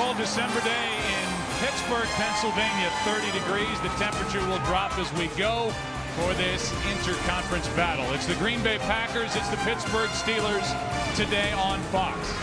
cold December day in Pittsburgh, Pennsylvania, 30 degrees. The temperature will drop as we go for this interconference battle. It's the Green Bay Packers, it's the Pittsburgh Steelers today on Fox.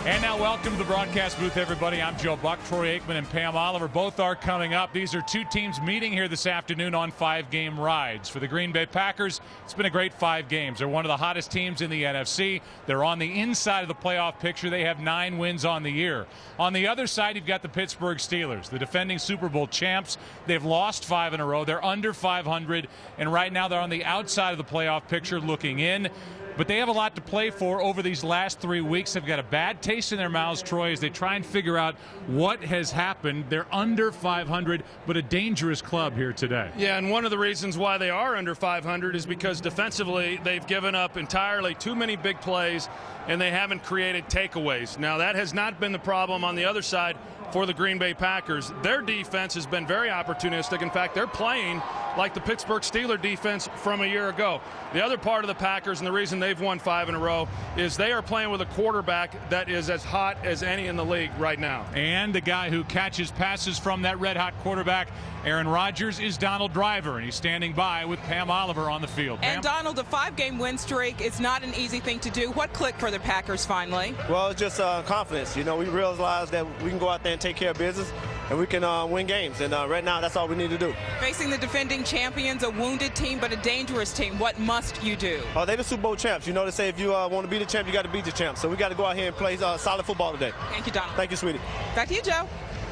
And now welcome to the broadcast booth, everybody. I'm Joe Buck, Troy Aikman, and Pam Oliver. Both are coming up. These are two teams meeting here this afternoon on 5-game rides. For the Green Bay Packers, it's been a great 5 games. They're one of the hottest teams in the NFC. They're on the inside of the playoff picture. They have 9 wins on the year. On the other side, you've got the Pittsburgh Steelers, the defending Super Bowl champs. They've lost 5 in a row. They're under 500, and right now they're on the outside of the playoff picture looking in. But they have a lot to play for over these last 3 weeks. They've got a bad taste in their mouths, Troy, as they try and figure out what has happened. They're under 500, but a dangerous club here today. Yeah, and one of the reasons why they are under 500 is because defensively they've given up entirely too many big plays, and they haven't created takeaways. Now, that has not been the problem on the other side for the Green Bay Packers. Their defense has been very opportunistic. In fact, they're playing like the Pittsburgh Steelers defense from a year ago. The other part of the Packers, and the reason they've won 5 in a row, is they are playing with a quarterback that is as hot as any in the league right now. And the guy who catches passes from that red-hot quarterback, Aaron Rodgers, is Donald Driver, and he's standing by with Pam Oliver on the field. Pam? And Donald, a 5-game win streak is not an easy thing to do. What clicked for the Packers finally? Well, it's just confidence. You know, we realized that we can go out there and take care of business, and we can win games. And right now, that's all we need to do. Facing the defending champions, a wounded team, but a dangerous team. What must you do? Oh, they're the Super Bowl champs. You know, they say if you want to be the champ, you got to beat the champ. So we got to go out here and play solid football today. Thank you, Donald. Thank you, sweetie. Back to you, Joe.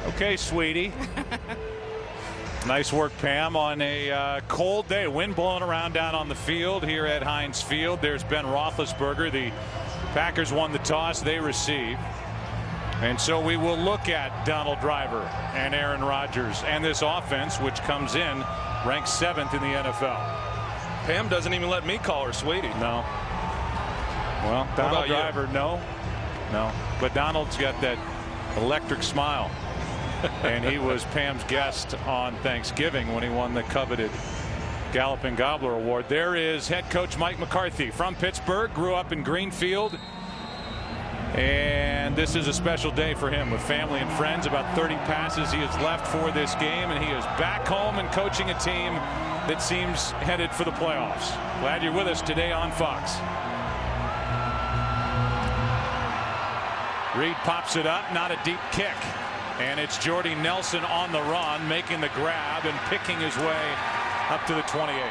Okay, sweetie. Nice work, Pam, on a cold day. Wind blowing around down on the field here at Hines Field. There's Ben Roethlisberger. The Packers won the toss. They receive. And so we will look at Donald Driver and Aaron Rodgers and this offense, which comes in ranked 7th in the NFL. Pam doesn't even let me call her sweetie. No. Well, Donald Driver, no. But Donald's got that electric smile. And he was Pam's guest on Thanksgiving when he won the coveted Galloping Gobbler Award. There is head coach Mike McCarthy from Pittsburgh, grew up in Greenfield. And this is a special day for him with family and friends. About 30 passes he has left for this game, and he is back home and coaching a team that seems headed for the playoffs. Glad you're with us today on Fox. Reed pops it up, not a deep kick. And it's Jordy Nelson on the run, making the grab and picking his way up to the 28.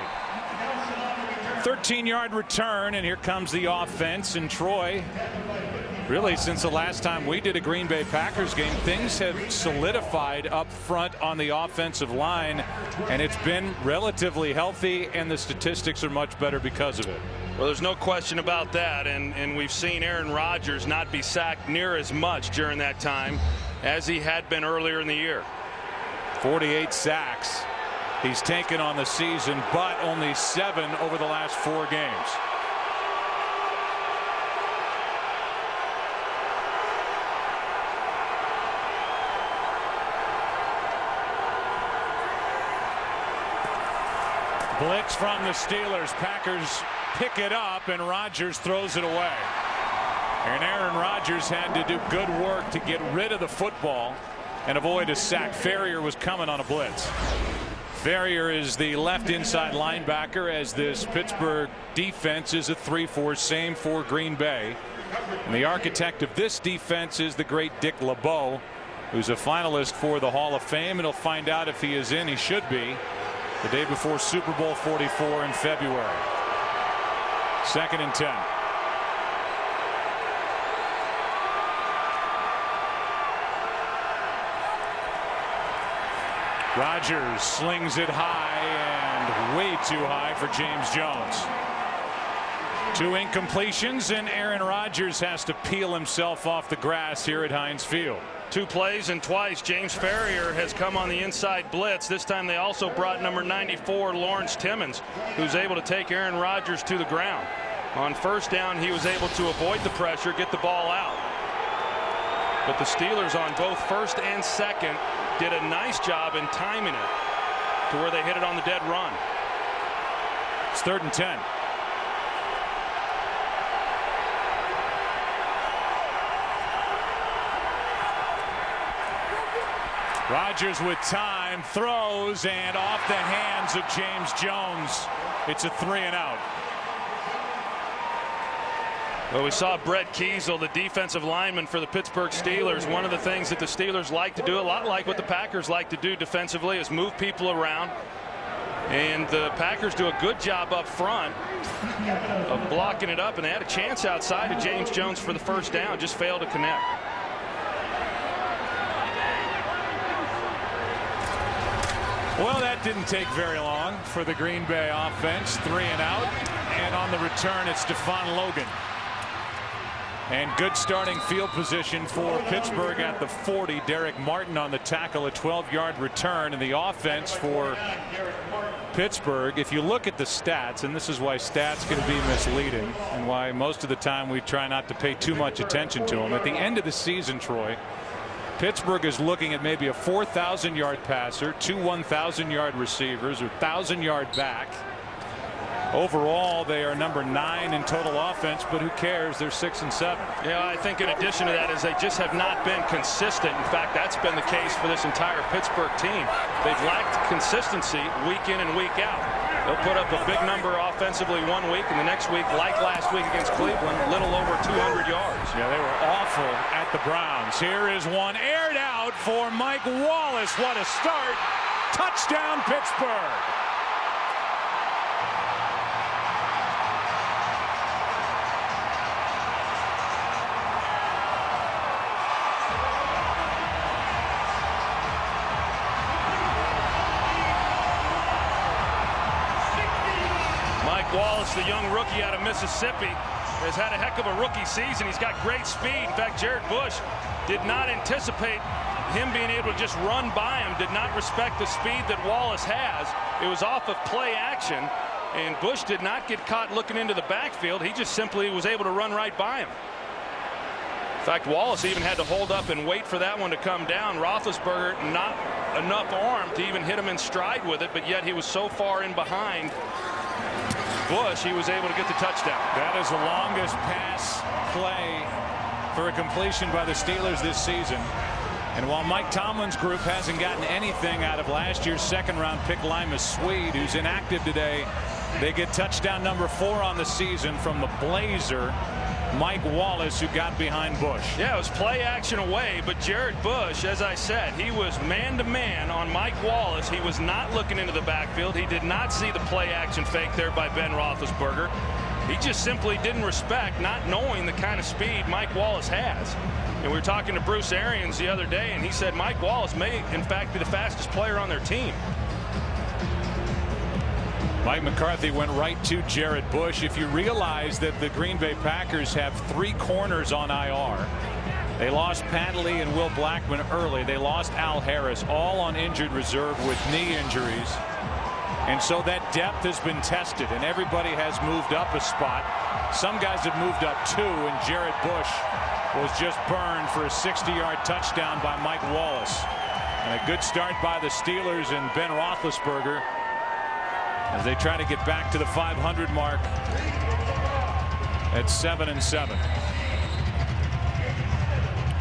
13-yard return, and here comes the offense. And Troy, really since the last time we did a Green Bay Packers game, things have solidified up front on the offensive line, and it's been relatively healthy, and the statistics are much better because of it. Well, there's no question about that, and we've seen Aaron Rodgers not be sacked near as much during that time as he had been earlier in the year. 48 sacks he's taken on the season, but only 7 over the last 4 games. Blitz from the Steelers. Packers pick it up, and Rodgers throws it away. And Aaron Rodgers had to do good work to get rid of the football and avoid a sack. Ferrier was coming on a blitz. Ferrier is the left inside linebacker, as this Pittsburgh defense is a 3-4, same for Green Bay. And the architect of this defense is the great Dick LeBeau, who's a finalist for the Hall of Fame, and he'll find out if he is in. He should be, the day before Super Bowl 44 in February. 2nd and 10. Rodgers slings it high, and way too high for James Jones. 2 incompletions, and Aaron Rodgers has to peel himself off the grass here at Hines Field. 2 plays, and twice James Ferrier has come on the inside blitz. This time they also brought number 94, Lawrence Timmons, who's able to take Aaron Rodgers to the ground. On 1st down, he was able to avoid the pressure, get the ball out. But the Steelers on both 1st and 2nd did a nice job in timing it to where they hit it on the dead run. It's 3rd and 10. Rodgers with time, throws, and off the hands of James Jones. It's a 3-and-out. Well, we saw Brett Kiesel, the defensive lineman for the Pittsburgh Steelers. One of the things that the Steelers like to do, a lot like what the Packers like to do defensively, is move people around. And the Packers do a good job up front of blocking it up, and they had a chance outside of James Jones for the first down, just failed to connect. Well, that didn't take very long for the Green Bay offense. 3-and-out, and on the return, it's Stephon Logan. And good starting field position for Pittsburgh at the 40. Derek Martin on the tackle, a 12-yard return. And the offense for Pittsburgh, if you look at the stats, and this is why stats can be misleading and why most of the time we try not to pay too much attention to them. At the end of the season, Troy, Pittsburgh is looking at maybe a 4,000-yard passer, 2 1,000-yard receivers, or 1,000-yard back. Overall, they are number 9 in total offense, but who cares? They're 6 and 7. Yeah, I think in addition to that is they just have not been consistent. In fact, that's been the case for this entire Pittsburgh team. They've lacked consistency week in and week out. They'll put up a big number offensively one week, and the next week, like last week against Cleveland, a little over 200 yards. Yeah, they were awful at the Browns. Here is one aired out for Mike Wallace. What a start. Touchdown, Pittsburgh. Wallace, the young rookie out of Mississippi, has had a heck of a rookie season. He's got great speed. In fact, Jared Bush did not anticipate him being able to just run by him, did not respect the speed that Wallace has. It was off of play action, and Bush did not get caught looking into the backfield. He just simply was able to run right by him. In fact, Wallace even had to hold up and wait for that one to come down. Roethlisberger not enough arm to even hit him in stride with it, but yet he was so far in behind Bush, he was able to get the touchdown. That is the longest pass play for a completion by the Steelers this season. And while Mike Tomlin's group hasn't gotten anything out of last year's second-round pick Lima Swede, who's inactive today, they get touchdown number 4 on the season from the Blazer, Mike Wallace, who got behind Bush. Yeah, it was play action away, but Jared Bush, as I said, he was man-to-man on Mike Wallace. He was not looking into the backfield. He did not see the play action fake there by Ben Roethlisberger. He just simply didn't respect, not knowing the kind of speed Mike Wallace has. And we were talking to Bruce Arians the other day, and he said Mike Wallace may, in fact, be the fastest player on their team. Mike McCarthy went right to Jared Bush. If you realize that the Green Bay Packers have 3 corners on IR, they lost Pantley and Will Blackman early. They lost Al Harris, all on injured reserve with knee injuries. And so that depth has been tested, and everybody has moved up a spot. Some guys have moved up 2, and Jared Bush was just burned for a 60-yard touchdown by Mike Wallace. And a good start by the Steelers and Ben Roethlisberger as they try to get back to the 500 mark at 7 and 7.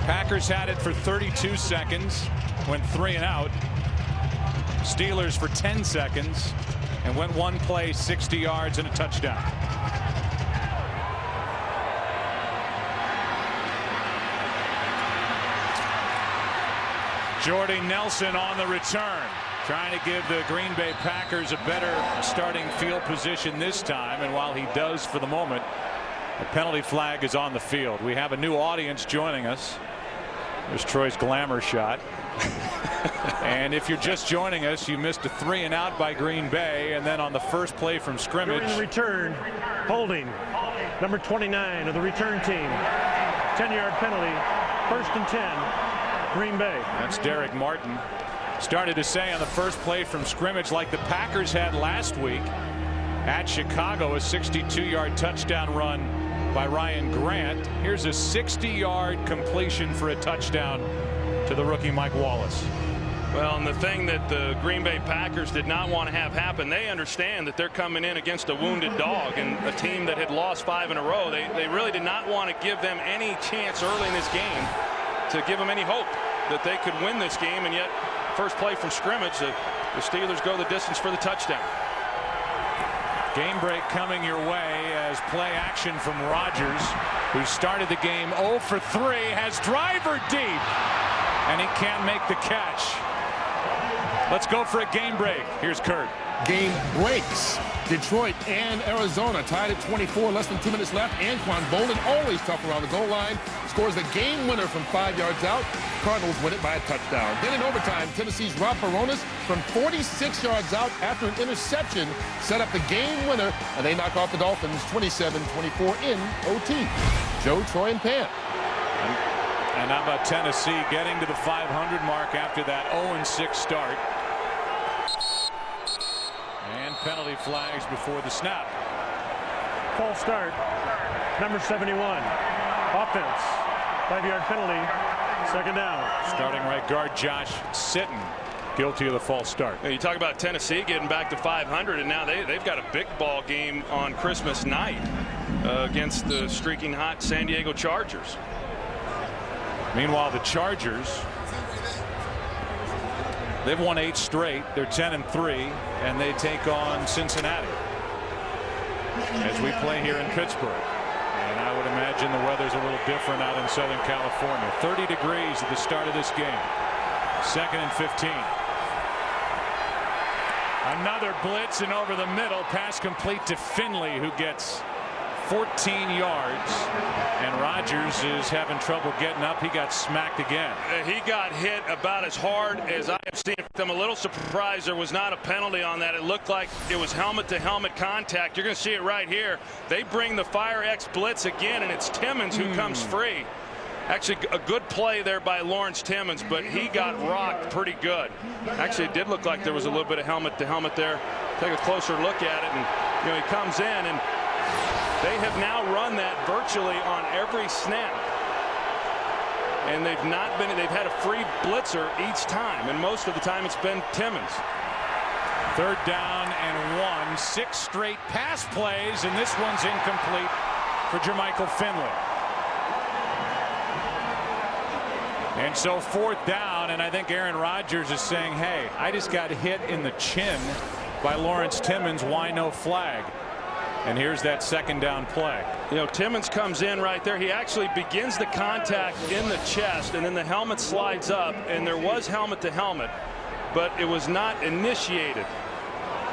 Packers had it for 32 seconds, went 3-and-out. Steelers for 10 seconds and went one play, 60 yards and a touchdown. Jordy Nelson on the return, trying to give the Green Bay Packers a better starting field position this time. And while he does for the moment, the penalty flag is on the field. We have a new audience joining us. There's Troy's glamour shot. And if you're just joining us, you missed a 3-and-out by Green Bay, and then on the first play from scrimmage. During the return, holding number 29 of the return team. 10-yard penalty, 1st and 10, Green Bay. That's Derek Martin. Started to say on the first play from scrimmage, like the Packers had last week at Chicago, a 62-yard touchdown run by Ryan Grant. Here's a 60-yard completion for a touchdown to the rookie Mike Wallace. Well, and the thing that the Green Bay Packers did not want to have happen, they understand that they're coming in against a wounded dog and a team that had lost 5 in a row. They really did not want to give them any chance early in this game to give them any hope that they could win this game, and yet first play from scrimmage, the Steelers go the distance for the touchdown. Game break coming your way as play action from Rodgers, who started the game 0 for 3, has driver deep, and he can't make the catch. Let's go for a game break. Here's Kurt. Game breaks. Detroit and Arizona tied at 24, less than 2 minutes left. Anquan Bolden, always tough around the goal line, scores the game winner from 5 yards out. Cardinals win it by a touchdown. Then in overtime, Tennessee's Rob Baronis from 46 yards out after an interception set up the game winner, and they knock off the Dolphins 27-24 in OT. Joe, Troy, and Pam. And how about Tennessee getting to the 500 mark after that 0-6 start? And penalty flags before the snap. False start. Number 71. Offense. 5-yard penalty. Second down. Starting right guard Josh Sitton, guilty of the false start. You talk about Tennessee getting back to 500, and now they've got a big ball game on Christmas night against the streaking hot San Diego Chargers. Meanwhile, the Chargers, they've won 8 straight. They're 10-3, and they take on Cincinnati as we play here in Pittsburgh. And I would imagine the weather's a little different out in Southern California. 30 degrees at the start of this game. 2nd and 15. Another blitz, and over the middle, pass complete to Finley, who gets 14 yards, and Rodgers is having trouble getting up. He got smacked again. He got hit about as hard as I have seen. I'm a little surprised there was not a penalty on that. It looked like it was helmet-to-helmet contact. You're going to see it right here. They bring the Fire X blitz again, and it's Timmons who comes free. Actually, a good play there by Lawrence Timmons, but he got rocked pretty good. Actually, it did look like there was a little bit of helmet-to-helmet there. Take a closer look at it, and he comes in, and they have now run that virtually on every snap. And they've had a free blitzer each time, and most of the time it's been Timmons. 3rd down and 1. 6 straight pass plays, and this one's incomplete for Jermichael Finley. And so 4th down, and I think Aaron Rodgers is saying, hey, I just got hit in the chin by Lawrence Timmons. Why no flag? And here's that 2nd down play. Timmons comes in right there. He actually begins the contact in the chest, and then the helmet slides up, and there was helmet to helmet, but it was not initiated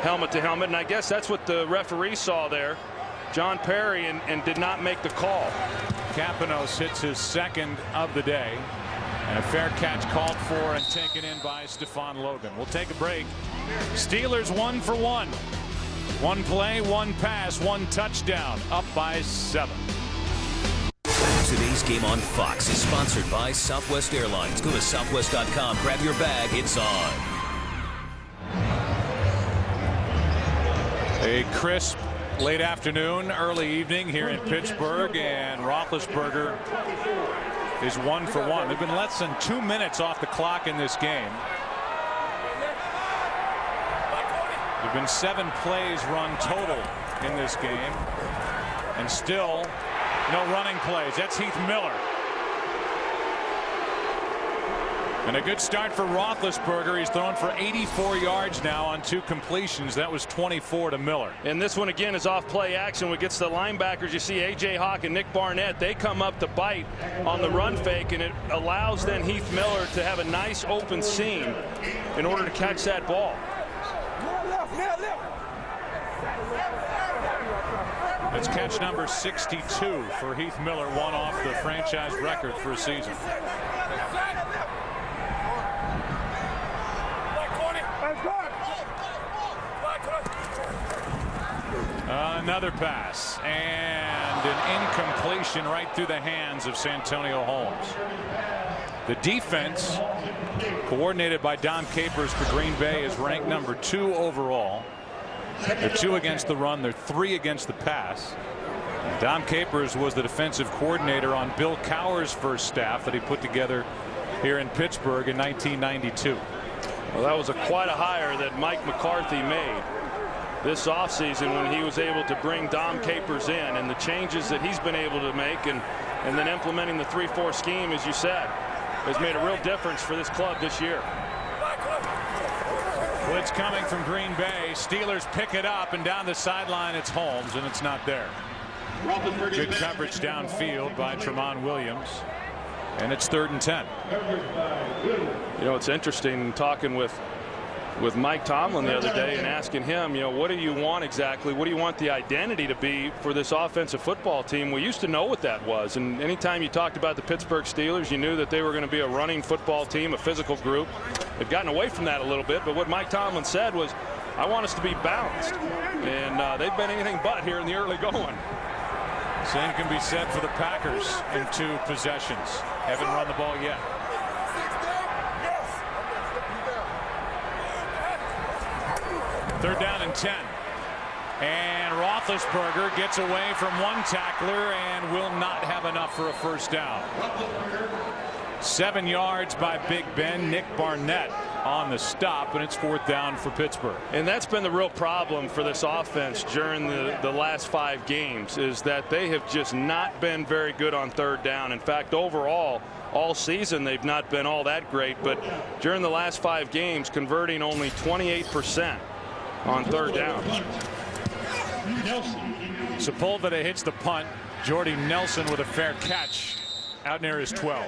helmet to helmet, and I guess that's what the referee saw there, John Perry, and did not make the call. Campanos hits his 2nd of the day, and a fair catch called for and taken in by Stephon Logan. We'll take a break. Steelers 1 for 1. 1 play, 1 pass, 1 touchdown, up by 7. Today's game on Fox is sponsored by Southwest Airlines. Go to southwest.com, grab your bag, it's on. A crisp late afternoon, early evening here in Pittsburgh, and Roethlisberger is 1 for 1. There've been less than 2 minutes off the clock in this game. There have been 7 plays run total in this game, and still no running plays. That's Heath Miller. And a good start for Roethlisberger. He's thrown for 84 yards now on 2 completions. That was 24 to Miller. And this one again is off play action. When it gets the linebackers, you see A.J. Hawk and Nick Barnett. They come up to bite on the run fake, and it allows then Heath Miller to have a nice open seam in order to catch that ball. That's catch number 62 for Heath Miller, one off the franchise record for a season. Another pass, and an incompletion right through the hands of Santonio Holmes. The defense, coordinated by Dom Capers for Green Bay, is ranked number 2 overall. They're 2 against the run. They're 3 against the pass. Dom Capers was the defensive coordinator on Bill Cowher's first staff that he put together here in Pittsburgh in 1992. Well, that was quite a hire that Mike McCarthy made this offseason when he was able to bring Dom Capers in, and the changes that he's been able to make, and then implementing the 3-4 scheme, as you said, has made a real difference for this club this year. blitz coming from Green Bay. Steelers pick it up, and down the sideline it's Holmes, and it's not there. Good coverage downfield by Tremont Williams, and it's 3rd and 10. You know, it's interesting talking with Mike Tomlin the other day and asking him, you know, what do you want exactly? What do you want the identity to be for this offensive football team? We used to know what that was, and anytime you talked about the Pittsburgh Steelers, you knew that they were going to be a running football team, a physical group. They've gotten away from that a little bit, but what Mike Tomlin said was, I want us to be balanced, and they've been anything but here in the early going. Same can be said for the Packers in 2 possessions. Haven't run the ball yet. Third down and 10. And Roethlisberger gets away from one tackler and will not have enough for a first down. 7 yards by Big Ben. Nick Barnett on the stop, and it's 4th down for Pittsburgh. And that's been the real problem for this offense during the last 5 games, is that they have just not been very good on 3rd down. In fact, overall, all season they've not been all that great, but during the last 5 games, converting only 28% on 3rd down. Sepulveda hits the punt. Jordy Nelson with a fair catch out near his 12.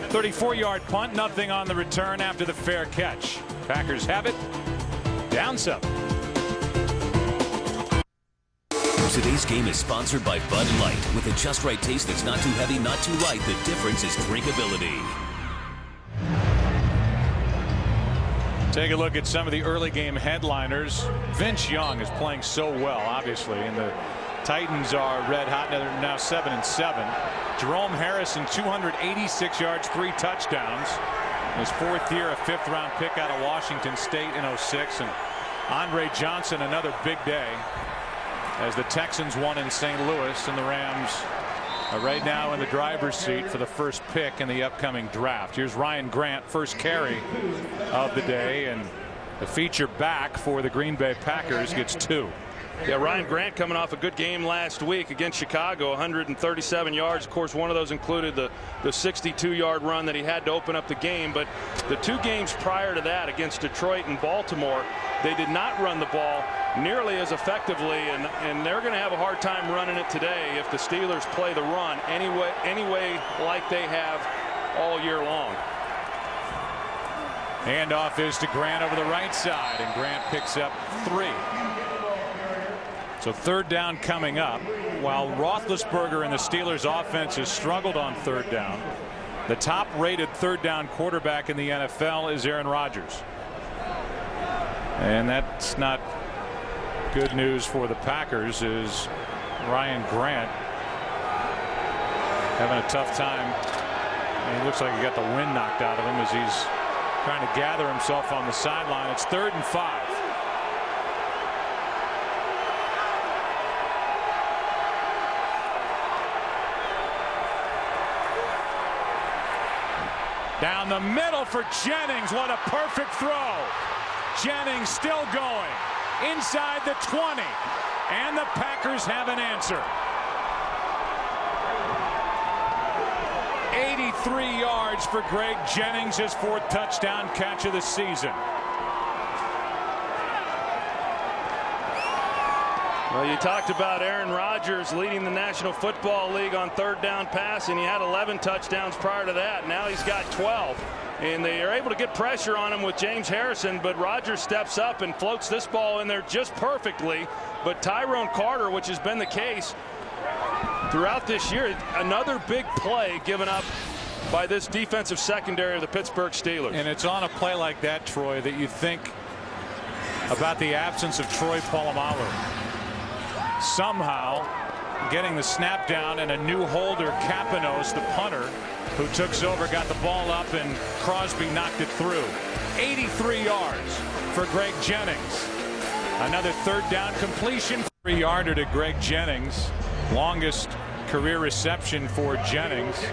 34-yard punt, nothing on the return after the fair catch. Packers have it. Down 7. Today's game is sponsored by Bud Light. With a just right taste that's not too heavy, not too light, the difference is drinkability. Take a look at some of the early game headliners. Vince Young is playing so well, obviously, and the Titans are red hot. They're now 7-7. Jerome Harrison, 286 yards, 3 touchdowns. His 4th year, a 5th-round pick out of Washington State in 06. And Andre Johnson, another big day, as the Texans won in St. Louis, and the Rams are right now in the driver's seat for the first pick in the upcoming draft. Here's Ryan Grant, first carry of the day, and the feature back for the Green Bay Packers gets 2. Yeah, Ryan Grant coming off a good game last week against Chicago, 137 yards. Of course, one of those included the 62-yard run that he had to open up the game. But the 2 games prior to that against Detroit and Baltimore, they did not run the ball nearly as effectively, and they're going to have a hard time running it today if the Steelers play the run anyway like they have all year long. Handoff is to Grant over the right side, and Grant picks up 3. So 3rd down coming up. While Roethlisberger and the Steelers offense has struggled on 3rd down, the top rated 3rd down quarterback in the NFL is Aaron Rodgers. And that's not good news for the Packers, is Ryan Grant having a tough time. And he looks like he got the wind knocked out of him as he's trying to gather himself on the sideline. It's 3rd and 5. Down the middle for Jennings. What a perfect throw. Jennings still going inside the 20, and the Packers have an answer. 83 yards for Greg Jennings, his 4th touchdown catch of the season. Well, you talked about Aaron Rodgers leading the National Football League on 3rd down passing. He had 11 touchdowns prior to that. Now he's got 12. And they are able to get pressure on him with James Harrison, but Rodgers steps up and floats this ball in there just perfectly. But Tyrone Carter, which has been the case throughout this year, another big play given up by this defensive secondary of the Pittsburgh Steelers. And it's on a play like that, Troy, that you think about the absence of Troy Polamalu. Somehow getting the snap down, and a new holder, Kapanos, the punter, who took over, got the ball up, and Crosby knocked it through. 83 yards for Greg Jennings. Another 3rd down completion. 3-yarder to Greg Jennings. Longest career reception for Jennings.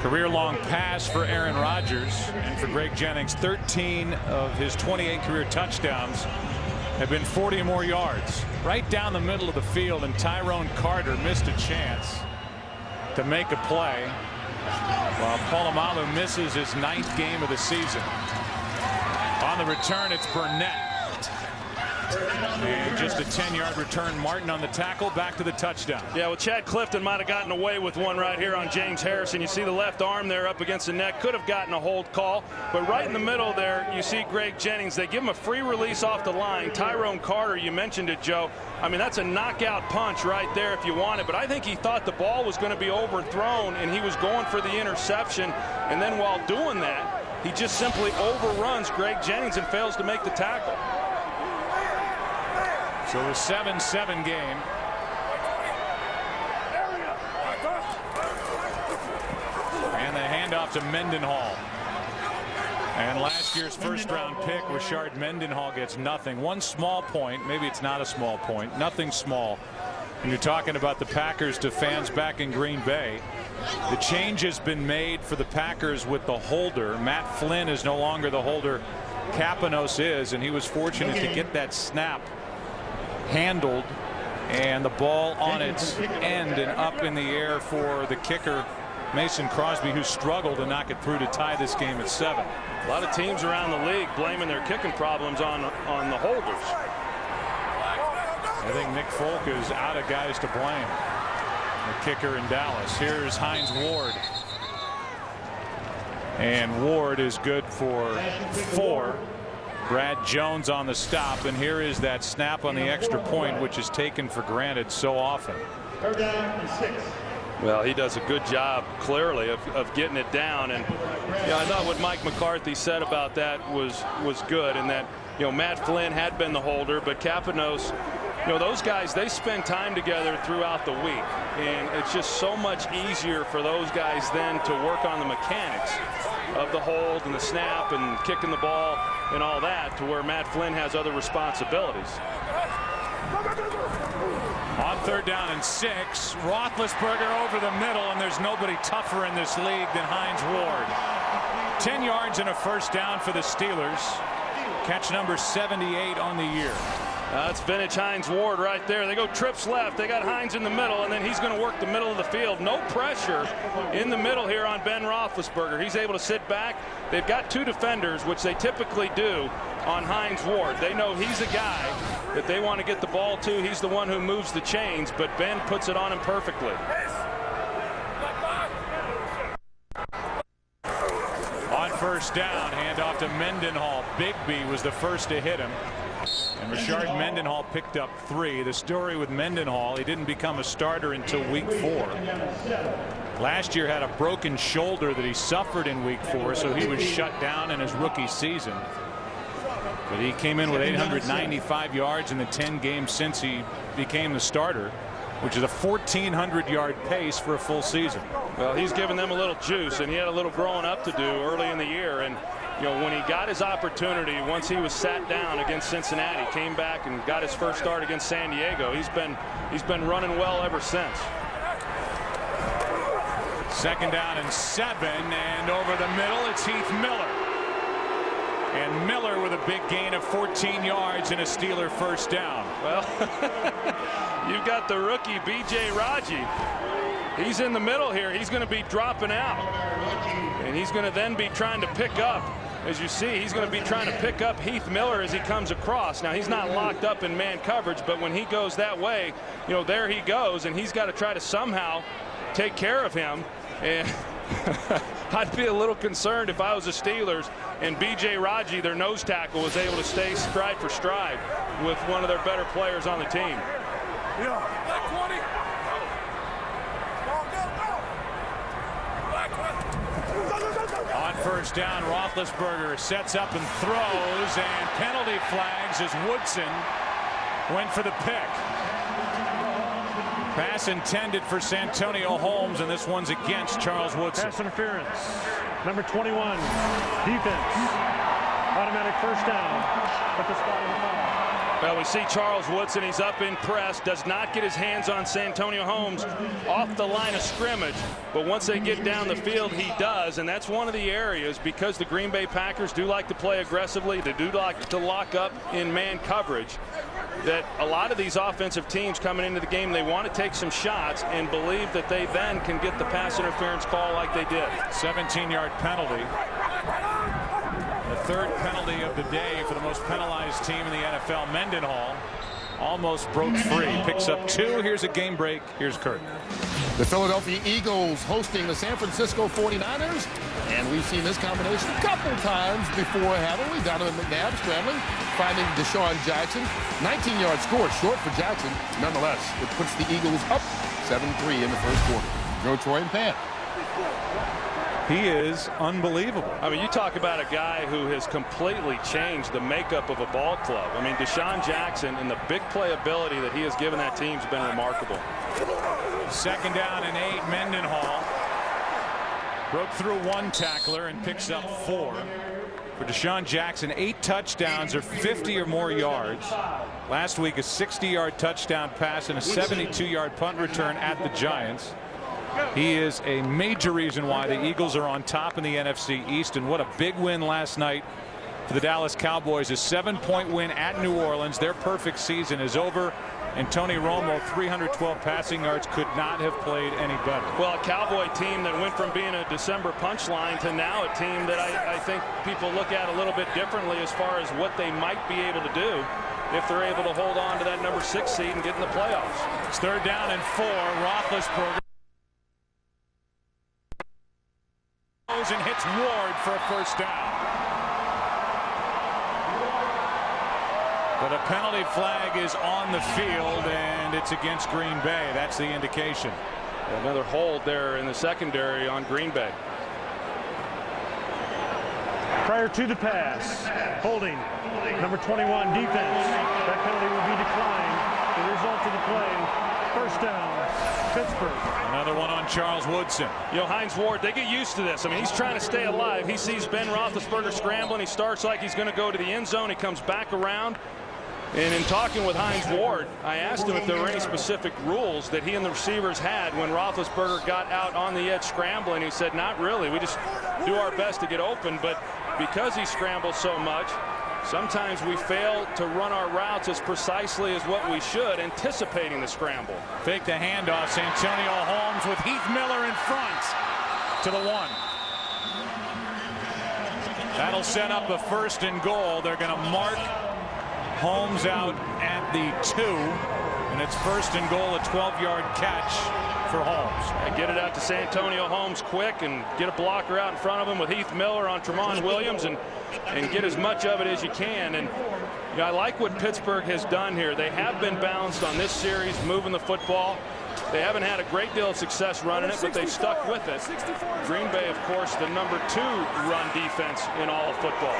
Career-long pass for Aaron Rodgers. And for Greg Jennings, 13 of his 28 career touchdowns have been 40 or more yards. Right down the middle of the field, and Tyrone Carter missed a chance to make a play, while Polamalu misses his 9th game of the season. On the return, it's Burnett. And just a 10-yard return. Martin on the tackle, back to the touchdown. Yeah, well, Chad Clifton might have gotten away with one right here on James Harrison. You see the left arm there up against the neck. Could have gotten a hold call. But right in the middle there, you see Greg Jennings. They give him a free release off the line. Tyrone Carter, you mentioned it, Joe. I mean, that's a knockout punch right there if you want it. But I think he thought the ball was going to be overthrown, and he was going for the interception. And then while doing that, he just simply overruns Greg Jennings and fails to make the tackle. So a 7-7 game. And the handoff to Mendenhall. And last year's first-round pick, Rashard Mendenhall, gets nothing. One small point, maybe it's not a small point, nothing small. When you're talking about the Packers to fans back in Green Bay, the change has been made for the Packers with the holder. Matt Flynn is no longer the holder. Kapanos is, and he was fortunate to get that snap handled and the ball on its end and up in the air for the kicker Mason Crosby, who struggled to knock it through to tie this game at 7. A lot of teams around the league blaming their kicking problems on the holders. I think Nick Folk is out of guys to blame. The kicker in Dallas. Here's Hines Ward. And Ward is good for 4. Brad Jones on the stop, and here is that snap on the extra point, which is taken for granted so often. Third down and 6. Well, he does a good job, clearly, of getting it down. And I thought what Mike McCarthy said about that was good, and that Matt Flynn had been the holder, but Kapanos, those guys, they spend time together throughout the week, and it's just so much easier for those guys then to work on the mechanics of the hold and the snap and kicking the ball and all that, to where Matt Flynn has other responsibilities. On 3rd down and 6, Roethlisberger over the middle, and there's nobody tougher in this league than Hines Ward. 10 yards and a first down for the Steelers. Catch number 78 on the year. That's vintage Hines Ward right there. They go trips left. They got Hines in the middle, and then he's going to work the middle of the field. No pressure in the middle here on Ben Roethlisberger. He's able to sit back. They've got 2 defenders, which they typically do on Hines Ward. They know he's a guy that they want to get the ball to. He's the one who moves the chains, but Ben puts it on him perfectly. On 1st down, handoff to Mendenhall. Bigby was the first to hit him. And Rashard Mendenhall picked up 3. The story with Mendenhall, he didn't become a starter until week 4. Last year had a broken shoulder that he suffered in week 4, so he was shut down in his rookie season. But he came in with 895 yards in the 10 games since he became the starter, which is a 1,400-yard pace for a full season. Well, he's given them a little juice, and he had a little growing up to do early in the year. And when he got his opportunity, once he was sat down against Cincinnati, came back and got his first start against San Diego, he's been running well ever since. 2nd down and 7, and over the middle, it's Heath Miller. And Miller with a big gain of 14 yards and a Steeler first down. Well, you've got the rookie B.J. Raji. He's in the middle here. He's going to be dropping out, and he's going to then be trying to pick up. As you see, he's going to be trying to pick up Heath Miller as he comes across. Now, he's not locked up in man coverage, but when he goes that way, there he goes, and he's got to try to somehow take care of him. And I'd be a little concerned if I was the Steelers and B.J. Raji, their nose tackle, was able to stay stride for stride with one of their better players on the team. On 1st down, Roethlisberger sets up and throws, and penalty flags as Woodson went for the pick. Pass intended for Santonio Holmes, and this one's against Charles Woodson. Pass interference. Number 21, defense. Automatic first down at the spot of the foul. Well, we see Charles Woodson. He's up in press, does not get his hands on Santonio Holmes off the line of scrimmage. But once they get down the field, he does. And that's one of the areas, because the Green Bay Packers do like to play aggressively. They do like to lock up in man coverage. That a lot of these offensive teams coming into the game, they want to take some shots and believe that they then can get the pass interference call like they did. 17-yard penalty. The third penalty of the day for the most penalized team in the NFL. Mendenhall almost broke free. Picks up 2. Here's a game break. Here's Kurt. The Philadelphia Eagles hosting the San Francisco 49ers. And we've seen this combination a couple times before, haven't we? Donovan McNabb scrambling, finding Deshaun Jackson. 19-yard score, short for Jackson. Nonetheless, it puts the Eagles up 7-3 in the first quarter. Joe, Troy, and Pat. He is unbelievable. I mean, you talk about a guy who has completely changed the makeup of a ball club. I mean, Deshaun Jackson and the big play ability that he has given that team has been remarkable. 2nd down and 8. Mendenhall broke through 1 tackler and picks up 4. For Deshaun Jackson, 8 touchdowns or 50 or more yards. Last week, a 60-yard touchdown pass and a 72-yard punt return at the Giants. He is a major reason why the Eagles are on top in the NFC East, and what a big win last night for the Dallas Cowboys. A 7-point win at New Orleans. Their perfect season is over, and Tony Romo, 312 passing yards, could not have played any better. Well, a Cowboy team that went from being a December punchline to now a team that I think people look at a little bit differently as far as what they might be able to do if they're able to hold on to that number 6 seed and get in the playoffs. It's 3rd down and 4. Roethlisberger and hits Ward for a 1st down. But a penalty flag is on the field, and it's against Green Bay. That's the indication. Another hold there in the secondary on Green Bay. Prior to the pass, holding number 21 defense. That penalty will be declined. The result of the play, 1st down, Pittsburgh. Another one on Charles Woodson. You know, Hines Ward, they get used to this. I mean, he's trying to stay alive. He sees Ben Roethlisberger scrambling. He starts like he's going to go to the end zone. He comes back around. And in talking with Hines Ward, I asked him if there were any specific rules that he and the receivers had when Roethlisberger got out on the edge scrambling. He said, not really. We just do our best to get open. But because he scrambles so much, sometimes we fail to run our routes as precisely as what we should, anticipating the scramble. Fake the handoff. Santonio Holmes with Heath Miller in front to the 1. That'll set up a 1st and goal. They're going to mark Holmes out at the 2, and it's 1st and goal, a 12-yard catch for Holmes. And get it out to Santonio Holmes quick and get a blocker out in front of him with Heath Miller on Tremont Williams and get as much of it as you can. And you know, I like what Pittsburgh has done here. They have been balanced on this series, moving the football. They haven't had a great deal of success running it, but they've stuck with it. Green Bay, of course, the number 2 run defense in all of football.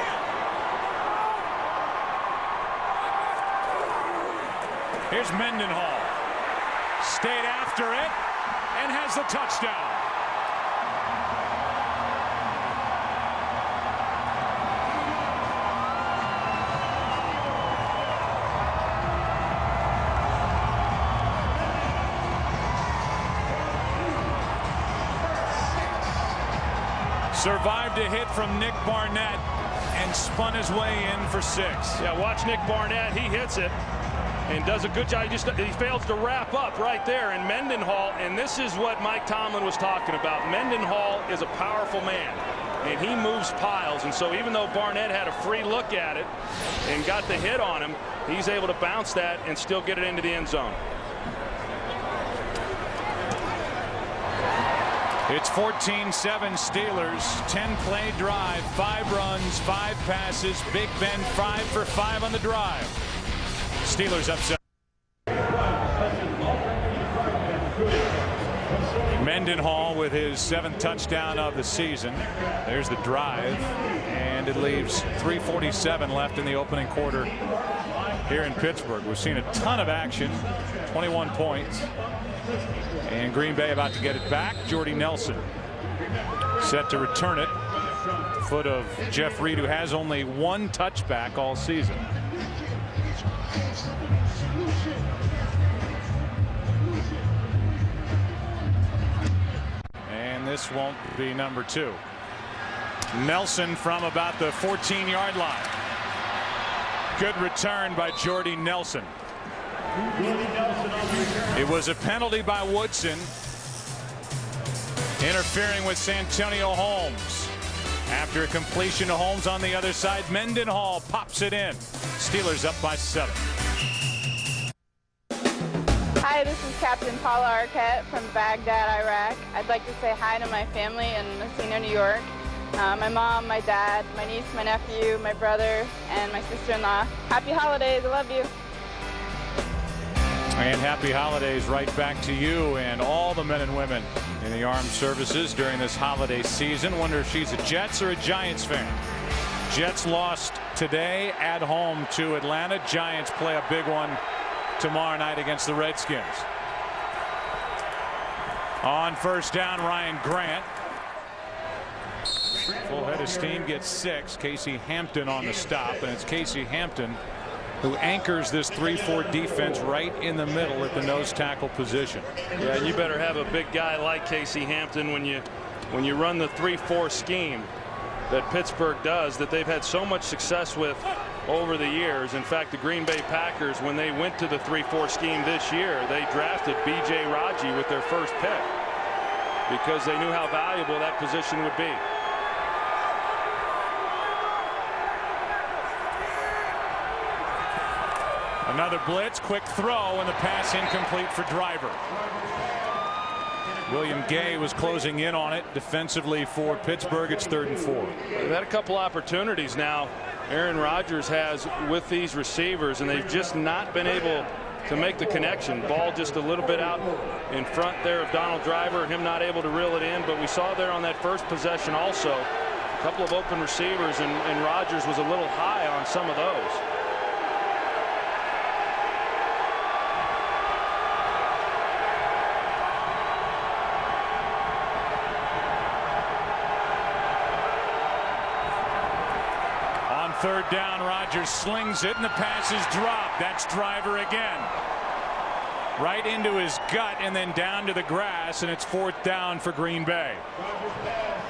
Here's Mendenhall. Stayed after it and has the touchdown. Survived a hit from Nick Barnett and spun his way in for 6. Yeah, watch Nick Barnett. He hits it and does a good job. He fails to wrap up right there. And Mendenhall, and this is what Mike Tomlin was talking about. Mendenhall is a powerful man, and he moves piles. And so even though Barnett had a free look at it and got the hit on him, he's able to bounce that and still get it into the end zone. It's 14-7 Steelers, 10-play drive, 5 runs, 5 passes. Big Ben 5 for 5 on the drive. Steelers upset. Mendenhall with his 7th touchdown of the season. There's the drive, and it leaves 3:47 left in the opening quarter here in Pittsburgh. We've seen a ton of action, 21 points, and Green Bay about to get it back. Jordy Nelson set to return it. The foot of Jeff Reed, who has only 1 touchback all season. And this won't be number 2. Nelson from about the 14-yard line. Good return by Jordy Nelson. It was a penalty by Woodson, interfering with Santonio Holmes. After a completion to Holmes on the other side, Mendenhall pops it in. Steelers up by 7. Hi, this is Captain Paula Arquette from Baghdad, Iraq. I'd like to say hi to my family in Messina, New York. My mom, my dad, my niece, my nephew, my brother, and my sister-in-law. Happy holidays. I love you. And happy holidays right back to you and all the men and women in the armed services during this holiday season. Wonder if she's a Jets or a Giants fan. Jets lost today at home to Atlanta. Giants play a big one tomorrow night against the Redskins. On first down, Ryan Grant. Full head of steam, gets 6. Casey Hampton on the stop, and it's Casey Hampton who anchors this 3-4 defense right in the middle at the nose tackle position. Yeah, and you better have a big guy like Casey Hampton when you run the 3-4 scheme that Pittsburgh does, that they've had so much success with over the years. In fact, the Green Bay Packers, when they went to the 3-4 scheme this year, they drafted B.J. Raji with their first pick because they knew how valuable that position would be. Another blitz, quick throw, and the pass incomplete for Driver. William Gay was closing in on it defensively for Pittsburgh. It's 3rd and 4. They've had a couple opportunities now. Aaron Rodgers has with these receivers, and they've just not been able to make the connection. Ball just a little bit out in front there of Donald Driver, and him not able to reel it in. But we saw there on that first possession also a couple of open receivers, and Rodgers was a little high on some of those. Third down, Rodgers slings it, and the pass is dropped. That's Driver again. Right into his gut and then down to the grass, and it's 4th down for Green Bay.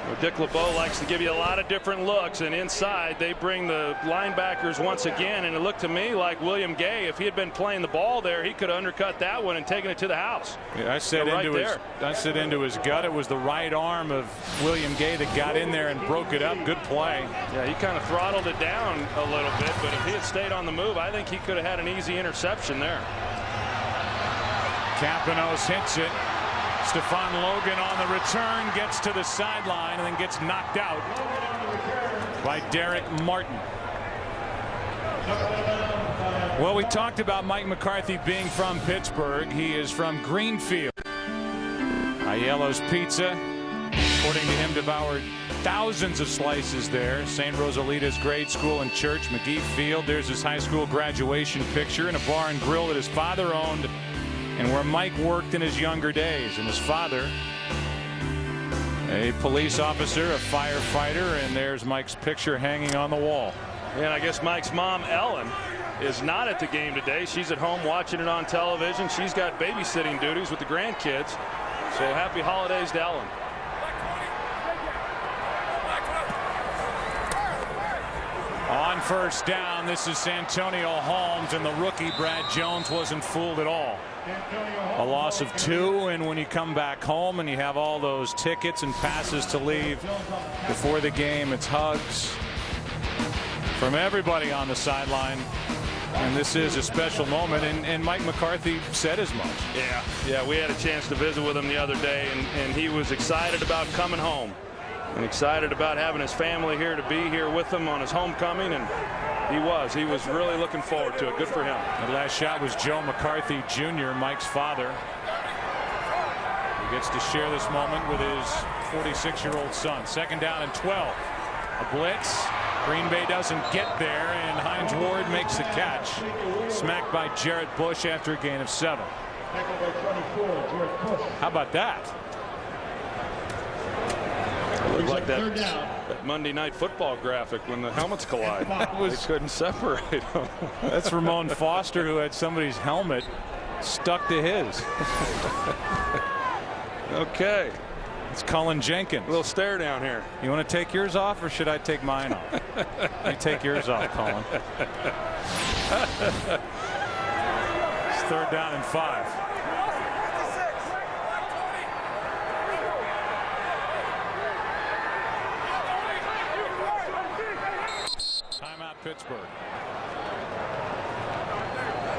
Well, Dick LeBeau likes to give you a lot of different looks, and inside they bring the linebackers once again, and it looked to me like William Gay, if he had been playing the ball there, he could have undercut that one and taken it to the house. Yeah, I said into his gut. It was the right arm of William Gay that got in there and broke it up. Good play. Yeah, he kind of throttled it down a little bit, but if he had stayed on the move, I think he could have had an easy interception there. Campanos hits it. Stephon Logan on the return, gets to the sideline and then gets knocked out by Derek Martin. Well, we talked about Mike McCarthy being from Pittsburgh. He is from Greenfield. Aiello's Pizza, according to him, devoured thousands of slices there. St. Rosalita's grade school and church, McGee Field. There's his high school graduation picture in a bar and grill that his father owned, and where Mike worked in his younger days. And his father, a police officer, a firefighter, and there's Mike's picture hanging on the wall. And I guess Mike's mom, Ellen, is not at the game today. She's at home watching it on television. She's got babysitting duties with the grandkids. So happy holidays to Ellen. On first down, this is Santonio Holmes, and the rookie Brad Jones wasn't fooled at all. A loss of 2, and when you come back home and you have all those tickets and passes to leave before the game, it's hugs from everybody on the sideline. And this is a special moment, and Mike McCarthy said as much. Yeah, we had a chance to visit with him the other day, and he was excited about coming home and excited about having his family here to be here with him on his homecoming, and he was really looking forward to it. Good for him. The last shot was Joe McCarthy Jr., Mike's father, who gets to share this moment with his 46-year-old son. 2nd down and 12. A blitz. Green Bay doesn't get there, and Hines Ward makes the catch. Smacked by Jarrett Bush after a gain of 7. How about that? It looked like that Monday Night Football graphic when the helmets collide. They couldn't separate them. That's Ramon Foster, who had somebody's helmet stuck to his. Okay. It's Cullen Jenkins. A little stare down here. You want to take yours off, or should I take mine off? You take yours off, Cullen. It's 3rd down and 5. Pittsburgh.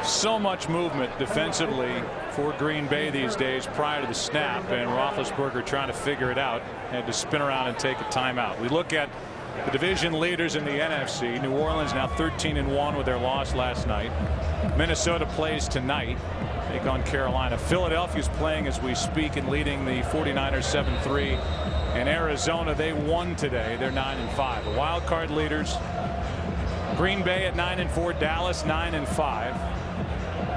So much movement defensively for Green Bay these days prior to the snap, and Roethlisberger trying to figure it out. Had to spin around and take a timeout. We look at the division leaders in the NFC. New Orleans now 13-1 with their loss last night. Minnesota plays tonight. Take on Carolina. Philadelphia's playing as we speak and leading the 49ers 7-3. And Arizona, they won today. They're 9-5. The wild card leaders. Green Bay at 9-4. Dallas 9-5.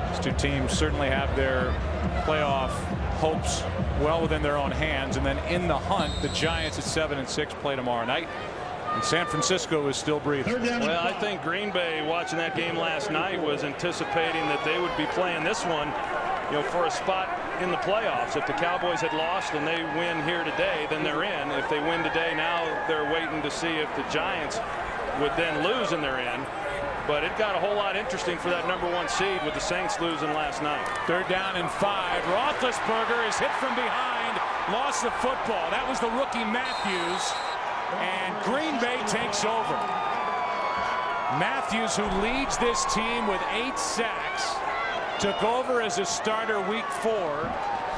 These two teams certainly have their playoff hopes well within their own hands. And then in the hunt, the Giants at 7-6 play tomorrow night. And San Francisco is still breathing. Well, I think Green Bay, watching that game last night, was anticipating that they would be playing this one, for a spot in the playoffs. If the Cowboys had lost and they win here today, then they're in. If they win today, now they're waiting to see if the Giants would then lose and they're in. But it got a whole lot interesting for that #1 seed with the Saints losing last night. 3rd down and 5. Roethlisberger is hit from behind, lost the football. That was the rookie Matthews. And Green Bay takes over. Matthews, who leads this team with 8 sacks, took over as a starter week 4,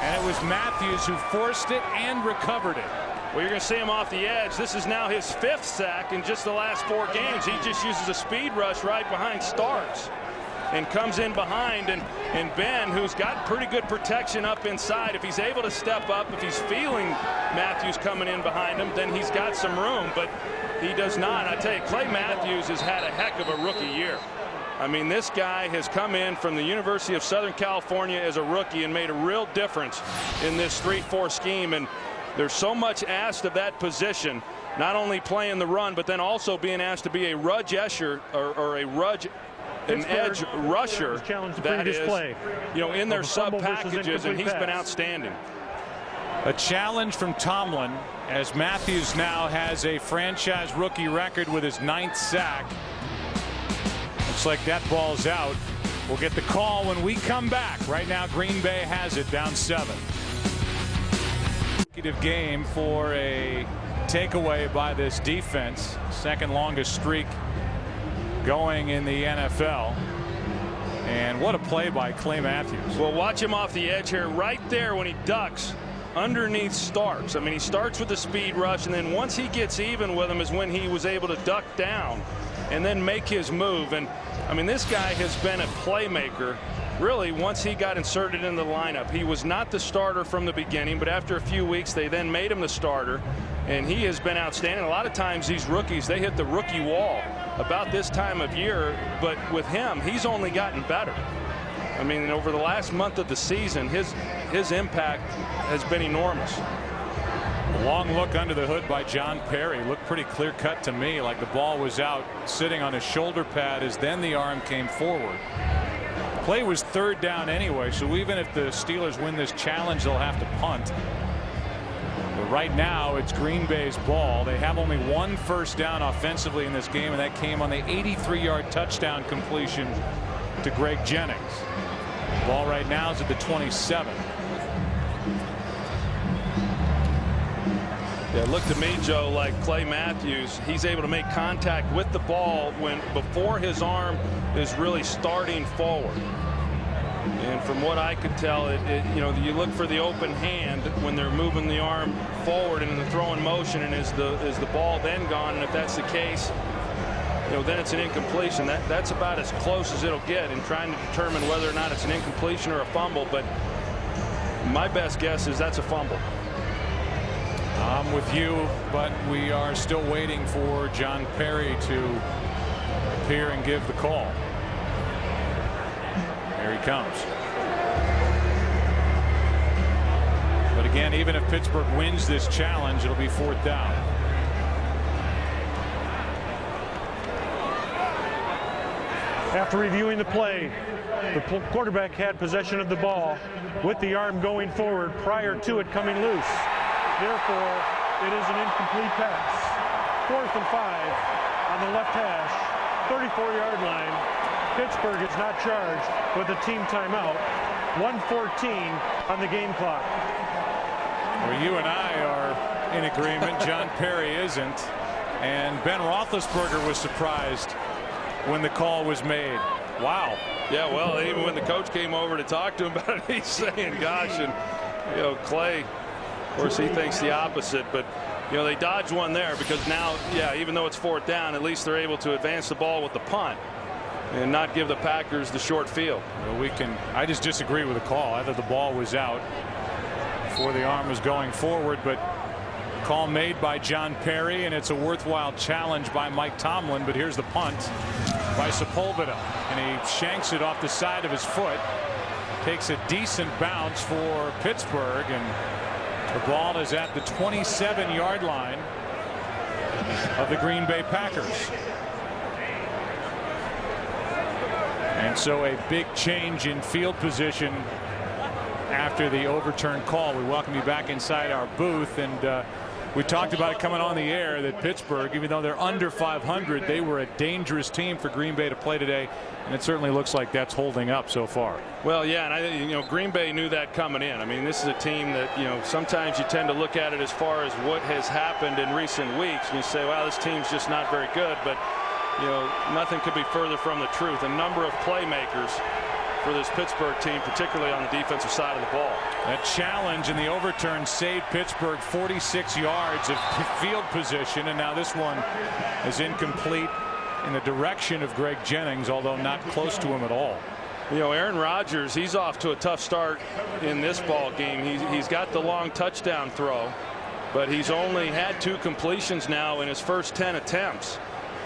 and it was Matthews who forced it and recovered it. Well, you're going to see him off the edge. This is now his 5th sack in just the last 4 games. He just uses a speed rush right behind Starks and comes in behind, and Ben, who's got pretty good protection up inside, if he's able to step up, if he's feeling Matthews coming in behind him, then he's got some room, but he does not. I tell you, Clay Matthews has had a heck of a rookie year. I mean, this guy has come in from the University of Southern California as a rookie and made a real difference in this 3-4 scheme, and there's so much asked of that position, not only playing the run, but then also being asked to be a edge rusher, that is, in their sub packages, and he's been outstanding. A challenge from Tomlin, as Matthews now has a franchise rookie record with his 9th sack. Looks like that ball's out. We'll get the call when we come back. Right now, Green Bay has it down 7. Game for a takeaway by this defense. 2nd longest streak going in the NFL. And what a play by Clay Matthews. Well, watch him off the edge here, right there when he ducks underneath Starks. I mean, he starts with the speed rush, and then once he gets even with him is when he was able to duck down and then make his move. And I mean, this guy has been a playmaker really once he got inserted in the lineup. He was not the starter from the beginning, but after a few weeks they then made him the starter, and he has been outstanding. A lot of times these rookies, they hit the rookie wall about this time of year, but with him, he's only gotten better. I mean, over the last month of the season, his impact has been enormous. A long look under the hood by John Perry. Looked pretty clear cut to me, like the ball was out sitting on his shoulder pad as then the arm came forward. Play was 3rd down anyway, so even if the Steelers win this challenge, they'll have to punt. But right now, it's Green Bay's ball. They have only 1 first down offensively in this game, and that came on the 83-yard touchdown completion to Greg Jennings. Ball right now is at the 27. Yeah, it looked to me, Joe, like Clay Matthews, he's able to make contact with the ball before his arm is really starting forward. And from what I could tell, you look for the open hand when they're moving the arm forward in the throwing motion, and is the ball then gone? And if that's the case, then it's an incompletion. That's about as close as it'll get in trying to determine whether or not it's an incompletion or a fumble. But my best guess is that's a fumble. I'm with you, but we are still waiting for John Perry to appear and give the call. Here he comes. But again, even if Pittsburgh wins this challenge, it'll be 4th down. After reviewing the play, the quarterback had possession of the ball with the arm going forward prior to it coming loose. Therefore, it is an incomplete pass. 4th and 5 on the left hash, 34-yard line. Pittsburgh is not charged with a team timeout. 1:14 on the game clock. Well, you and I are in agreement. John Perry isn't. And Ben Roethlisberger was surprised when the call was made. Wow. Yeah, well, even when the coach came over to talk to him about it, he's saying, gosh, and, you know, Clay, of course, he thinks the opposite, but, you know, they dodged one there because now, yeah, even though it's 4th down, at least they're able to advance the ball with the punt and not give the Packers the short field. Well, I just disagree with the call. I thought the ball was out before the arm was going forward, but call made by John Perry, and it's a worthwhile challenge by Mike Tomlin. But here's the punt by Sepulveda, and he shanks it off the side of his foot. Takes a decent bounce for Pittsburgh, and the ball is at the 27-yard line of the Green Bay Packers. And so a big change in field position after the overturned call. We welcome you back inside our booth, and we talked about it coming on the air that Pittsburgh, even though they're under 500, they were a dangerous team for Green Bay to play today, and it certainly looks like that's holding up so far. Well, yeah, and I think, you know, Green Bay knew that coming in. I mean, this is a team that, you know, sometimes you tend to look at it as far as what has happened in recent weeks, and you say, wow, this team's just not very good, but, you know, nothing could be further from the truth. A number of playmakers for this Pittsburgh team, particularly on the defensive side of the ball. That challenge in the overturn saved Pittsburgh 46 yards of field position, and now this one is incomplete in the direction of Greg Jennings, although not close to him at all. You know, Aaron Rodgers, he's off to a tough start in this ball game. He's got the long touchdown throw, but he's only had 2 completions now in his first 10 attempts,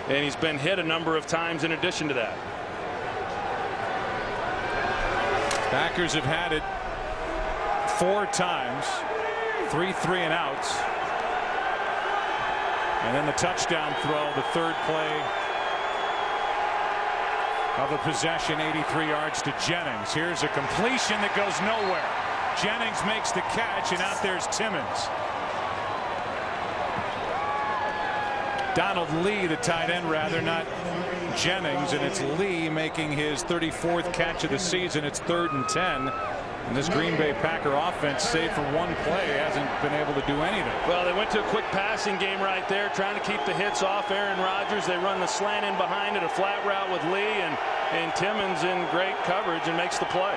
and he's been hit a number of times in addition to that. Packers have had it 4 times, 3 3-and-outs, and then the touchdown throw, the 3rd play of a possession, 83 yards to Jennings. Here's a completion that goes nowhere. Jennings makes the catch, and out there's Timmons. Donald Lee, the tight end, rather, not Jennings, and it's Lee making his 34th catch of the season. It's 3rd and 10, and this Green Bay Packer offense, save for 1 play, hasn't been able to do anything. Well, they went to a quick passing game right there, trying to keep the hits off Aaron Rodgers. They run the slant in behind it, a flat route with Lee, and Timmons in great coverage and makes the play.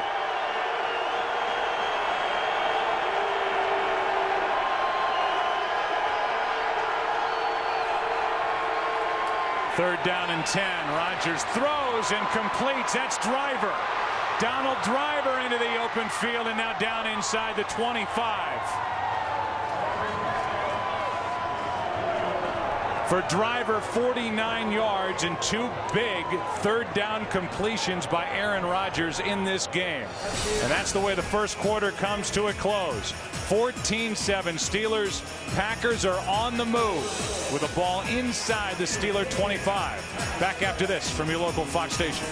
Third down and 10. Rodgers throws and completes. That's Driver. Donald Driver into the open field, and now down inside the 25. For Driver, 49 yards and 2 big 3rd down completions by Aaron Rodgers in this game. And that's the way the first quarter comes to a close. 14-7 Steelers. Packers are on the move with a ball inside the Steeler 25. Back after this from your local Fox station.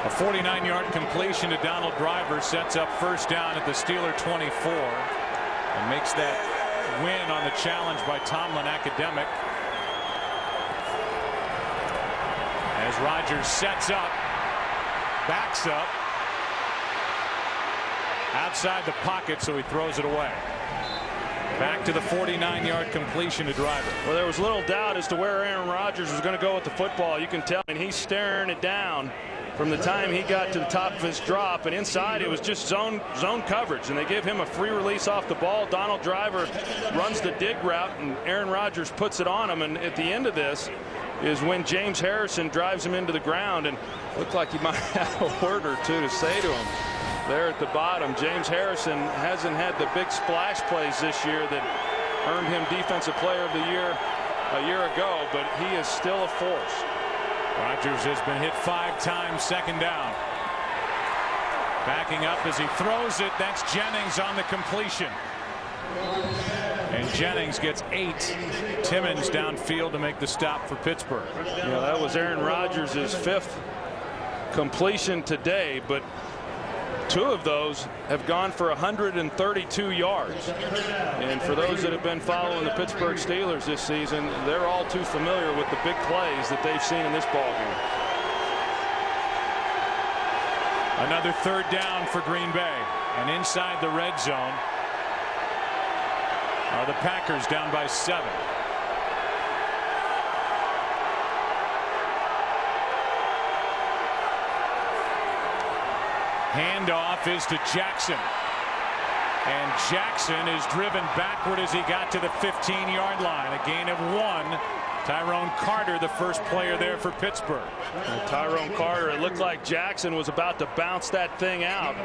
A 49-yard completion to Donald Driver sets up first down at the Steeler 24 and makes that win on the challenge by Tomlin academic. As Rodgers sets up, backs up, outside the pocket, so he throws it away. Back to the 49-yard completion to Driver. Well, there was little doubt as to where Aaron Rodgers was going to go with the football. You can tell, and he's staring it down from the time he got to the top of his drop, and inside it was just zone coverage, and they give him a free release off the ball. Donald Driver runs the dig route, and Aaron Rodgers puts it on him, and at the end of this is when James Harrison drives him into the ground, and looked like he might have a word or two to say to him there at the bottom. James Harrison hasn't had the big splash plays this year that earned him Defensive Player of the Year a year ago, but he is still a force. Rodgers has been hit 5 times, 2nd down. Backing up as he throws it. That's Jennings on the completion. And Jennings gets 8. Timmons downfield to make the stop for Pittsburgh. Yeah, that was Aaron Rodgers' 5th completion today, but 2 of those have gone for 132 yards. And for those that have been following the Pittsburgh Steelers this season, they're all too familiar with the big plays that they've seen in this ballgame. Another 3rd down for Green Bay. And inside the red zone are the Packers, down by 7. Handoff is to Jackson. And Jackson is driven backward as he got to the 15-yard line. A gain of 1. Tyrone Carter, the first player there for Pittsburgh. And Tyrone Carter, it looked like Jackson was about to bounce that thing out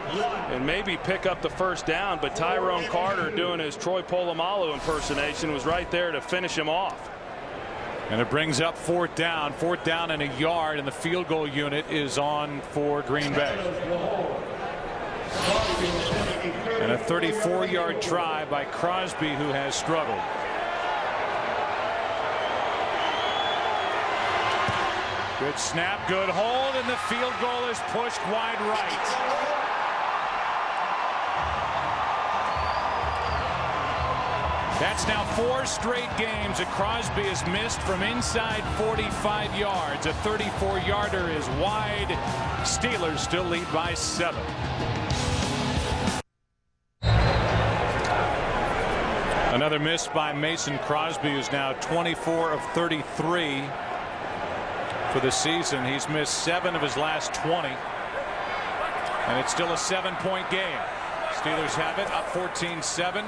and maybe pick up the first down, but Tyrone Carter, doing his Troy Polamalu impersonation, was right there to finish him off. And it brings up 4th down. 4th down and a yard, and the field goal unit is on for Green Bay. And a 34-yard try by Crosby, who has struggled. Good snap, good hold, and the field goal is pushed wide right. That's now 4 straight games that Crosby has missed from inside 45 yards. A 34-yarder is wide. Steelers still lead by 7. Another miss by Mason Crosby, who's now 24 of 33 for the season. He's missed 7 of his last 20. And it's still a 7-point game. Steelers have it up 14-7.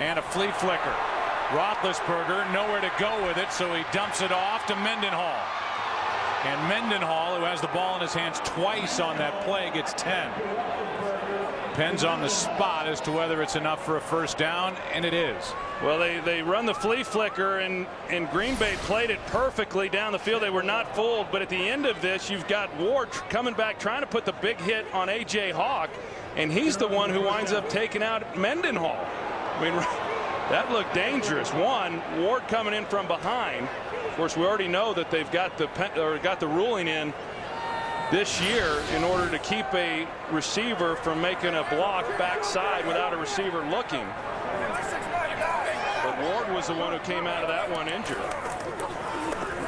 And a flea flicker. Roethlisberger nowhere to go with it, so he dumps it off to Mendenhall. And Mendenhall, who has the ball in his hands twice on that play, gets 10. Depends on the spot as to whether it's enough for a first down, and it is. Well, they run the flea flicker, and Green Bay played it perfectly down the field. They were not fooled, but at the end of this, you've got Ward coming back trying to put the big hit on A.J. Hawk, and he's the one who winds up taking out Mendenhall. I mean, that looked dangerous. Ward coming in from behind. Of course, we already know that they've got the ruling in this year in order to keep a receiver from making a block backside without a receiver looking. But Ward was the one who came out of that one injured.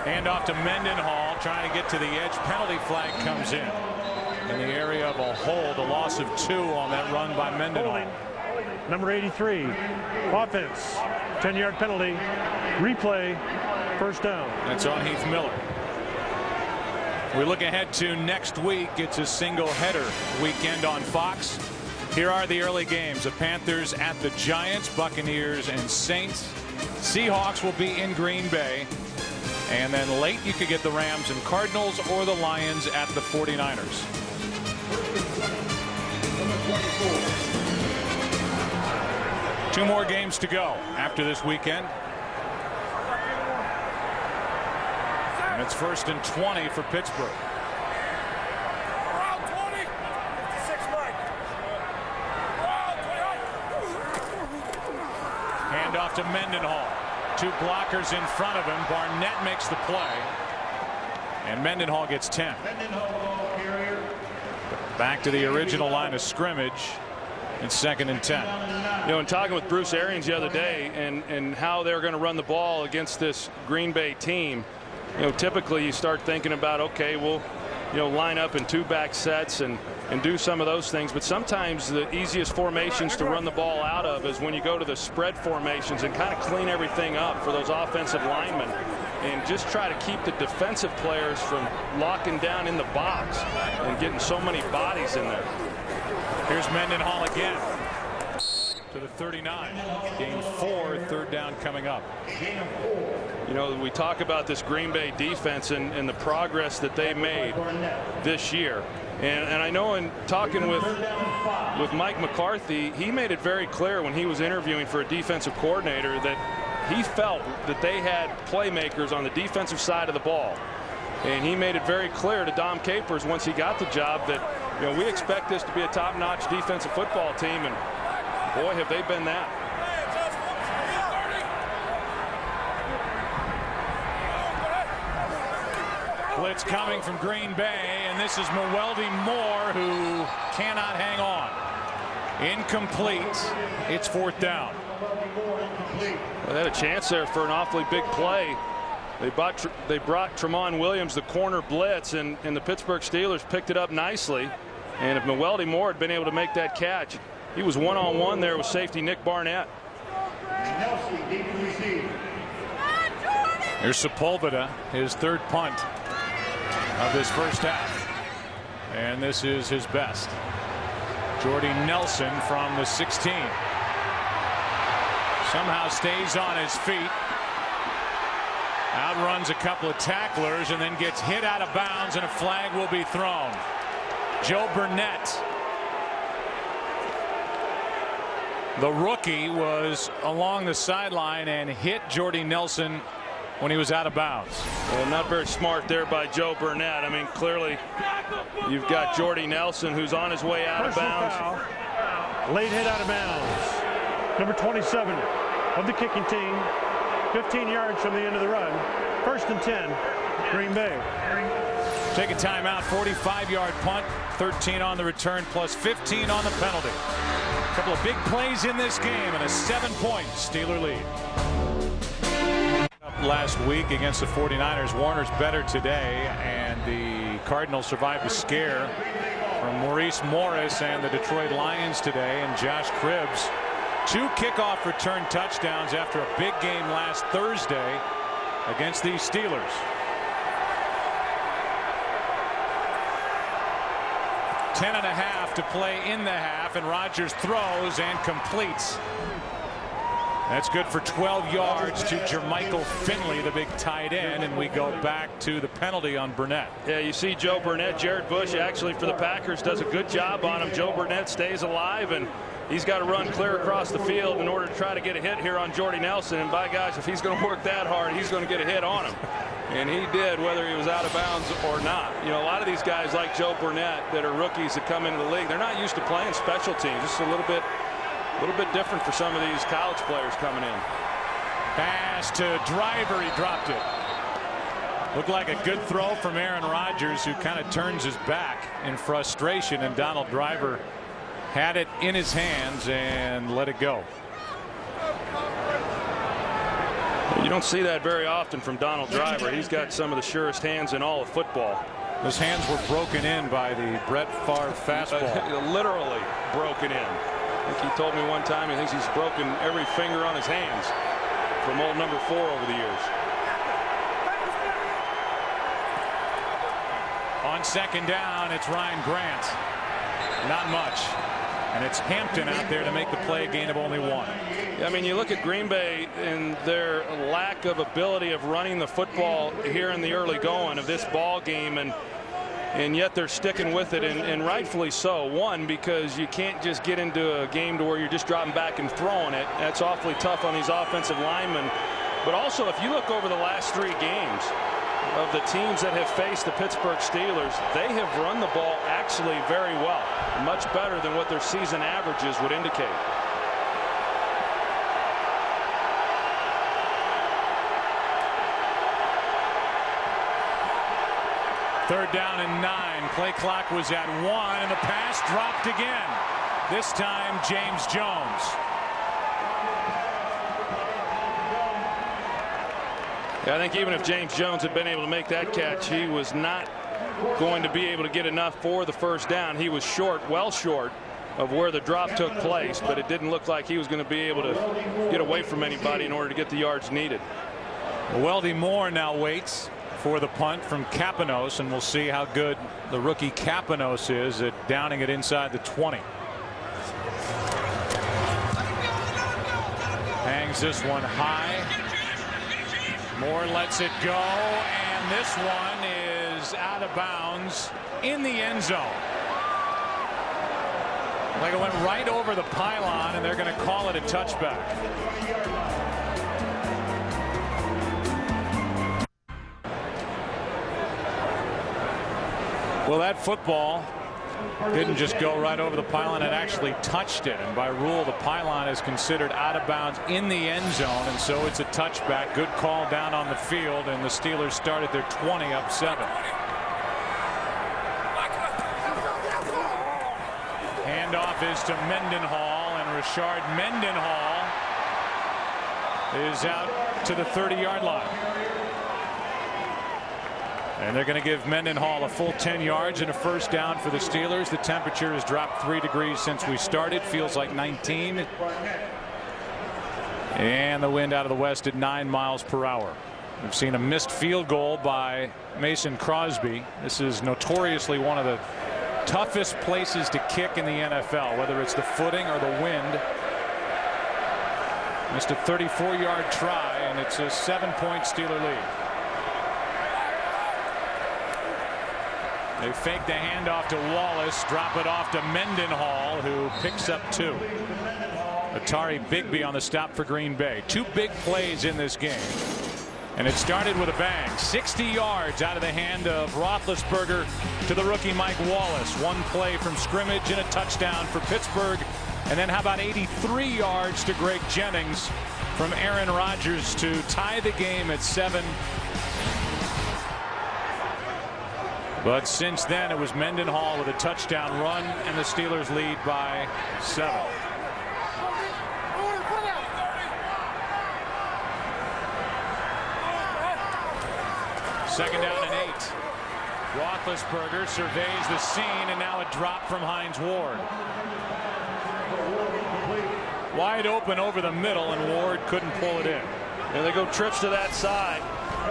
Hand off to Mendenhall, trying to get to the edge. Penalty flag comes in the area of a hold. A loss of 2 on that run by Mendenhall. Number 83, offense, 10-yard penalty, replay, first down. That's on Heath Miller. We look ahead to next week. It's a single header weekend on Fox. Here are the early games. The Panthers at the Giants, Buccaneers and Saints. Seahawks will be in Green Bay. And then late you could get the Rams and Cardinals or the Lions at the 49ers. Two more games to go after this weekend. And it's 1st and 20 for Pittsburgh. Hand off to Mendenhall. 2 blockers in front of him. Barnett makes the play. And Mendenhall gets 10. Back to the original line of scrimmage. It's 2nd and 10. You know, in talking with Bruce Arians the other day and how they're going to run the ball against this Green Bay team, you know, typically you start thinking about, okay, we'll, you know, line up in 2-back sets and do some of those things. But sometimes the easiest formations to run the ball out of is when you go to the spread formations and kind of clean everything up for those offensive linemen and just try to keep the defensive players from locking down in the box and getting so many bodies in there. Here's Mendenhall again to the 39. Game 4, 3rd down coming up. You know, we talk about this Green Bay defense and the progress that they made this year. And I know in talking with Mike McCarthy, he made it very clear when he was interviewing for a defensive coordinator that he felt that they had playmakers on the defensive side of the ball. And he made it very clear to Dom Capers once he got the job that, you know, we expect this to be a top-notch defensive football team, and boy, have they been that. Blitz coming from Green Bay, and this is Mewelde Moore, who cannot hang on. Incomplete. It's 4th down. Well, they had a chance there for an awfully big play. They brought Tramon Williams, the corner blitz, and the Pittsburgh Steelers picked it up nicely. And if Mewelde Moore had been able to make that catch, he was one-on-one there with safety Nick Barnett. Here's Sepulveda, his 3rd punt of this first half. And this is his best. Jordy Nelson from the 16. Somehow stays on his feet. Outruns a couple of tacklers and then gets hit out of bounds, and a flag will be thrown. Joe Burnett, the rookie, was along the sideline and hit Jordy Nelson when he was out of bounds. Well, not very smart there by Joe Burnett. I mean, clearly you've got Jordy Nelson who's on his way out of bounds. Foul. Late hit out of bounds. Number 27 of the kicking team. 15 yards from the end of the run. 1st and 10, Green Bay. Take a timeout. 45-yard punt. 13 on the return plus 15 on the penalty. A couple of big plays in this game and a 7-point Steeler lead. Last week against the 49ers. Warner's better today, and the Cardinals survived a scare from Maurice Morris and the Detroit Lions today. And Josh Cribbs, 2 kickoff return touchdowns after a big game last Thursday against these Steelers. Ten and a half to play in the half, and Rodgers throws and completes. That's good for 12 yards to Jermichael Finley, the big tight end, and we go back to the penalty on Burnett. Yeah, you see Joe Burnett. Jared Bush actually for the Packers does a good job on him. Joe Burnett stays alive, and he's got to run clear across the field in order to try to get a hit here on Jordy Nelson. And by gosh, if he's going to work that hard, he's going to get a hit on him. And he did, whether he was out of bounds or not. You know, a lot of these guys like Joe Burnett that are rookies that come into the league, they're not used to playing special teams. This is a little bit different for some of these college players coming in. Pass to Driver. He dropped it. Looked like a good throw from Aaron Rodgers, who kind of turns his back in frustration, and Donald Driver had it in his hands and let it go. You don't see that very often from Donald Driver. He's got some of the surest hands in all of football. Those hands were broken in by the Brett Favre fastball. Literally broken in. I think he told me one time he thinks he's broken every finger on his hands from old number 4 over the years. On second down, it's Ryan Grant. Not much. And it's Hampton out there to make the play, a gain of only 1. I mean, you look at Green Bay and their lack of ability of running the football here in the early going of this ball game, and yet they're sticking with it, and rightfully so. One, because you can't just get into a game to where you're just dropping back and throwing it. That's awfully tough on these offensive linemen. But also, if you look over the last 3 games of the teams that have faced the Pittsburgh Steelers, they have run the ball actually very well, much better than what their season averages would indicate. Third down and 9. Play clock was at 1, and the pass dropped again. This time James Jones. Yeah, I think even if James Jones had been able to make that catch, he was not going to be able to get enough for the first down. He was short, well short of where the drop took place, but it didn't look like he was going to be able to get away from anybody in order to get the yards needed. Weldy Moore now waits for the punt from Kapanos, and we'll see how good the rookie Kapanos is at downing it inside the 20. Hangs this one high. Moore lets it go, and this one is out of bounds in the end zone. Like it went right over the pylon, and they're going to call it a touchback. Well, that football didn't just go right over the pylon, it actually touched it, and by rule the pylon is considered out of bounds in the end zone, and so it's a touchback. Good call down on the field, and the Steelers start at their 20 up 7. Handoff is to Mendenhall, and Rashard Mendenhall is out to the 30-yard line. And they're going to give Mendenhall a full 10 yards and a first down for the Steelers. The temperature has dropped 3 degrees since we started. Feels like 19. And the wind out of the west at 9 miles per hour. We've seen a missed field goal by Mason Crosby. This is notoriously one of the toughest places to kick in the NFL, whether it's the footing or the wind. Missed a 34-yard try, and it's a 7-point Steeler lead. They fake the handoff to Wallace, drop it off to Mendenhall, who picks up 2. Atari Bigby on the stop for Green Bay. 2 big plays in this game. And it started with a bang. 60 yards out of the hand of Roethlisberger to the rookie Mike Wallace. 1 play from scrimmage and a touchdown for Pittsburgh. And then how about 83 yards to Greg Jennings from Aaron Rodgers to tie the game at 7. But since then it was Mendenhall with a touchdown run, and the Steelers lead by 7. Second down and 8. Roethlisberger surveys the scene, and now a drop from Hines Ward. Wide open over the middle, and Ward couldn't pull it in. And they go trips to that side,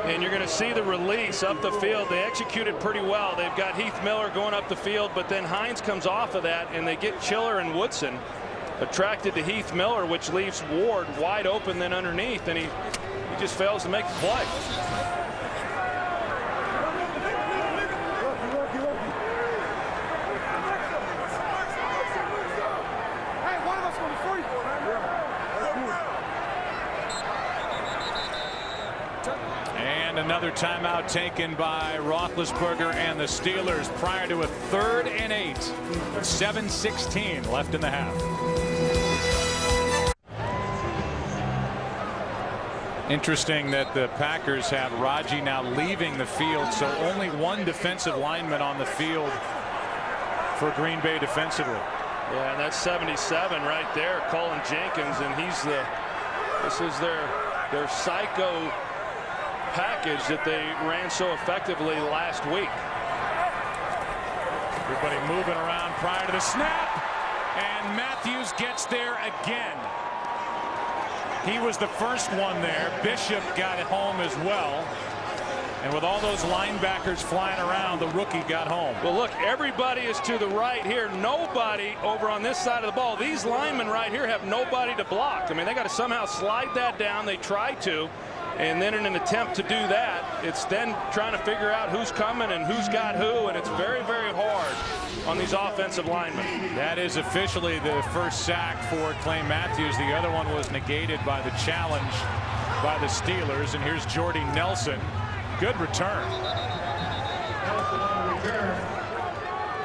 and you're going to see the release up the field. They executed pretty well. They've got Heath Miller going up the field, but then Hines comes off of that, and they get Chiller and Woodson attracted to Heath Miller, which leaves Ward wide open then underneath, and he just fails to make the play. Another timeout taken by Roethlisberger and the Steelers prior to a 3rd and 8. 7:16 left in the half. Interesting that the Packers have Raji now leaving the field, so only 1 defensive lineman on the field for Green Bay defensively. Yeah, and that's 77 right there, Colin Jenkins, and this is their psycho package that they ran so effectively last week. Everybody moving around prior to the snap, and Matthews gets there again. He was the first one there. Bishop got it home as well, and with all those linebackers flying around, the rookie got home. Well, look, everybody is to the right here. Nobody over on this side of the ball. These linemen right here have nobody to block. I mean, they got to somehow slide that down. They try to. And then in an attempt to do that, it's then trying to figure out who's coming and who's got who, and it's very, very hard on these offensive linemen. That is officially the first sack for Clay Matthews. The other one was negated by the challenge by the Steelers. And here's Jordy Nelson. Good return.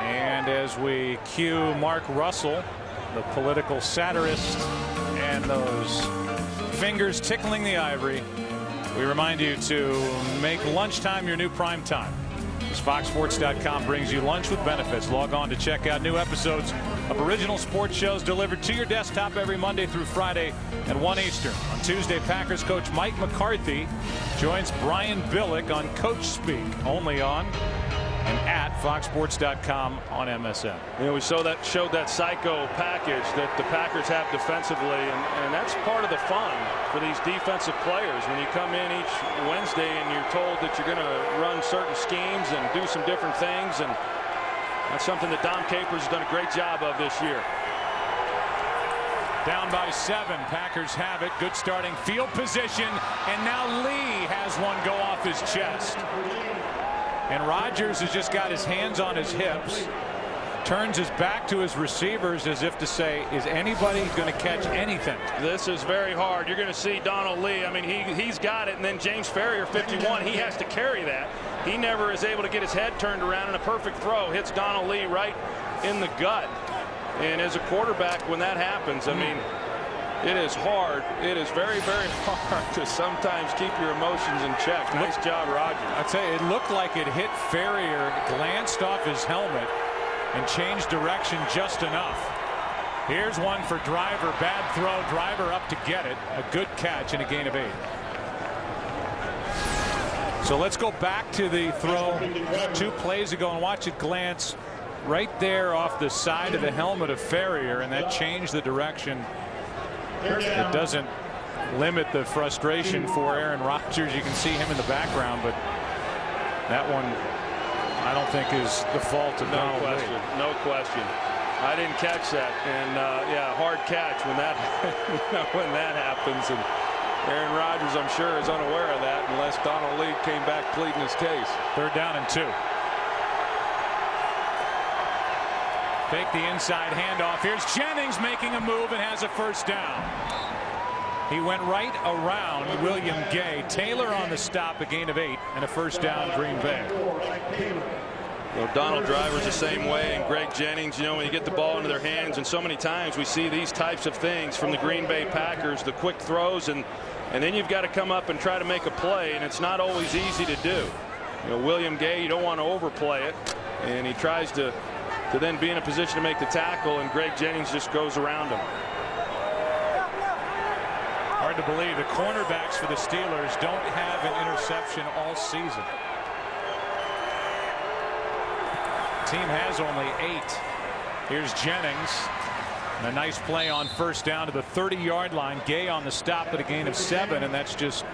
And as we cue Mark Russell, the political satirist, and those fingers tickling the ivory, we remind you to make lunchtime your new prime time. As FoxSports.com brings you lunch with benefits. Log on to check out new episodes of original sports shows delivered to your desktop every Monday through Friday at 1 Eastern. On Tuesday, Packers coach Mike McCarthy joins Brian Billick on Coach Speak, only on and at FoxSports.com on MSN. You know, we showed that psycho package that the Packers have defensively, and that's part of the fun for these defensive players. When you come in each Wednesday and you're told that you're going to run certain schemes and do some different things, and that's something that Dom Capers has done a great job of this year. Down by 7. Packers have it. Good starting field position, and now Lee has one go off his chest. And Rodgers has just got his hands on his hips, turns his back to his receivers as if to say, is anybody going to catch anything? This is very hard. You're going to see Donald Lee. I mean, he's got it, and then James Ferrier, 51, he has to carry that. He never is able to get his head turned around, and a perfect throw hits Donald Lee right in the gut. And as a quarterback, when that happens, I mean, it is hard. It is very, very hard to sometimes keep your emotions in check. Nice job, Rodgers. I'd say it looked like it hit Ferrier, glanced off his helmet, and changed direction just enough. Here's one for Driver. Bad throw. Driver up to get it. A good catch and a gain of 8. So let's go back to the throw 2 plays ago and watch it glance right there off the side of the helmet of Ferrier, and that changed the direction. It doesn't limit the frustration for Aaron Rodgers. You can see him in the background, but that one I don't think is the fault of no question. No question. I didn't catch that, and yeah, hard catch when that when that happens. And Aaron Rodgers, I'm sure, is unaware of that unless Donald Lee came back pleading his case. 3rd down and 2. Take the inside handoff. Here's Jennings making a move and has a 1st down. He went right around William Gay. Taylor on the stop, a gain of 8, and a 1st down, Green Bay. Well, Donald Driver's the same way, and Greg Jennings, you know, when you get the ball into their hands, and so many times we see these types of things from the Green Bay Packers, the quick throws, and then you've got to come up and try to make a play, and it's not always easy to do. You know, William Gay, you don't want to overplay it, and he tries to then be in a position to make the tackle, and Greg Jennings just goes around him. Hard to believe the cornerbacks for the Steelers don't have an interception all season. Team has only 8. Here's Jennings. And a nice play on 1st down to the 30-yard line. Gay on the stop at a gain of 7, and that's just,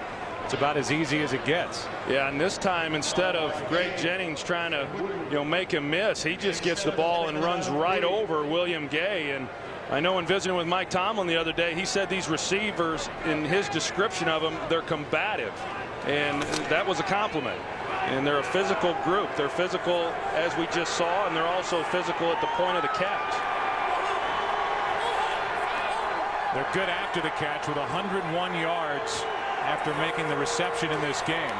it's about as easy as it gets. Yeah, and this time, instead of Greg Jennings trying to, you know, make him miss, he just gets the ball and runs right over William Gay. And I know in visiting with Mike Tomlin the other day, he said these receivers, in his description of them, they're combative, and that was a compliment. And they're a physical group. They're physical, as we just saw, and they're also physical at the point of the catch. They're good after the catch with 101 yards after making the reception in this game.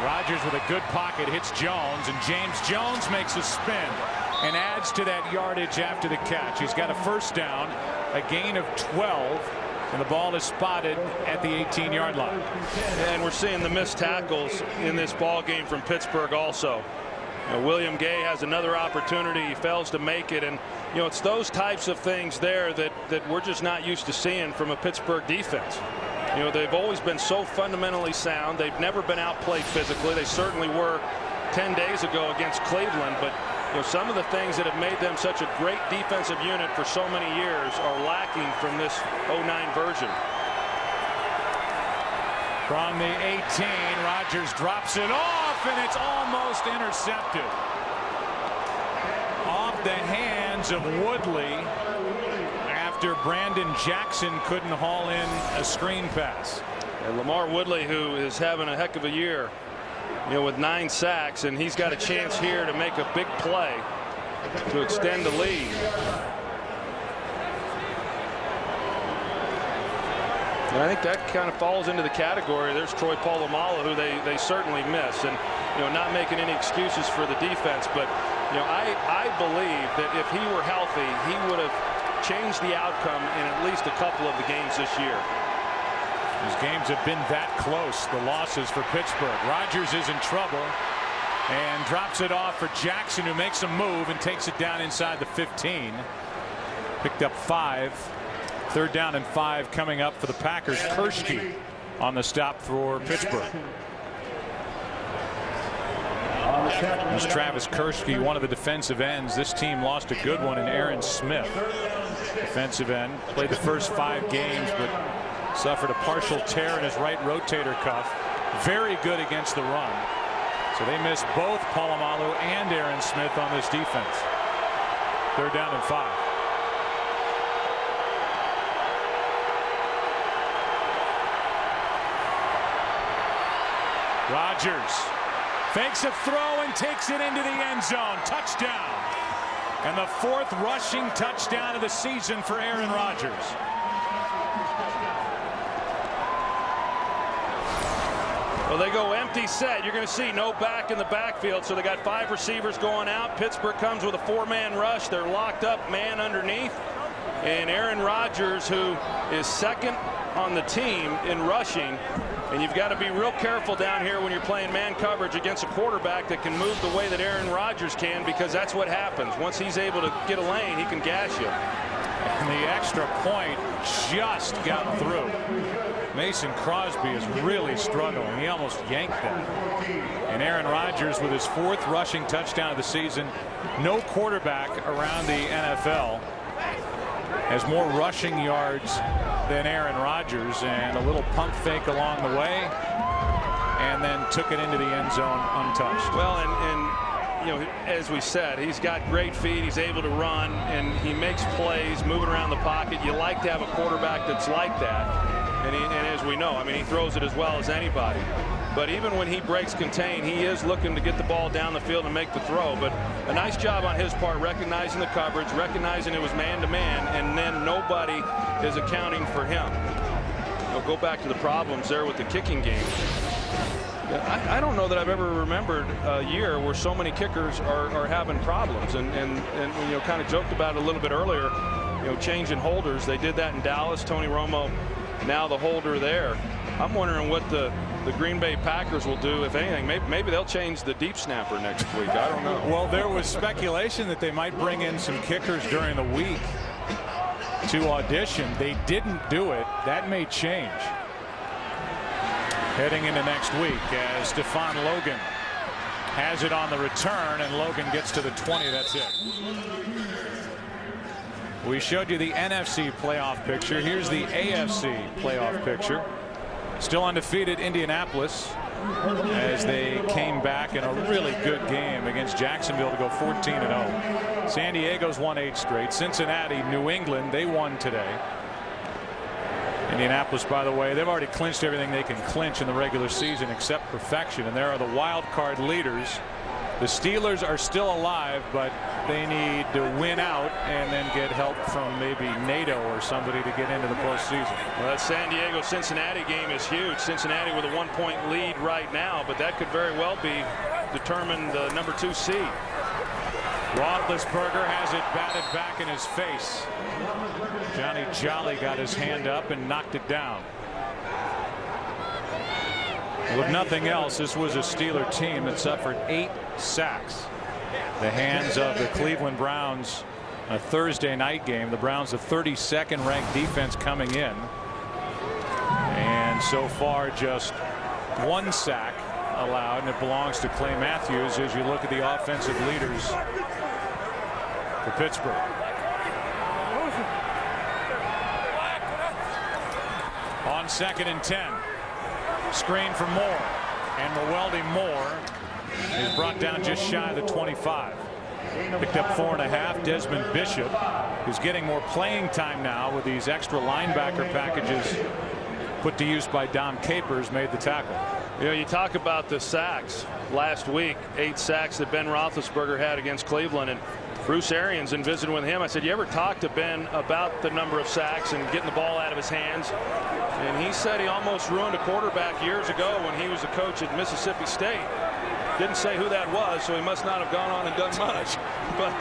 Rodgers with a good pocket hits Jones, and James Jones makes a spin and adds to that yardage after the catch. He's got a 1st down, a gain of 12. And the ball is spotted at the 18-yard line. And we're seeing the missed tackles in this ball game from Pittsburgh also. You know, William Gay has another opportunity. He fails to make it. And, you know, it's those types of things there that we're just not used to seeing from a Pittsburgh defense. You know, they've always been so fundamentally sound. They've never been outplayed physically. They certainly were 10 days ago against Cleveland. But, you know, some of the things that have made them such a great defensive unit for so many years are lacking from this 09 version. From the 18, Rodgers drops it off, and it's almost intercepted. Off the hands of Woodley after Brandon Jackson couldn't haul in a screen pass. And Lamar Woodley, who is having a heck of a year, you know, with 9 sacks, and he's got a chance here to make a big play to extend the lead. And I think that kind of falls into the category. There's Troy Polamalu, who they certainly miss, and, you know, not making any excuses for the defense. But, you know, I believe that if he were healthy, he would have changed the outcome in at least a couple of the games this year. These games have been that close, the losses for Pittsburgh. Rodgers is in trouble and drops it off for Jackson, who makes a move and takes it down inside the 15. Picked up 5. 3rd down and 5 coming up for the Packers. Kershke on the stop for Pittsburgh. There's Travis Kershke, one of the defensive ends. This team lost a good one in Aaron Smith. Defensive end. Played the first 5 games, but suffered a partial tear in his right rotator cuff. Very good against the run. So they missed both Polamalu and Aaron Smith on this defense. 3rd down and 5. Rodgers fakes a throw and takes it into the end zone. Touchdown. And the 4th rushing touchdown of the season for Aaron Rodgers. Well, they go empty set. You're going to see no back in the backfield. So they got 5 receivers going out. Pittsburgh comes with a 4-man rush. They're locked up, man underneath. And Aaron Rodgers, who is 2nd on the team in rushing. And you've got to be real careful down here when you're playing man coverage against a quarterback that can move the way that Aaron Rodgers can, because that's what happens. Once he's able to get a lane, he can gash you. And the extra point just got through. Mason Crosby is really struggling. He almost yanked that. And Aaron Rodgers with his 4th rushing touchdown of the season. No quarterback around the NFL has more rushing yards than Aaron Rodgers, and a little pump fake along the way. and then took it into the end zone untouched. Well, and you know, as we said, he's got great feet. He's able to run, and he makes plays moving around the pocket. You like to have a quarterback that's like that. And as we know, I mean, he throws it as well as anybody. But even when he breaks contain, he is looking to get the ball down the field and make the throw. But a nice job on his part, recognizing the coverage, recognizing it was man-to-man, and then nobody is accounting for him. We'll go back to the problems there with the kicking game. I don't know that I've ever remembered a year where so many kickers are having problems. And you know, kind of joked about it a little bit earlier, you know, changing holders. They did that in Dallas. Tony Romo, now the holder there. I'm wondering what the Green Bay Packers will do, if anything. Maybe they'll change the deep snapper next week. I don't know. Well, there was speculation that they might bring in some kickers during the week to audition. They didn't do it. That may change heading into next week as Stephon Logan has it on the return, and Logan gets to the 20. That's it. We showed you the NFC playoff picture. Here's the AFC playoff picture. Still undefeated Indianapolis as they came back in a really good game against Jacksonville to go 14-0. San Diego's won 8 straight. Cincinnati, New England, they won today. Indianapolis, by the way, they've already clinched everything they can clinch in the regular season except perfection, and there are the wild card leaders. The Steelers are still alive, but they need to win out and then get help from maybe NATO or somebody to get into the postseason. Well, that San Diego-Cincinnati game is huge. Cincinnati with a 1-point lead right now, but that could very well be determined the number 2 seed. Roethlisberger has it batted back in his face. Johnny Jolly got his hand up and knocked it down. With nothing else, this was a Steeler team that suffered 8 sacks. The hands of the Cleveland Browns, a Thursday night game. The Browns, the 32nd ranked defense coming in. And so far, just 1 sack allowed, and it belongs to Clay Matthews as you look at the offensive leaders for Pittsburgh. On 2nd and 10. Screen for Moore, and Mwelde Moore is brought down just shy of the 25. Picked up 4.5. Desmond Bishop, who's getting more playing time now with these extra linebacker packages put to use by Dom Capers, made the tackle. You know, you talk about the sacks last week, 8 sacks that Ben Roethlisberger had against Cleveland, and Bruce Arians, in visiting with him, I said, you ever talk to Ben about the number of sacks and getting the ball out of his hands? And he said he almost ruined a quarterback years ago when he was a coach at Mississippi State. Didn't say who that was, so he must not have gone on and done much. But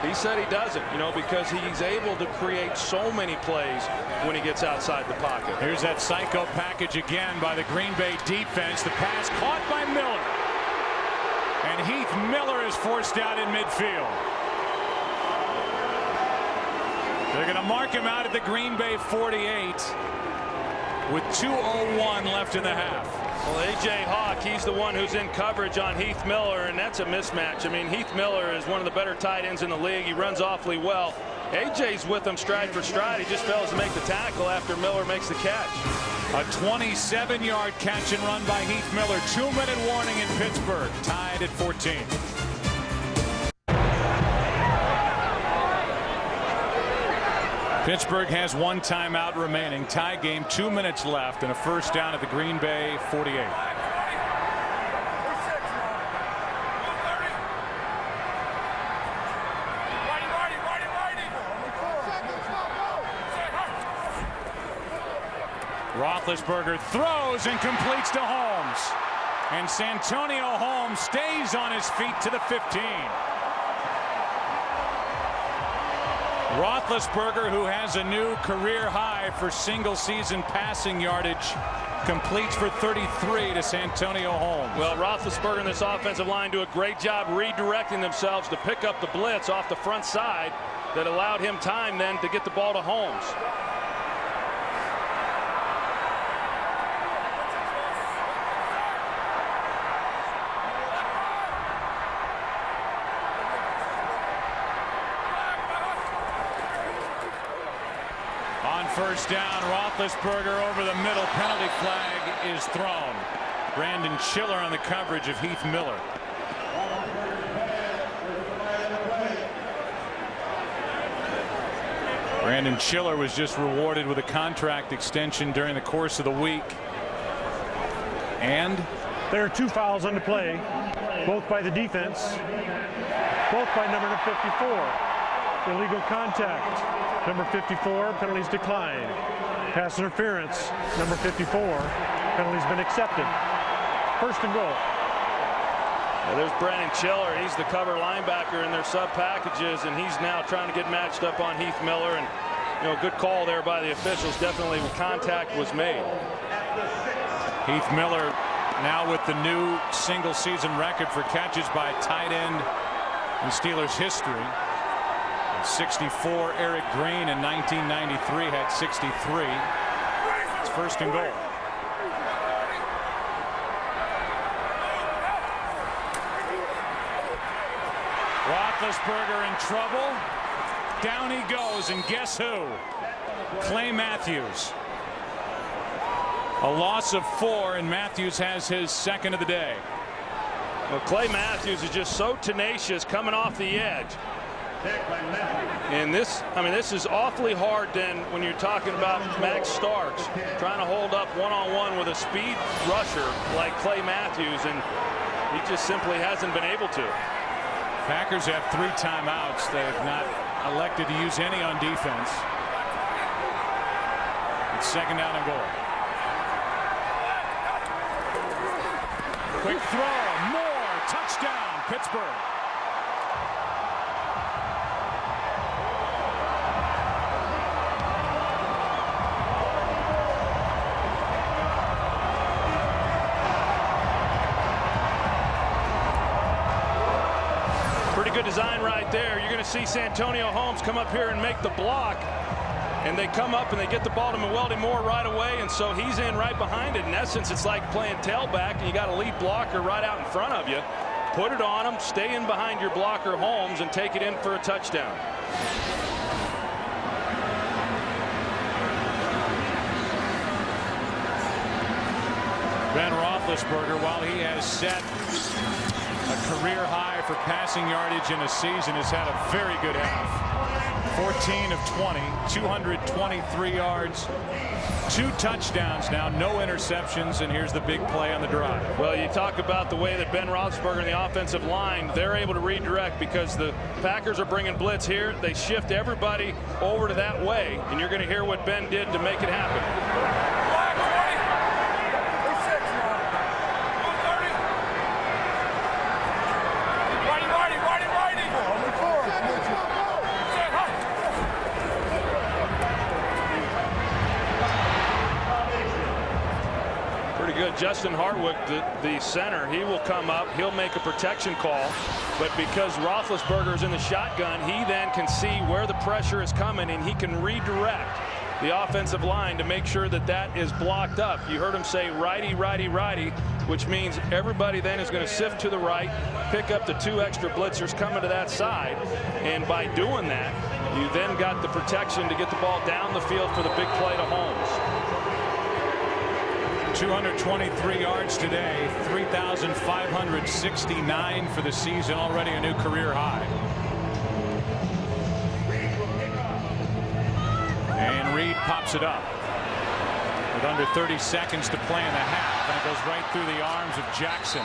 he said he doesn't, you know, because he's able to create so many plays when he gets outside the pocket. Here's that psycho package again by the Green Bay defense. The pass caught by Miller. And Heath Miller is forced out in midfield. They're going to mark him out at the Green Bay 48 with 2:01 left in the half. Well, A.J. Hawk, he's the one who's in coverage on Heath Miller, and that's a mismatch. I mean, Heath Miller is one of the better tight ends in the league. He runs awfully well. A.J.'s with him stride for stride. He just fails to make the tackle after Miller makes the catch. A 27-yard catch and run by Heath Miller. 2-minute warning in Pittsburgh. Tied at 14. Pittsburgh has 1 timeout remaining. Tie game, 2 minutes left, and a first down at the Green Bay 48. Roethlisberger throws and completes to Holmes. And Santonio Holmes stays on his feet to the 15. Roethlisberger, who has a new career high for single-season passing yardage, completes for 33 to Santonio Holmes. Well, Roethlisberger and this offensive line do a great job redirecting themselves to pick up the blitz off the front side that allowed him time then to get the ball to Holmes. First down, Roethlisberger over the middle. Penalty flag is thrown. Brandon Schiller on the coverage of Heath Miller. Brandon Schiller was just rewarded with a contract extension during the course of the week. And there are 2 fouls on the play, both by the defense, both by number 54. Illegal contact, number 54, penalties decline. Pass interference, number 54, penalty's been accepted. First and goal. There's Brandon Schiller. He's the cover linebacker in their sub packages, and he's now trying to get matched up on Heath Miller. And good call there by the officials. Definitely contact was made. Heath Miller now with the new single season record for catches by a tight end in Steelers history. 64. Eric Green in 1993 had 63. It's first and goal. Roethlisberger in trouble. Down he goes, and guess who? Clay Matthews. A loss of 4, and Matthews has his second of the day. Well, Clay Matthews is just so tenacious coming off the edge. And this is awfully hard then when you're talking about Max Starks trying to hold up one-on-one with a speed rusher like Clay Matthews, and he just simply hasn't been able to. Packers have 3 timeouts. They have not elected to use any on defense. It's second down and goal. Quick throw, more, touchdown, Pittsburgh. Pretty good design right there. You're going to see Santonio Holmes come up here and make the block. And they come up and they get the ball to Mwelde Moore right away, and so he's in right behind it. In essence, it's like playing tailback, and you got a lead blocker right out in front of you. Put it on him, stay in behind your blocker, Holmes, and take it in for a touchdown. Ben Roethlisberger, while he has set a career high for passing yardage in a season, has had a very good half. 14 of 20, 223 yards, 2 touchdowns now, no interceptions, and here's the big play on the drive. Well, you talk about the way that Ben Roethlisberger and the offensive line, they're able to redirect because the Packers are bringing blitz here. They shift everybody over to that way, and you're going to hear what Ben did to make it happen. Justin Hartwick, the center, he will come up. He'll make a protection call. But because Roethlisberger is in the shotgun, he then can see where the pressure is coming, and he can redirect the offensive line to make sure that that is blocked up. You heard him say righty, righty, righty, which means everybody then is going to sift to the right, pick up the 2 extra blitzers coming to that side. And by doing that, you then got the protection to get the ball down the field for the big play to Holmes. 223 yards today, 3,569 for the season, already a new career high. And Reed pops it up with under 30 seconds to play in the half, and it goes right through the arms of Jackson.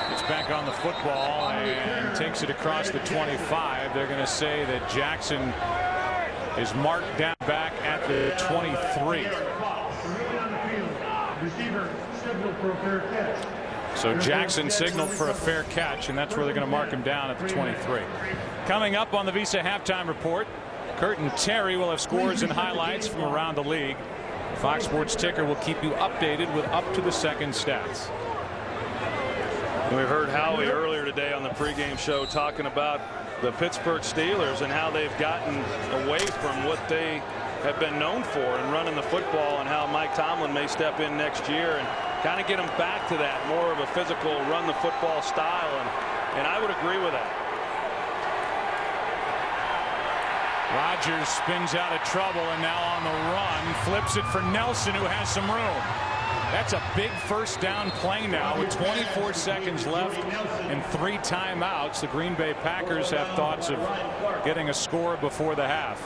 Gets back on the football and takes it across the 25. They're going to say that Jackson is marked down back at the 23. So Jackson signaled for a fair catch, and that's where they're going to mark him down at the 23. Coming up on the Visa halftime report, Kurt and Terry will have scores and highlights from around the league. Fox Sports Ticker will keep you updated with up to the second stats. We heard Howie earlier today on the pregame show talking about the Pittsburgh Steelers and how they've gotten away from what they have been known for in running the football, and how Mike Tomlin may step in next year and kind of get them back to that more of a physical run the football style, and I would agree with that. Rodgers spins out of trouble and now on the run, flips it for Nelson, who has some room. That's a big first down play now with 24 seconds left and 3 timeouts. The Green Bay Packers have thoughts of getting a score before the half.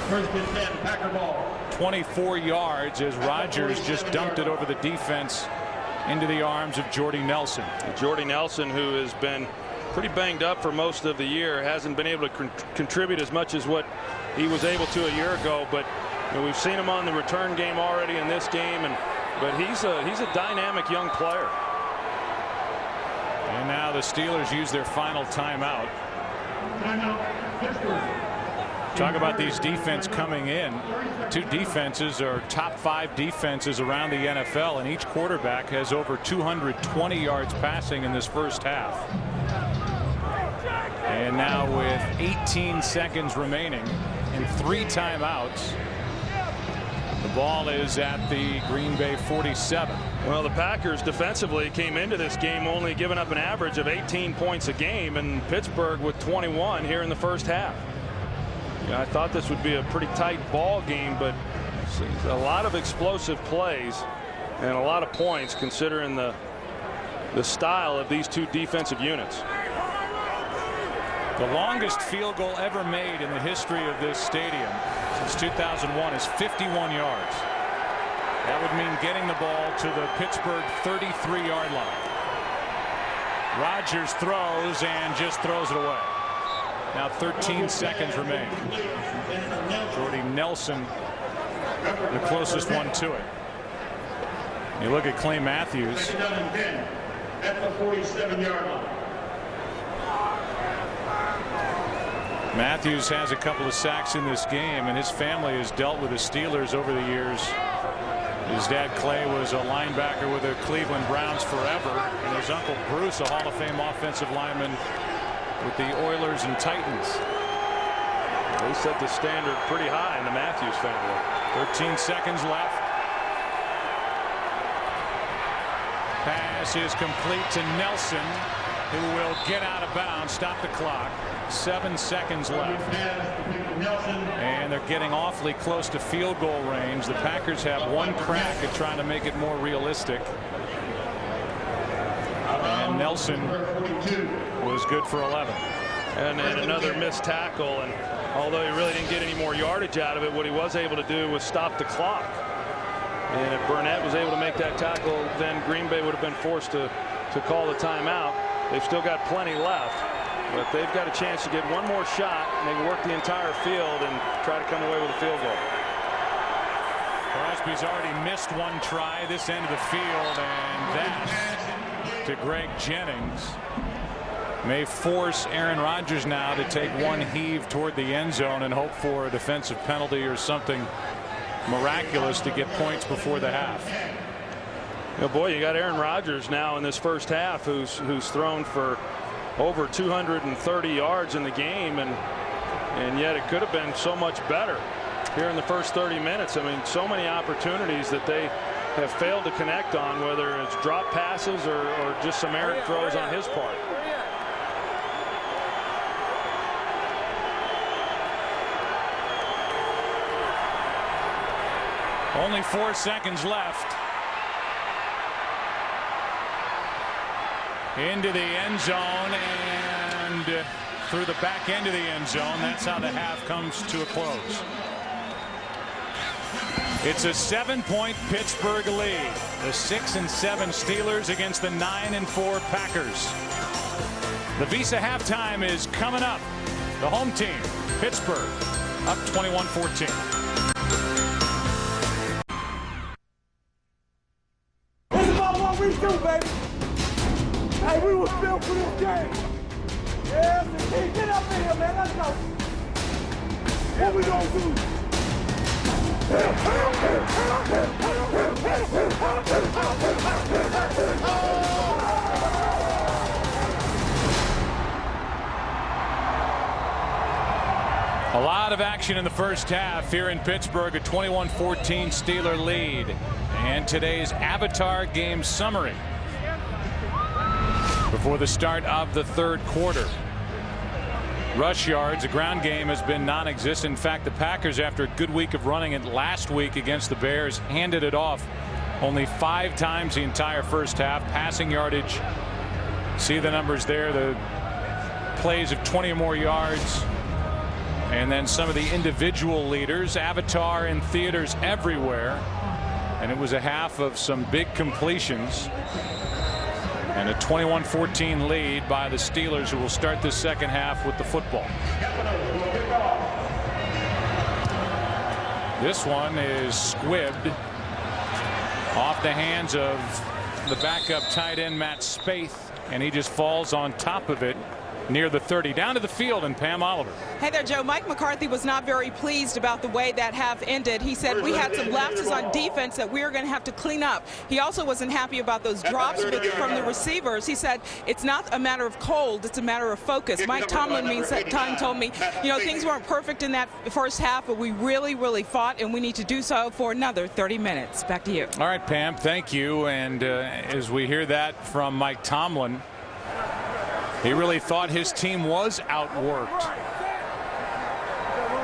First and 10, Packer ball. 24 yards as Rodgers just dumped it over the defense into the arms of Jordy Nelson. Jordy Nelson, who has been pretty banged up for most of the year, hasn't been able to contribute as much as what he was able to a year ago. But we've seen him on the return game already in this game, but he's a dynamic young player. And now the Steelers use their final timeout. Talk about these defense coming in. 2 defenses are top 5 defenses around the NFL, and each quarterback has over 220 yards passing in this first half. And now with 18 seconds remaining and 3 timeouts, the ball is at the Green Bay 47. Well, the Packers defensively came into this game only giving up an average of 18 points a game, and Pittsburgh with 21 here in the first half. I thought this would be a pretty tight ball game, but a lot of explosive plays and a lot of points considering the style of these 2 defensive units. The longest field goal ever made in the history of this stadium since 2001 is 51 yards. That would mean getting the ball to the Pittsburgh 33-yard line. Rodgers throws and just throws it away. Now 13 seconds remain. Jordy Nelson, the closest one to it. You look at Clay Matthews. At the 47-yard line. Matthews has a couple of sacks in this game, and his family has dealt with the Steelers over the years. His dad Clay was a linebacker with the Cleveland Browns forever, and his uncle Bruce, a Hall of Fame offensive lineman with the Oilers and Titans. They set the standard pretty high in the Matthews family. 13 seconds left. Pass is complete to Nelson, who will get out of bounds, stop the clock. 7 seconds left. And they're getting awfully close to field goal range. The Packers have one crack at trying to make it more realistic. And Nelson was good for 11. And another missed tackle, and although he really didn't get any more yardage out of it, what he was able to do was stop the clock. And if Burnett was able to make that tackle, then Green Bay would have been forced to call the timeout. They've still got plenty left, but they've got a chance to get one more shot, and they can work the entire field and try to come away with a field goal. Crosby's already missed one try this end of the field, and that to Greg Jennings may force Aaron Rodgers now to take one heave toward the end zone and hope for a defensive penalty or something miraculous to get points before the half. Boy, you got Aaron Rodgers now in this first half who's thrown for over 230 yards in the game, and yet it could have been so much better here in the first 30 minutes. I mean, so many opportunities that they have failed to connect on, whether it's drop passes or just some errant throws on his part. Only 4 seconds left. Into the end zone and through the back end of the end zone. That's how the half comes to a close. It's a 7-point Pittsburgh lead. The 6-7 Steelers against the 9-4 Packers. The Visa halftime is coming up. The home team, Pittsburgh, up 21-14. It's about what we do, baby. Hey, we was built for this game. Yeah, Mr. Get up in here, man. Let's go. What we gonna do? A lot of action in the first half here in Pittsburgh. A 21-14 Steeler lead. And today's Avatar game summary before the start of the third quarter. Rush yards, the ground game has been non-existent. In fact, the Packers, after a good week of running it last week against the Bears, handed it off only 5 times the entire first half. Passing yardage, see the numbers there, the plays of 20 or more yards. And then some of the individual leaders, Avatar in theaters everywhere. And it was a half of some big completions. And a 21-14 lead by the Steelers, who will start this second half with the football. This one is squibbed off the hands of the backup tight end Matt Spaeth, and he just falls on top of it near the 30. Down to the field, and Pam Oliver. Hey there, Joe. Mike McCarthy was not very pleased about the way that half ended. He said we had some lapses on defense that we were going to have to clean up. He also wasn't happy about those drops from the receivers. He said it's not a matter of cold, it's a matter of focus. Mike Tomlin told me, you know, things weren't perfect in that first half, but we really fought, and we need to do so for another 30 minutes. Back to you. All right, Pam, thank you. And as we hear that from Mike Tomlin, he really thought his team was outworked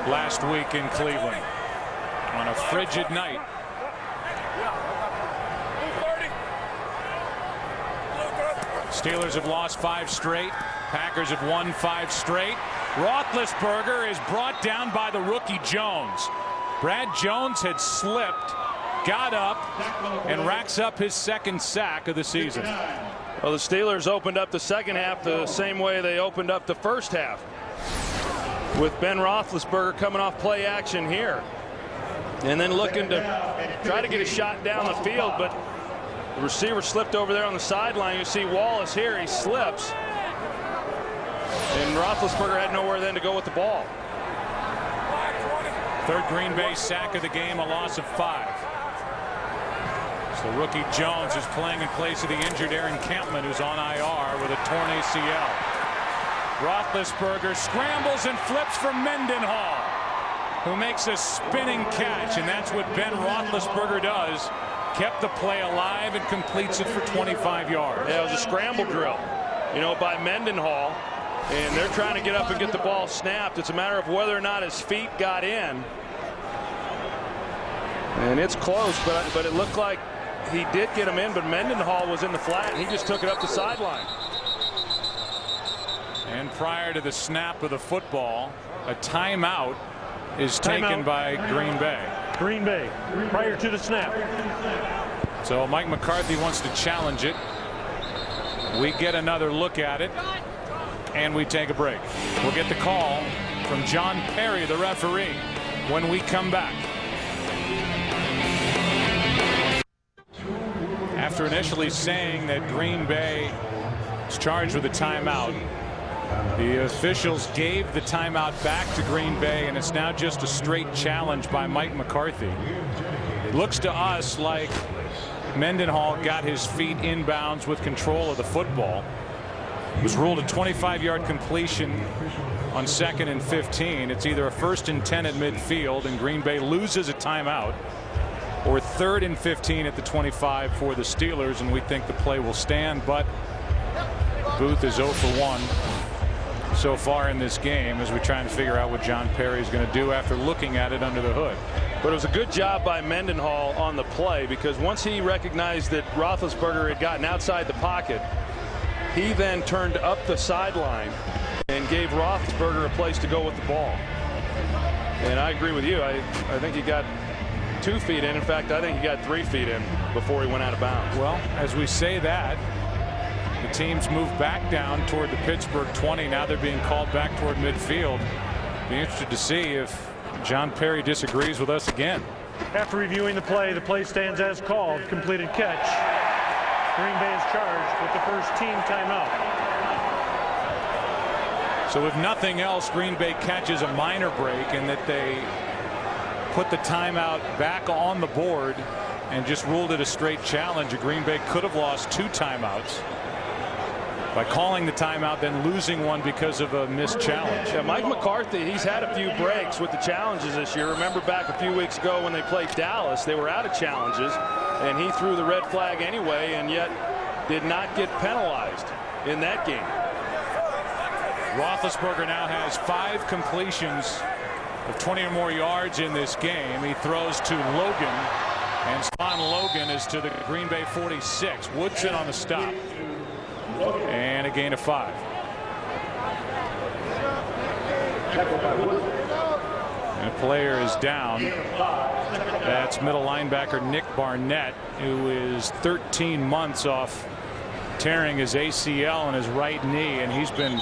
last week in Cleveland on a frigid night. Steelers have lost 5 straight. Packers have won 5 straight. Roethlisberger is brought down by the rookie Jones. Brad Jones had slipped, got up, and racks up his 2nd sack of the season. Well, the Steelers opened up the second half the same way they opened up the first half, with Ben Roethlisberger coming off play action here and then looking to try to get a shot down the field, but the receiver slipped over there on the sideline. You see Wallace here, he slips, and Roethlisberger had nowhere then to go with the ball. 3rd Green Bay sack of the game, a loss of 5. So rookie Jones is playing in place of the injured Aaron Campman, who's on IR with a torn ACL. Roethlisberger scrambles and flips for Mendenhall, who makes a spinning catch, and that's what Ben Roethlisberger does. Kept the play alive and completes it for 25 yards. Yeah, it was a scramble drill, you know, by Mendenhall, and they're trying to get up and get the ball snapped. It's a matter of whether or not his feet got in, and it's close, but it looked like he did get him in, but Mendenhall was in the flat, and he just took it up the sideline. And prior to the snap of the football, a timeout is taken by Green Bay. Green Bay, prior to the snap. So Mike McCarthy wants to challenge it. We get another look at it, and we take a break. We'll get the call from John Perry, the referee, when we come back. After initially saying that Green Bay is charged with a timeout, the officials gave the timeout back to Green Bay, and it's now just a straight challenge by Mike McCarthy. It looks to us like Mendenhall got his feet inbounds with control of the football. It was ruled a 25-yard completion on 2nd and 15. It's either a 1st and 10 at midfield, and Green Bay loses a timeout, or 3rd and 15 at the 25 for the Steelers, and we think the play will stand. But Booth is 0 for 1 so far in this game, as we're trying to figure out what John Perry is going to do after looking at it under the hood. But it was a good job by Mendenhall on the play, because once he recognized that Roethlisberger had gotten outside the pocket, he then turned up the sideline and gave Roethlisberger a place to go with the ball. And I agree with you. I think he got 2 feet in. In fact, I think he got 3 feet in before he went out of bounds. Well, as we say that, the teams move back down toward the Pittsburgh 20. Now they're being called back toward midfield. Be interested to see if John Perry disagrees with us again. After reviewing the play stands as called. Completed catch. Green Bay is charged with the first team timeout. So if nothing else, Green Bay catches a minor break in that they put the timeout back on the board and just ruled it a straight challenge. Green Bay could have lost 2 timeouts by calling the timeout, then losing one because of a missed challenge. Yeah, Mike McCarthy, he's had a few breaks with the challenges this year. Remember back a few weeks ago when they played Dallas, they were out of challenges, and he threw the red flag anyway, and yet did not get penalized in that game. Roethlisberger now has 5 completions of 20 or more yards in this game. He throws to Logan, And Spawn Logan is to the Green Bay 46. Woodson on the stop. And a gain of 5. And a player is down. That's middle linebacker Nick Barnett, who is 13 months off tearing his ACL in his right knee, and he's been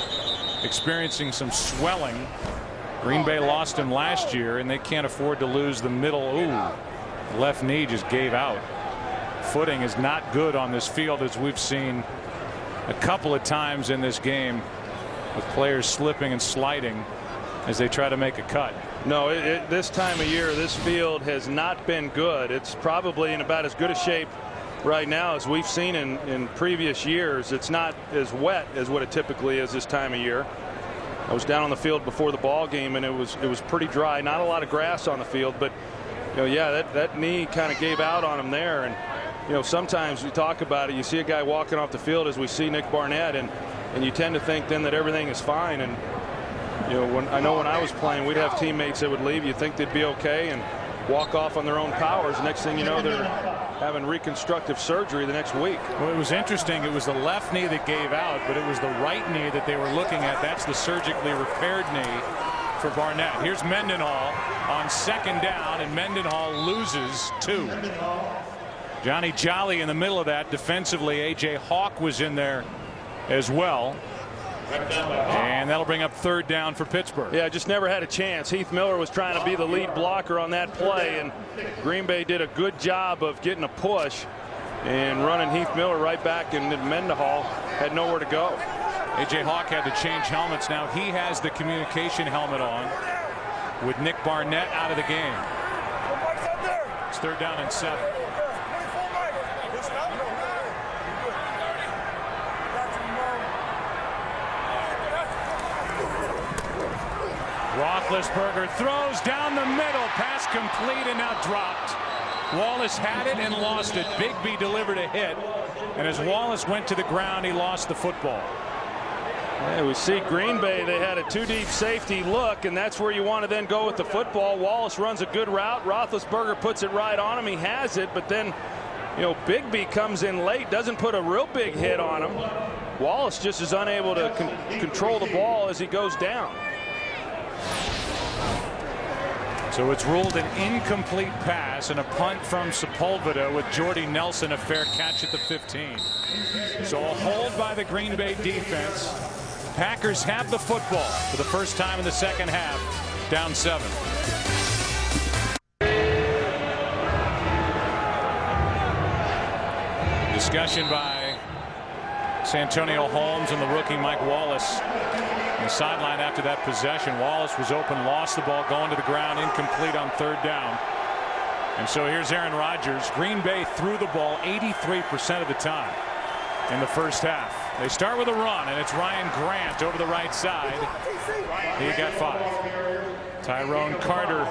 experiencing some swelling. Green Bay lost him last year, and they can't afford to lose the middle. Ooh, left knee just gave out. Footing is not good on this field, as we've seen a couple of times in this game, with players slipping and sliding as they try to make a cut. No, this time of year, this field has not been good. It's probably in about as good a shape right now as we've seen in previous years. It's not as wet as what it typically is this time of year. I was down on the field before the ball game, and it was pretty dry. Not a lot of grass on the field, but yeah, that knee kind of gave out on him there. And sometimes we talk about it. You see a guy walking off the field, as we see Nick Barnett, and you tend to think then that everything is fine. And when I was playing, we'd have teammates that would leave. You think they'd be okay and walk off on their own powers. Next thing you know, they're having reconstructive surgery the next week. Well, it was interesting. It was the left knee that gave out, but it was the right knee that they were looking at. That's the surgically repaired knee for Barnett. Here's Mendenhall on second down, and Mendenhall loses 2. Johnny Jolly in the middle of that defensively. A.J. Hawk was in there as well. And that'll bring up third down for Pittsburgh. Yeah, just never had a chance. Heath Miller was trying to be the lead blocker on that play, and Green Bay did a good job of getting a push and running Heath Miller right back, and Mendenhall had nowhere to go. A.J. Hawk had to change helmets. Now he has the communication helmet on with Nick Barnett out of the game. It's third down and 7. Roethlisberger throws down the middle. Pass complete and now dropped. Wallace had it and lost it. Bigby delivered a hit. And as Wallace went to the ground, he lost the football. Yeah, we see Green Bay, they had a 2-deep safety look, and that's where you want to then go with the football. Wallace runs a good route. Roethlisberger puts it right on him. He has it, but then, Bigby comes in late, doesn't put a real big hit on him. Wallace just is unable to control the ball as he goes down. So it's ruled an incomplete pass and a punt from Sepulveda, with Jordy Nelson a fair catch at the 15. So a hold by the Green Bay defense. Packers have the football for the first time in the second half, down 7. Discussion by Santonio Holmes and the rookie Mike Wallace on the sideline after that possession. Wallace was open, lost the ball, going to the ground, incomplete on third down. And so here's Aaron Rodgers. Green Bay threw the ball 83% of the time in the first half. They start with a run, and it's Ryan Grant over the right side. He got 5. Tyrone Carter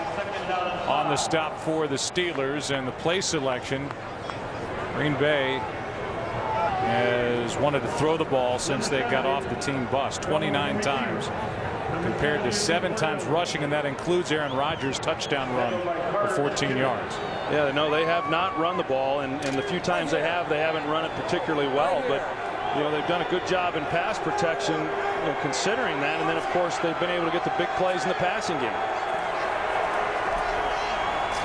on the stop for the Steelers, and the play selection. Green Bay has wanted to throw the ball since they got off the team bus 29 times compared to 7 times rushing, and that includes Aaron Rodgers' touchdown run of 14 yards. Yeah, no, they have not run the ball, and the few times they haven't run it particularly well, but they've done a good job in pass protection, considering that, and then of course they've been able to get the big plays in the passing game.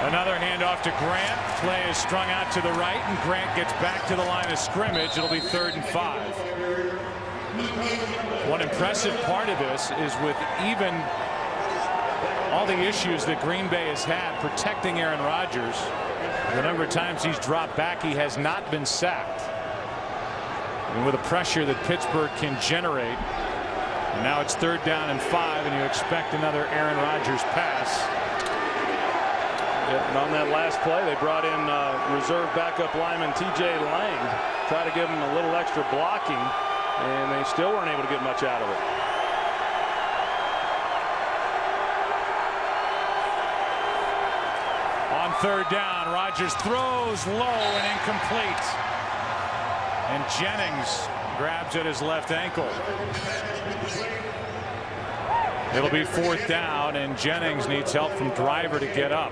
Another handoff to Grant. Play is strung out to the right, and Grant gets back to the line of scrimmage. It'll be 3rd and 5. One impressive part of this is with even all the issues that Green Bay has had protecting Aaron Rodgers, the number of times he's dropped back, he has not been sacked. And with the pressure that Pittsburgh can generate, and now it's 3rd down and 5, and you expect another Aaron Rodgers pass. And on that last play, they brought in reserve backup lineman T.J. Lang, try to give him a little extra blocking, and they still weren't able to get much out of it. On 3rd down, Rodgers throws low and incomplete. And Jennings grabs at his left ankle. It'll be 4th down, and Jennings needs help from Driver to get up.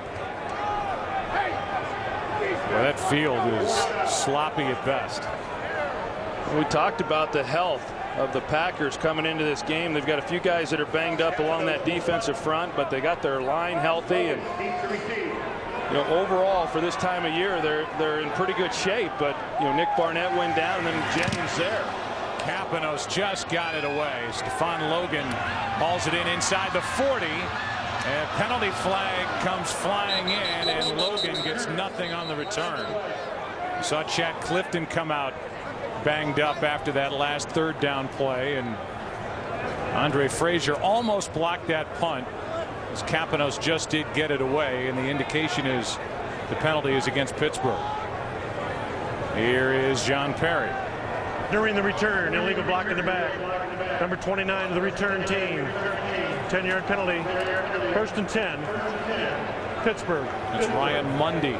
Well, that field is sloppy at best. We talked about the health of the Packers coming into this game. They've got a few guys that are banged up along that defensive front, but they got their line healthy, and overall for this time of year they're in pretty good shape. But Nick Barnett went down, and then Jennings there. Capanos just got it away. Stephon Logan hauls it in inside the 40. A penalty flag comes flying in, and Logan gets nothing on the return. Saw Chad Clifton come out banged up after that last third down play, and Andre Frazier almost blocked that punt as Capanos just did get it away, and the indication is the penalty is against Pittsburgh. Here is John Perry. During the return, illegal block in the back. Number 29 of the return team. 10-yard penalty. 1st and 10. Pittsburgh. That's Ryan Mundy.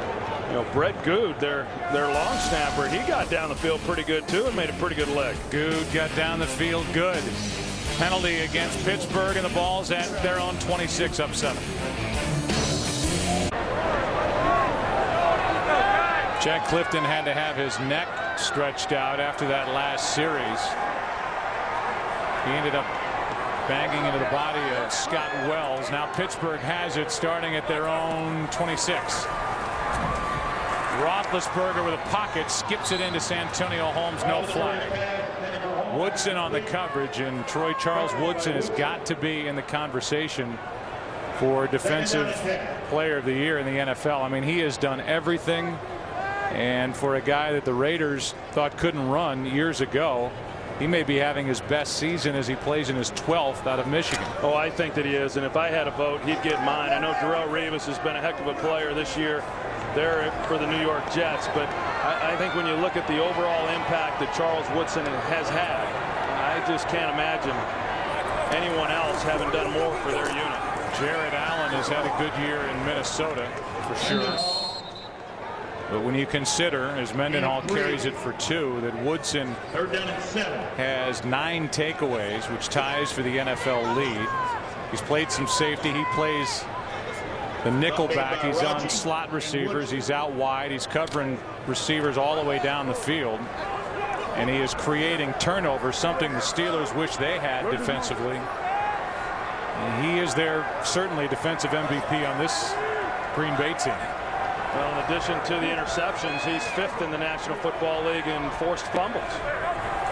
Brett Good, their long snapper, he got down the field pretty good too and made a pretty good leg. Good got down the field good. Penalty against Pittsburgh, and the ball's at their own 26, up 7. Jack Clifton had to have his neck stretched out after that last series. He ended up banging into the body of Scott Wells. Now Pittsburgh has it starting at their own 26. Roethlisberger with a pocket skips it into Santonio Holmes, no flag. Woodson on the coverage, and Troy Charles Woodson has got to be in the conversation for Defensive Player of the Year in the NFL. I mean, he has done everything, and for a guy that the Raiders thought couldn't run years ago, he may be having his best season as he plays in his 12th out of Michigan. Oh, I think that he is, and if I had a vote, he'd get mine. I know Darrelle Revis has been a heck of a player this year there for the New York Jets, but I think when you look at the overall impact that Charles Woodson has had, I just can't imagine anyone else having done more for their unit. Jared Allen has had a good year in Minnesota for sure. But when you consider, as Mendenhall carries it for 2, that Woodson has 9 takeaways, which ties for the NFL lead. He's played some safety. He plays the nickel back. He's on slot receivers. He's out wide. He's covering receivers all the way down the field. And he is creating turnovers, something the Steelers wish they had defensively. And he is their certainly defensive MVP on this Green Bay team. Well, in addition to the interceptions, he's 5th in the National Football League in forced fumbles.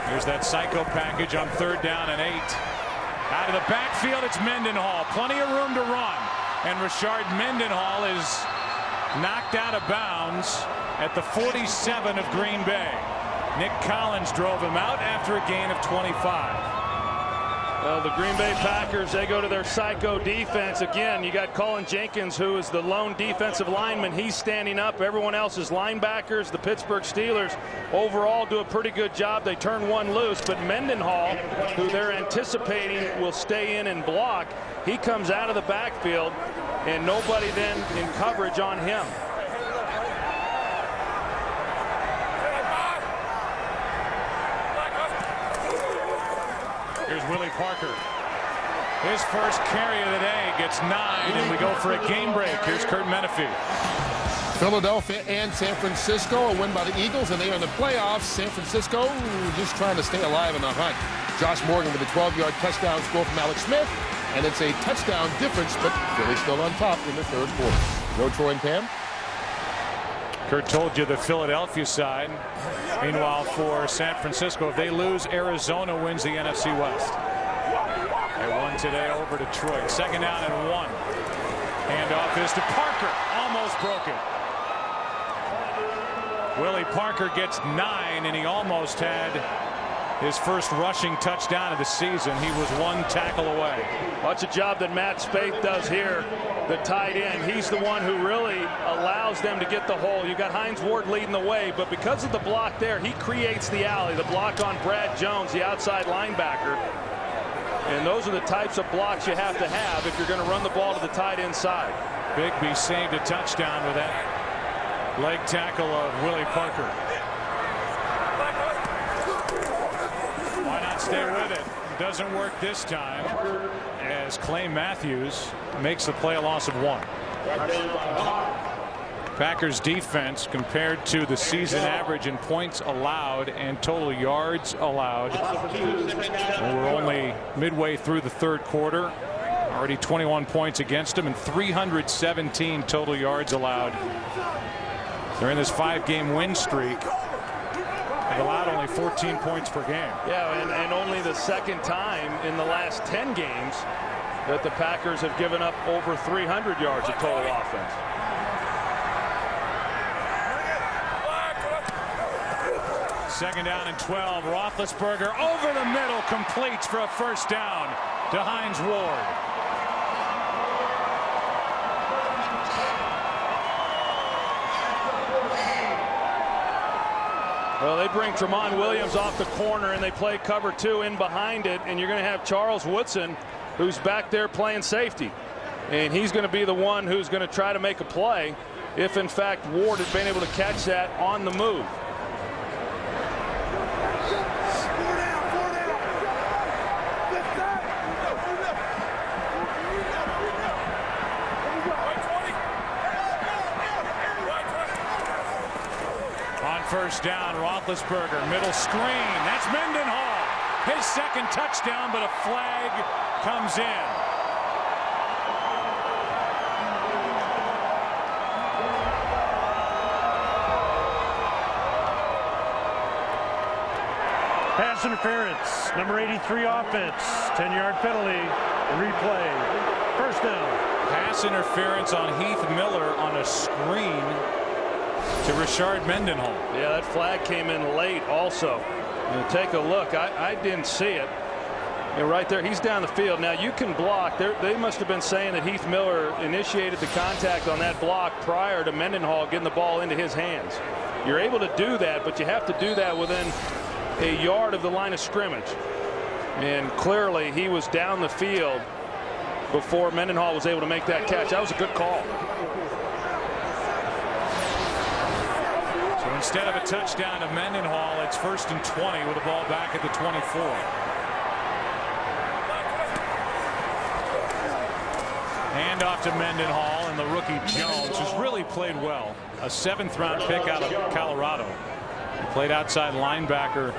Here's that psycho package on 3rd down and 8. Out of the backfield, it's Mendenhall. Plenty of room to run. And Rashard Mendenhall is knocked out of bounds at the 47 of Green Bay. Nick Collins drove him out after a gain of 25. Well, the Green Bay Packers, they go to their psycho defense. Again, you got Colin Jenkins, who is the lone defensive lineman. He's standing up. Everyone else is linebackers. The Pittsburgh Steelers overall do a pretty good job. They turn one loose, but Mendenhall, who they're anticipating will stay in and block, he comes out of the backfield, and nobody then in coverage on him. Here's Willie Parker. His first carry of the day gets 9, and we go for a game break. Here's Kurt Menefee. Philadelphia and San Francisco, a win by the Eagles, and they are in the playoffs. San Francisco just trying to stay alive in the hunt. Josh Morgan with a 12-yard touchdown score from Alex Smith, and it's a touchdown difference, but Philly's still on top in the 3rd quarter. No Troy and Pam. Kurt told you the Philadelphia side. Meanwhile, for San Francisco, if they lose, Arizona wins the NFC West. They won today over Detroit. 2nd down and 1. Handoff is to Parker. Almost broke it. Willie Parker gets 9, and he almost had his first rushing touchdown of the season. He was 1 tackle away. Watch a job that Matt Spaeth does here, the tight end. He's the one who really allows them to get the hole. You got Hines Ward leading the way, but because of the block there, he creates the alley. The block on Brad Jones, the outside linebacker. And those are the types of blocks you have to have if you're going to run the ball to the tight end side. Bigby saved a touchdown with that leg tackle of Willie Parker. Why not stay with it? It doesn't work this time as Clay Matthews makes the play, a loss of 1. Packers defense compared to the season average in points allowed and total yards allowed. And we're only midway through the third quarter. Already 21 points against them and 317 total yards allowed. They're in this 5-game win streak. They've allowed only 14 points per game. Yeah, and only the second time in the last 10 games that the Packers have given up over 300 yards of total offense. Second down and 12. Roethlisberger over the middle, completes for a first down to Hines Ward. Well, they bring Tremont Williams off the corner and they play cover 2 in behind it, and you're going to have Charles Woodson, who's back there playing safety, and he's going to be the one who's going to try to make a play if in fact Ward had been able to catch that on the move. First down, Roethlisberger, middle screen. That's Mendenhall. His second touchdown, but a flag comes in. Pass interference. Number 83 offense. 10-yard penalty. Replay. First down. Pass interference on Heath Miller on a screen to Richard Mendenhall. Yeah, that flag came in late also. Take a look. I didn't see it. Right there, he's down the field. Now you can block. They must have been saying that Heath Miller initiated the contact on that block prior to Mendenhall getting the ball into his hands. You're able to do that, but you have to do that within a yard of the line of scrimmage. And clearly he was down the field before Mendenhall was able to make that catch. That was a good call. Instead of a touchdown to Mendenhall, it's 1st and 20 with the ball back at the 24. Handoff to Mendenhall, and the rookie Jones, who's really played well. A 7th-round pick out of Colorado. He played outside linebacker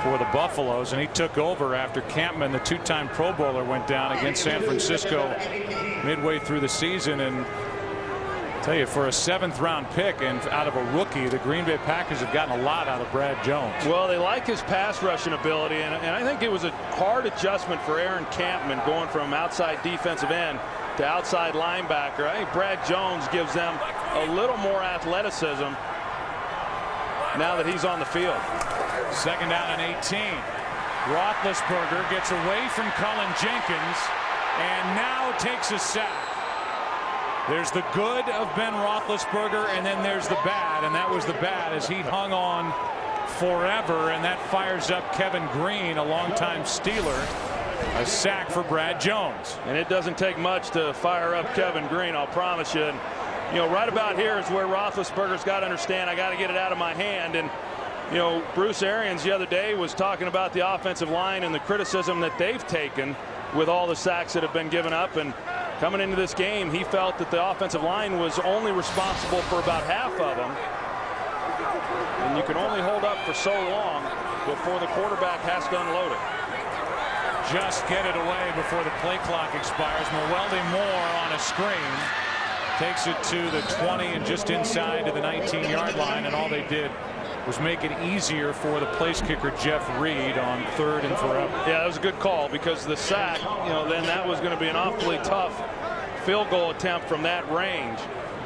for the Buffaloes, and he took over after Campman, the 2-time Pro Bowler, went down against San Francisco midway through the season. And tell you, for a 7th-round pick and out of a rookie, the Green Bay Packers have gotten a lot out of Brad Jones. Well, they like his pass rushing ability, and I think it was a hard adjustment for Aaron Campman going from outside defensive end to outside linebacker. I think Brad Jones gives them a little more athleticism now that he's on the field. Second down and 18. Roethlisberger gets away from Cullen Jenkins and now takes a sack. There's the good of Ben Roethlisberger, and then there's the bad, and that was the bad as he hung on forever, and that fires up Kevin Green, a longtime Steeler. A sack for Brad Jones. And it doesn't take much to fire up Kevin Green, I'll promise you. And, right about here is where Roethlisberger's got to understand, I got to get it out of my hand. And, Bruce Arians the other day was talking about the offensive line and the criticism that they've taken with all the sacks that have been given up. And coming into this game, he felt that the offensive line was only responsible for about half of them. And you can only hold up for so long before the quarterback has to unload it. Just get it away before the play clock expires. Mwelde Moore on a screen takes it to the 20 and just inside to the 19-yard line, and all they did was make it easier for the place kicker Jeff Reed on 3rd and forever. Yeah, that was a good call, because the sack, then that was going to be an awfully tough field goal attempt from that range,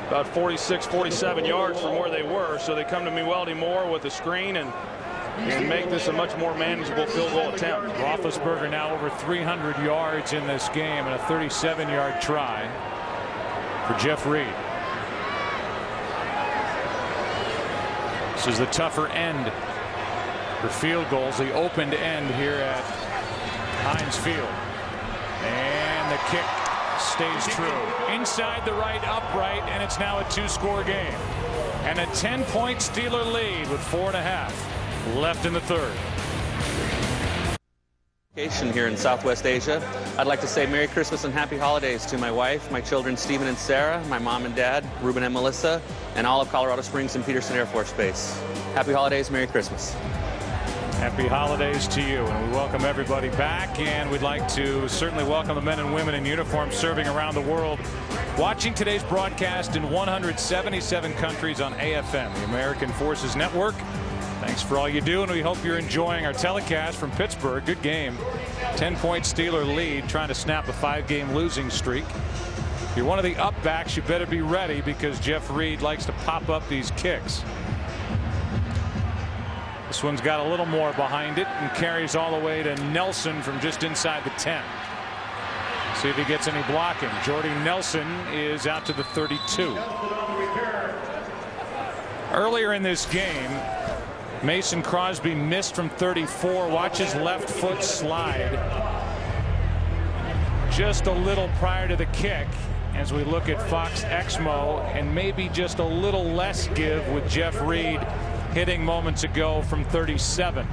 about 46, 47 yards from where they were. So they come to Mwelde Moore with a screen and make this a much more manageable field goal attempt. Roethlisberger now over 300 yards in this game, and a 37-yard try for Jeff Reed. This is the tougher end for field goals, the opened end here at Heinz Field. And the kick stays true. Inside the right upright, and it's now a 2-score game. And a 10-point Steeler lead with 4.5 left in the third. Here in Southwest Asia. I'd like to say Merry Christmas and Happy Holidays to my wife, my children Stephen and Sarah, my mom and dad, Ruben and Melissa, and all of Colorado Springs and Peterson Air Force Base. Happy Holidays, Merry Christmas. Happy holidays to you, and we welcome everybody back, and we'd like to certainly welcome the men and women in uniform serving around the world, watching today's broadcast in 177 countries on AFM, the American Forces Network. Thanks for all you do, and we hope you're enjoying our telecast from Pittsburgh. Good game. 10-point Steeler lead, trying to snap a 5-game losing streak. If you're one of the up backs, you better be ready, because Jeff Reed likes to pop up these kicks. This one's got a little more behind it and carries all the way to Nelson from just inside the 10. See if he gets any blocking. Jordy Nelson is out to the 32. Earlier in this game, Mason Crosby missed from 34. Watch his left foot slide just a little prior to the kick, as we look at Fox Exmo, and maybe just a little less give with Jeff Reed hitting moments ago from 37.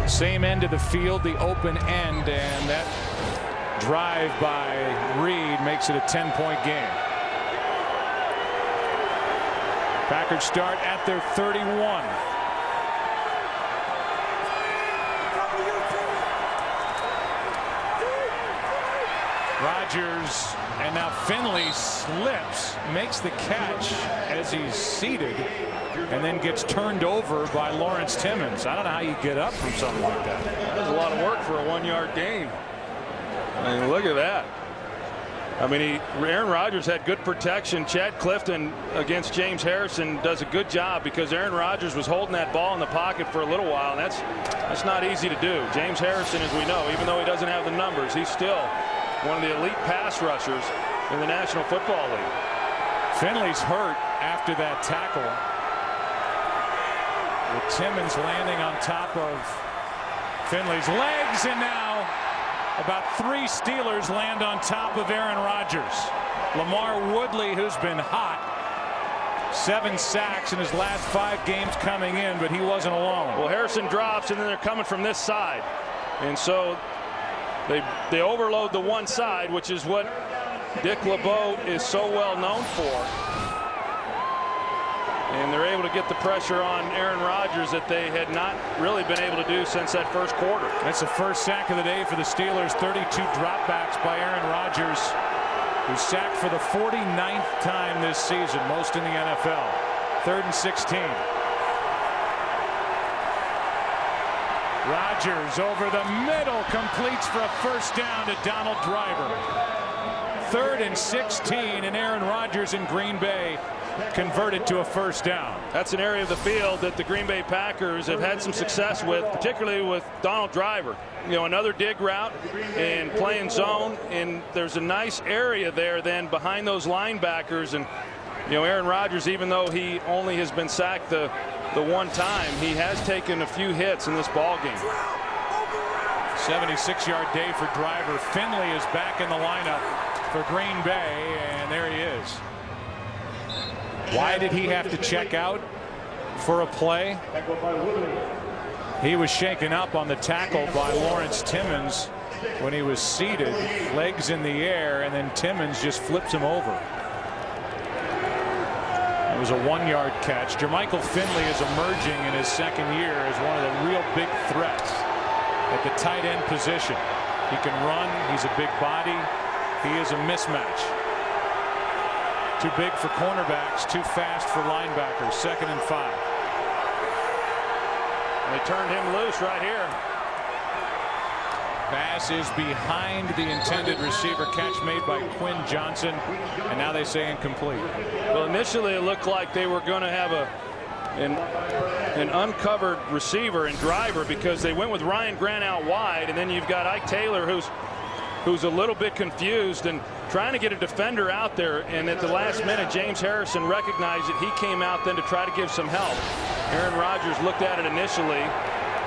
Same end of the field, the open end, and that drive by Reed makes it a 10-point game. Packers start at their 31. Rodgers, and now Finley slips, makes the catch as he's seated, and then gets turned over by Lawrence Timmons. I don't know how you get up from something like that. That was a lot of work for a 1-yard gain. I mean, look at that. I mean, Aaron Rodgers had good protection. Chad Clifton against James Harrison does a good job, because Aaron Rodgers was holding that ball in the pocket for a little while, and that's not easy to do. James Harrison, as we know, even though he doesn't have the numbers, he's still one of the elite pass rushers in the National Football League. Finley's hurt after that tackle, with Timmons landing on top of Finley's legs, and now about 3 Steelers land on top of Aaron Rodgers. Lamar Woodley, who's been hot, 7 sacks in his last 5 games coming in, but he wasn't alone. Well, Harrison drops, and then they're coming from this side, and so they overload the one side, which is what Dick LeBeau is so well known for. And they're able to get the pressure on Aaron Rodgers that they had not really been able to do since that first quarter. That's the first sack of the day for the Steelers. 32 dropbacks by Aaron Rodgers, who sacked for the 49th time this season, most in the NFL. 3rd and 16. Rodgers over the middle, completes for a first down to Donald Driver. 3rd and 16, and Aaron Rodgers in Green Bay converted to a first down. That's an area of the field that the Green Bay Packers have had some success with, particularly with Donald Driver. You know, another dig route and playing zone, and there's a nice area there then behind those linebackers. And you know, Aaron Rodgers, even though he only has been sacked the one time, he has taken a few hits in this ball game. 76-yard day for Driver. Finley is back in the lineup for Green Bay, and there he is. Why did he have to check out for a play? He was shaken up on the tackle by Lawrence Timmons when he was seated, legs in the air, and then Timmons just flips him over. It was a 1-yard catch. Jermichael Finley is emerging in his 2nd year as one of the real big threats at the tight end position. He can run. He's a big body. He is a mismatch. Too big for cornerbacks, too fast for linebackers. 2nd and 5. And they turned him loose right here. Pass is behind the intended receiver. Catch made by Quinn Johnson, and now they say incomplete. Well, initially it looked like they were going to have an uncovered receiver and Driver, because they went with Ryan Grant out wide, and then you've got Ike Taylor who's a little bit confused and trying to get a defender out there, and at the last minute James Harrison recognized it. He came out then to try to give some help. Aaron Rodgers looked at it initially,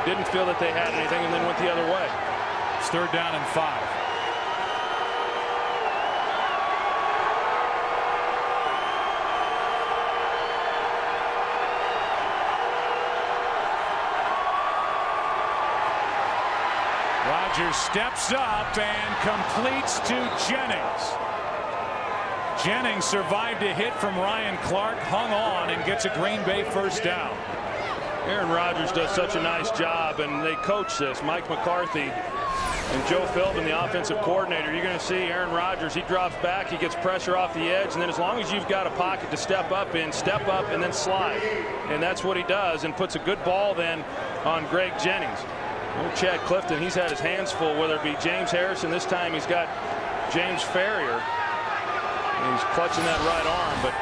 didn't feel that they had anything, and then went the other way. It's 3rd down and 5. Rodgers steps up and completes to Jennings. Jennings survived a hit from Ryan Clark, hung on, and gets a Green Bay first down. Aaron Rodgers does such a nice job, and they coach this. Mike McCarthy and Joe Philbin, the offensive coordinator. You're going to see Aaron Rodgers, he drops back, he gets pressure off the edge, and then as long as you've got a pocket to step up in, step up and then slide. And that's what he does, and puts a good ball then on Greg Jennings. Chad Clifton, he's had his hands full, whether it be James Harrison. This time he's got James Ferrier. And he's clutching that right arm, but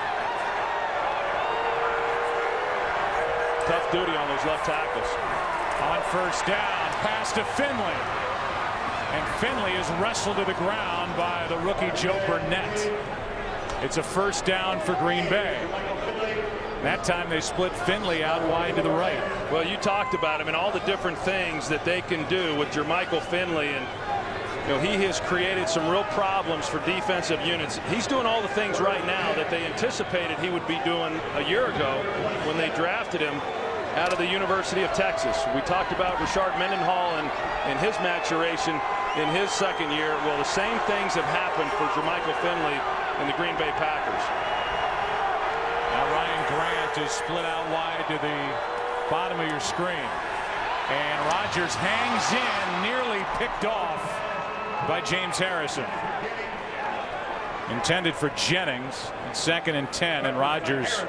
tough duty on those left tackles. On first down, pass to Finley. And Finley is wrestled to the ground by the rookie Joe Burnett. It's a first down for Green Bay. That time they split Finley out wide to the right. Well, you talked about him and all the different things that they can do with Jermichael Finley, and he has created some real problems for defensive units. He's doing all the things right now that they anticipated he would be doing a year ago when they drafted him out of the University of Texas. We talked about Rashard Mendenhall and his maturation in his second year. Well, the same things have happened for Jermichael Finley and the Green Bay Packers. Now Ryan Grant is split out wide to the bottom of your screen. And Rodgers hangs in, nearly picked off by James Harrison. Intended for Jennings. It's 2nd and 10, and Rodgers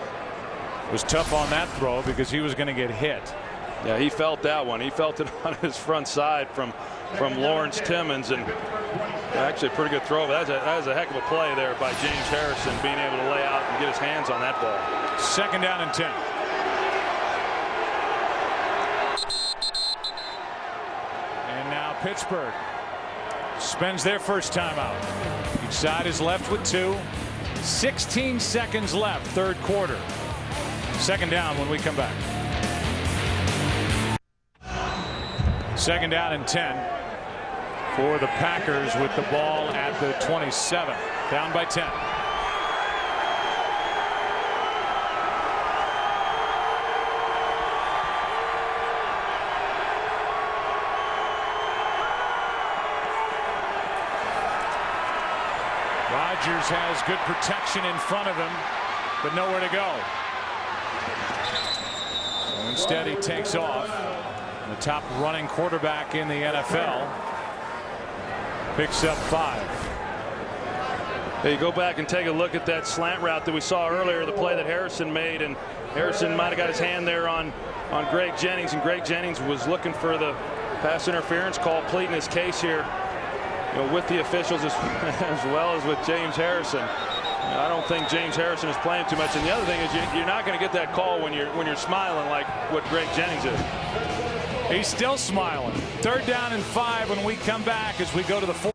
was tough on that throw because he was going to get hit. Yeah, he felt that one. He felt it on his front side from Lawrence Timmons, and actually a pretty good throw. That was a heck of a play there by James Harrison, being able to lay out and get his hands on that ball. 2nd down and 10. And now Pittsburgh spends their first timeout. Each side is left with 2. 16 seconds left, third quarter. 2nd down when we come back. 2nd down and 10 for the Packers with the ball at the 27. Down by 10. Rodgers has good protection in front of him, but nowhere to go. So instead, he takes off. The top running quarterback in the NFL picks up 5. Hey, you go back and take a look at that slant route that we saw earlier, the play that Harrison made, and Harrison might have got his hand there on Greg Jennings, and Greg Jennings was looking for the pass interference call, pleading his case here, with the officials as well as with James Harrison. I don't think James Harrison is playing too much, and the other thing is you're not going to get that call when you're smiling like what Greg Jennings is. He's still smiling. 3rd down and 5 when we come back as we go to the 4th.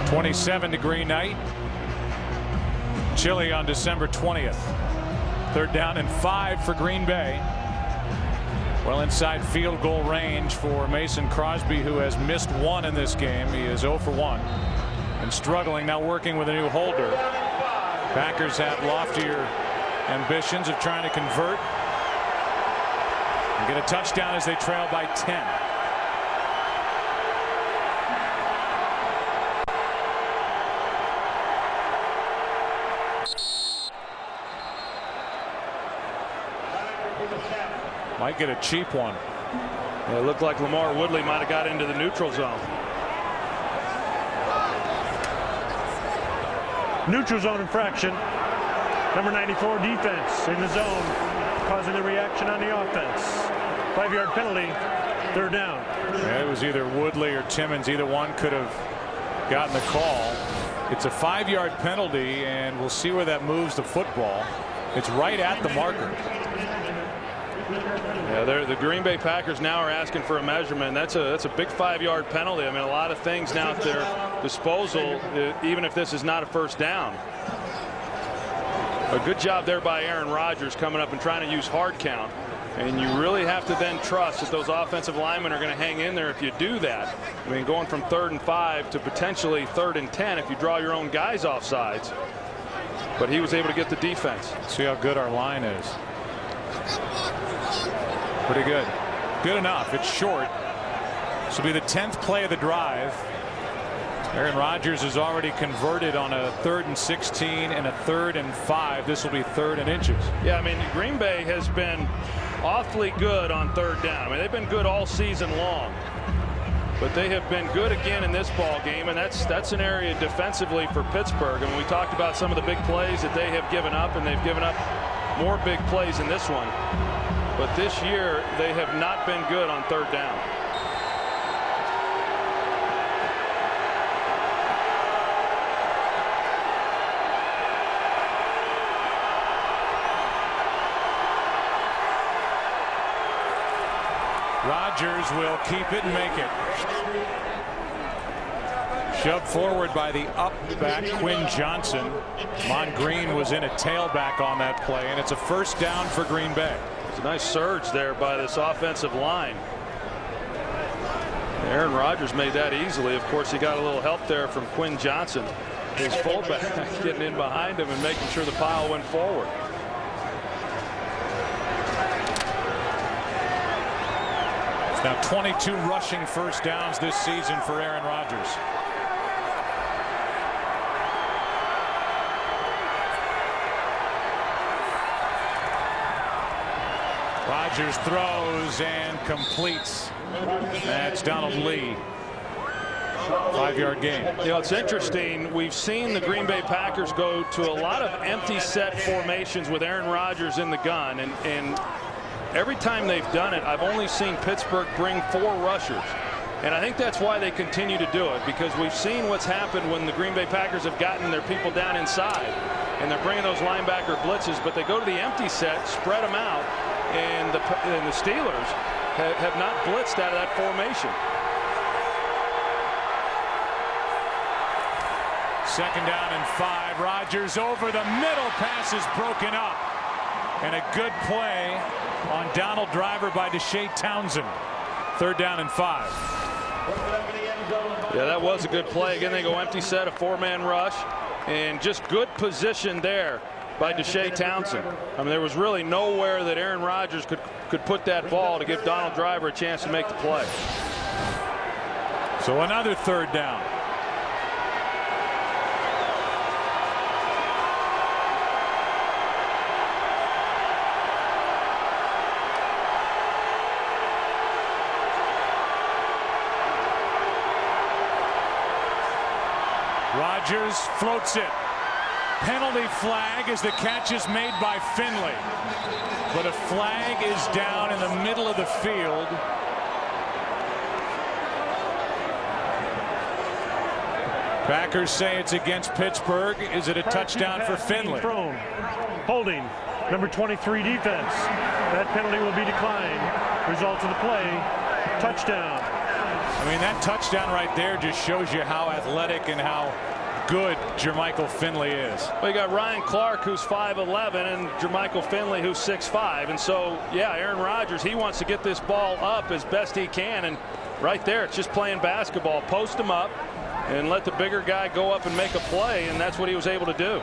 -27-degree night. Chilly on December 20th. 3rd down and 5 for Green Bay. Well inside field goal range for Mason Crosby, who has missed 1 in this game. He is 0 for 1 and struggling, now working with a new holder. Packers have loftier ambitions of trying to convert and get a touchdown as they trail by 10. Might get a cheap one. It looked like Lamar Woodley might have got into the neutral zone. Neutral zone infraction. Number 94 defense in the zone, causing the reaction on the offense. 5-yard penalty, 3rd down. Yeah, it was either Woodley or Timmons. Either one could have gotten the call. It's a 5-yard penalty, and we'll see where that moves the football. It's right at the marker. Yeah, the Green Bay Packers now are asking for a measurement. That's a big 5-yard penalty. I mean, a lot of things now at their disposal, even if this is not a first down. A good job there by Aaron Rodgers coming up and trying to use hard count. And you really have to then trust that those offensive linemen are going to hang in there if you do that. I mean, going from 3rd and 5 to potentially 3rd and 10 if you draw your own guys off sides. But he was able to get the defense. See how good our line is. Pretty good. Good enough. It's short. This will be the 10th play of the drive. Aaron Rodgers has already converted on a 3rd and 16 and a 3rd and 5. This will be 3rd and inches. Yeah, I mean, Green Bay has been awfully good on 3rd down. I mean, they've been good all season long. But they have been good again in this ball game, and that's an area defensively for Pittsburgh. And we talked about some of the big plays that they have given up, and they've given up more big plays in this one. But this year, they have not been good on 3rd down. Rodgers will keep it and make it. Shoved forward by the up back Quinn Johnson. Green was in a tailback on that play, and it's a 1st down for Green Bay. It's a nice surge there by this offensive line. Aaron Rodgers made that easily. Of course, he got a little help there from Quinn Johnson, his fullback, getting in behind him and making sure the pile went forward. Now 22 rushing 1st downs this season for Aaron Rodgers. Rodgers throws and completes. That's Donald Lee. 5-yard gain. You know, it's interesting. We've seen the Green Bay Packers go to a lot of empty set formations with Aaron Rodgers in the gun, and every time they've done it, I've only seen Pittsburgh bring 4 rushers. And I think that's why they continue to do it, because we've seen what's happened when the Green Bay Packers have gotten their people down inside, and they're bringing those linebacker blitzes, but they go to the empty set, spread them out, and the Steelers have not blitzed out of that formation. 2nd down and 5. Rodgers over the middle. Pass is broken up. And a good play on Donald Driver by Deshae Townsend. 3rd down and 5. Yeah, that was a good play. Again, they go empty set, a 4-man rush, and just good position there by Deshae Townsend. I mean, there was really nowhere that Aaron Rodgers could put that ball to give Donald Driver a chance to make the play. So another 3rd down. Rodgers floats it. Penalty flag as the catch is made by Finley. But a flag is down in the middle of the field. Packers say it's against Pittsburgh. Is it a touchdown for Finley? Thrown. Holding. Number 23 defense. That penalty will be declined. Result of the play, touchdown. I mean, that touchdown right there just shows you how athletic and how good Jermichael Finley is. Well, you got Ryan Clark, who's 5'11", and Jermichael Finley, who's 6'5". And so, yeah, Aaron Rodgers, he wants to get this ball up as best he can. And right there, it's just playing basketball. Post him up and let the bigger guy go up and make a play, and that's what he was able to do.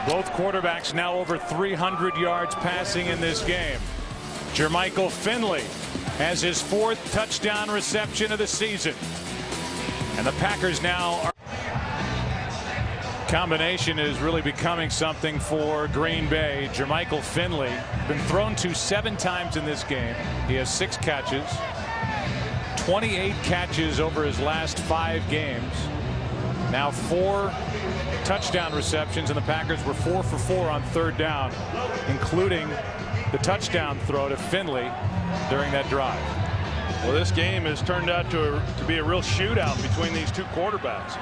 Both quarterbacks now over 300 yards passing in this game. Jermichael Finley has his 4th touchdown reception of the season. And the Packers now are. Combination is really becoming something for Green Bay. Jermichael Finley been thrown to 7 times in this game. He has 6 catches. 28 catches over his last 5 games. Now 4 touchdown receptions, and the Packers were 4 for 4 on 3rd down, including the touchdown throw to Finley during that drive. Well, this game has turned out to be a real shootout between these 2 quarterbacks.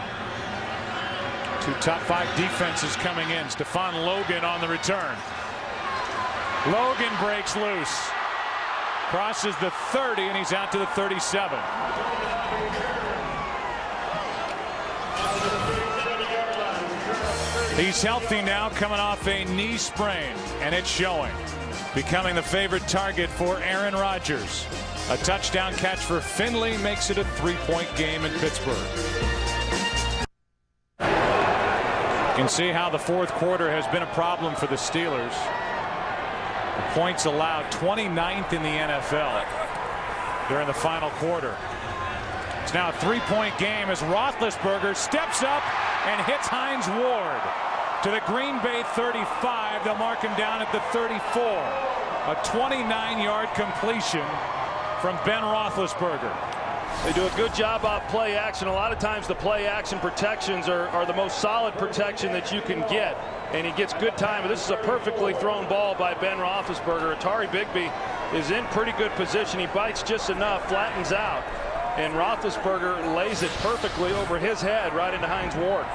2 top 5 defenses coming in. Stephon Logan on the return. Logan breaks loose. Crosses the 30, and he's out to the 37. He's healthy now, coming off a knee sprain, and it's showing. Becoming the favorite target for Aaron Rodgers. A touchdown catch for Finley makes it a 3-point game in Pittsburgh. can see how the fourth quarter has been a problem for the Steelers. The points allowed 29th in the NFL during the final quarter. It's now a 3-point game as Roethlisberger steps up and hits Hines Ward to the Green Bay 35. They'll mark him down at the 34. A 29-yard completion from Ben Roethlisberger. They do a good job off play action. A lot of times the play action protections are the most solid protection that you can get. And he gets good time. This is a perfectly thrown ball by Ben Roethlisberger. Atari Bigby is in pretty good position. He bites just enough, flattens out. And Roethlisberger lays it perfectly over his head right into Hines Ward.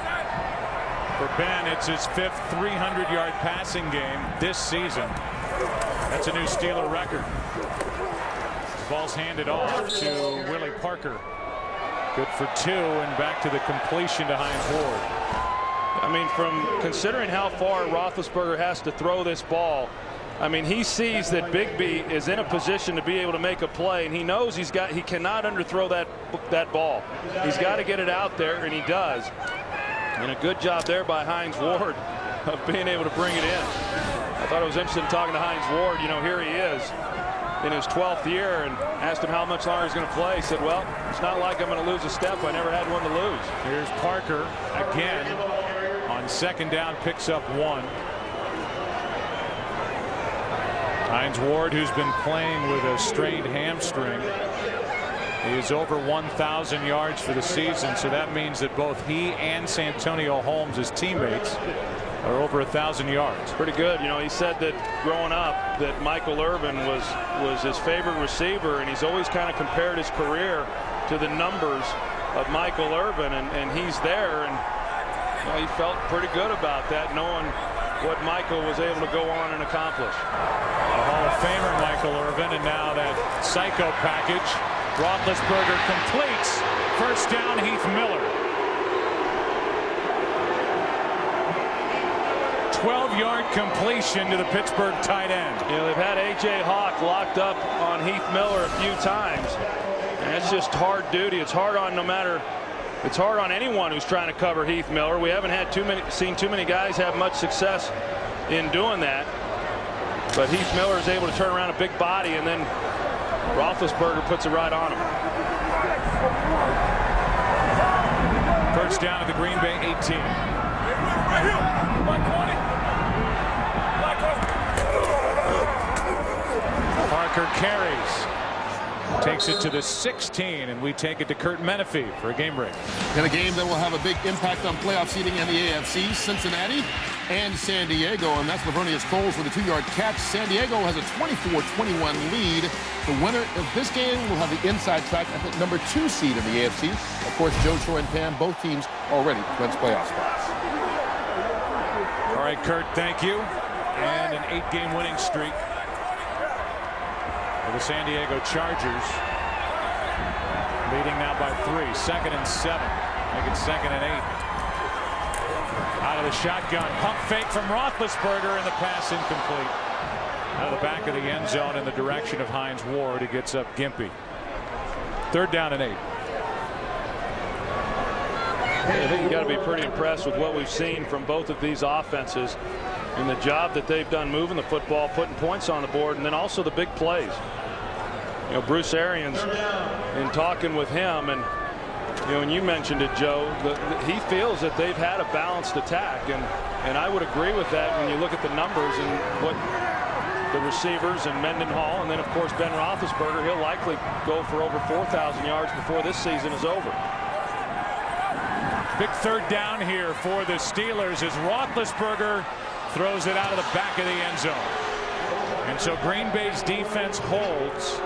For Ben, it's his 5th 300-yard passing game this season. That's a new Steeler record. The ball's handed off to Willie Parker. Good for 2, and back to the completion to Hines Ward. I mean, from considering how far Roethlisberger has to throw this ball, I mean, he sees that Bigby is in a position to be able to make a play, and he knows he cannot underthrow that ball. He's got to get it out there, and he does. And a good job there by Hines Ward of being able to bring it in. I thought it was interesting talking to Hines Ward. You know, here he is in his 12th year, and asked him how much longer he's going to play. He said, well, it's not like I'm going to lose a step. I never had one to lose. Here's Parker again on 2nd down, picks up 1. Hines Ward, who's been playing with a strained hamstring, is over 1,000 yards for the season, so that means that both he and Santonio Holmes, his teammates, are over 1,000 yards. Pretty good. You know, he said that growing up that Michael Irvin was his favorite receiver, and he's always kind of compared his career to the numbers of Michael Irvin, and he's there, and you know, he felt pretty good about that, knowing what Michael was able to go on and accomplish. A Hall of Famer Michael Irvin, and now that psycho package. Roethlisberger completes. 1st down, Heath Miller. 12-yard completion to the Pittsburgh tight end. You know, they've had A.J. Hawk locked up on Heath Miller a few times. And it's just hard duty. It's hard on it's hard on anyone who's trying to cover Heath Miller. We haven't had seen too many guys have much success in doing that. But Heath Miller is able to turn around a big body, and then Roethlisberger puts it right on him. 1st down at the Green Bay 18. Parker carries. Takes it to the 16, and we take it to Kurt Menefee for a game break. In a game that will have a big impact on playoff seeding in the AFC, Cincinnati and San Diego, and that's Lavernius Coles with a 2-yard catch. San Diego has a 24-21 lead. The winner of this game will have the inside track at the number 2 seed in the AFC. Of course, Joe, Troy, and Pam, both teams already clinched playoff spots. All right, Kurt, thank you. And an 8-game winning streak for the San Diego Chargers, leading now by 3. 2nd and 7. Make it 2nd and 8. Out of the shotgun, pump fake from Roethlisberger, and the pass incomplete. Out of the back of the end zone in the direction of Hines Ward, who gets up gimpy. 3rd down and 8. I think you got to be pretty impressed with what we've seen from both of these offenses and the job that they've done moving the football, putting points on the board, and then also the big plays. You know, Bruce Arians, in talking with him, and you know, and you mentioned it, Joe, he feels that they've had a balanced attack, and I would agree with that when you look at the numbers and what the receivers and Mendenhall, and then of course Ben Roethlisberger. He'll likely go for over 4,000 yards before this season is over. Big 3rd down here for the Steelers as Roethlisberger throws it out of the back of the end zone. And so Green Bay's defense holds.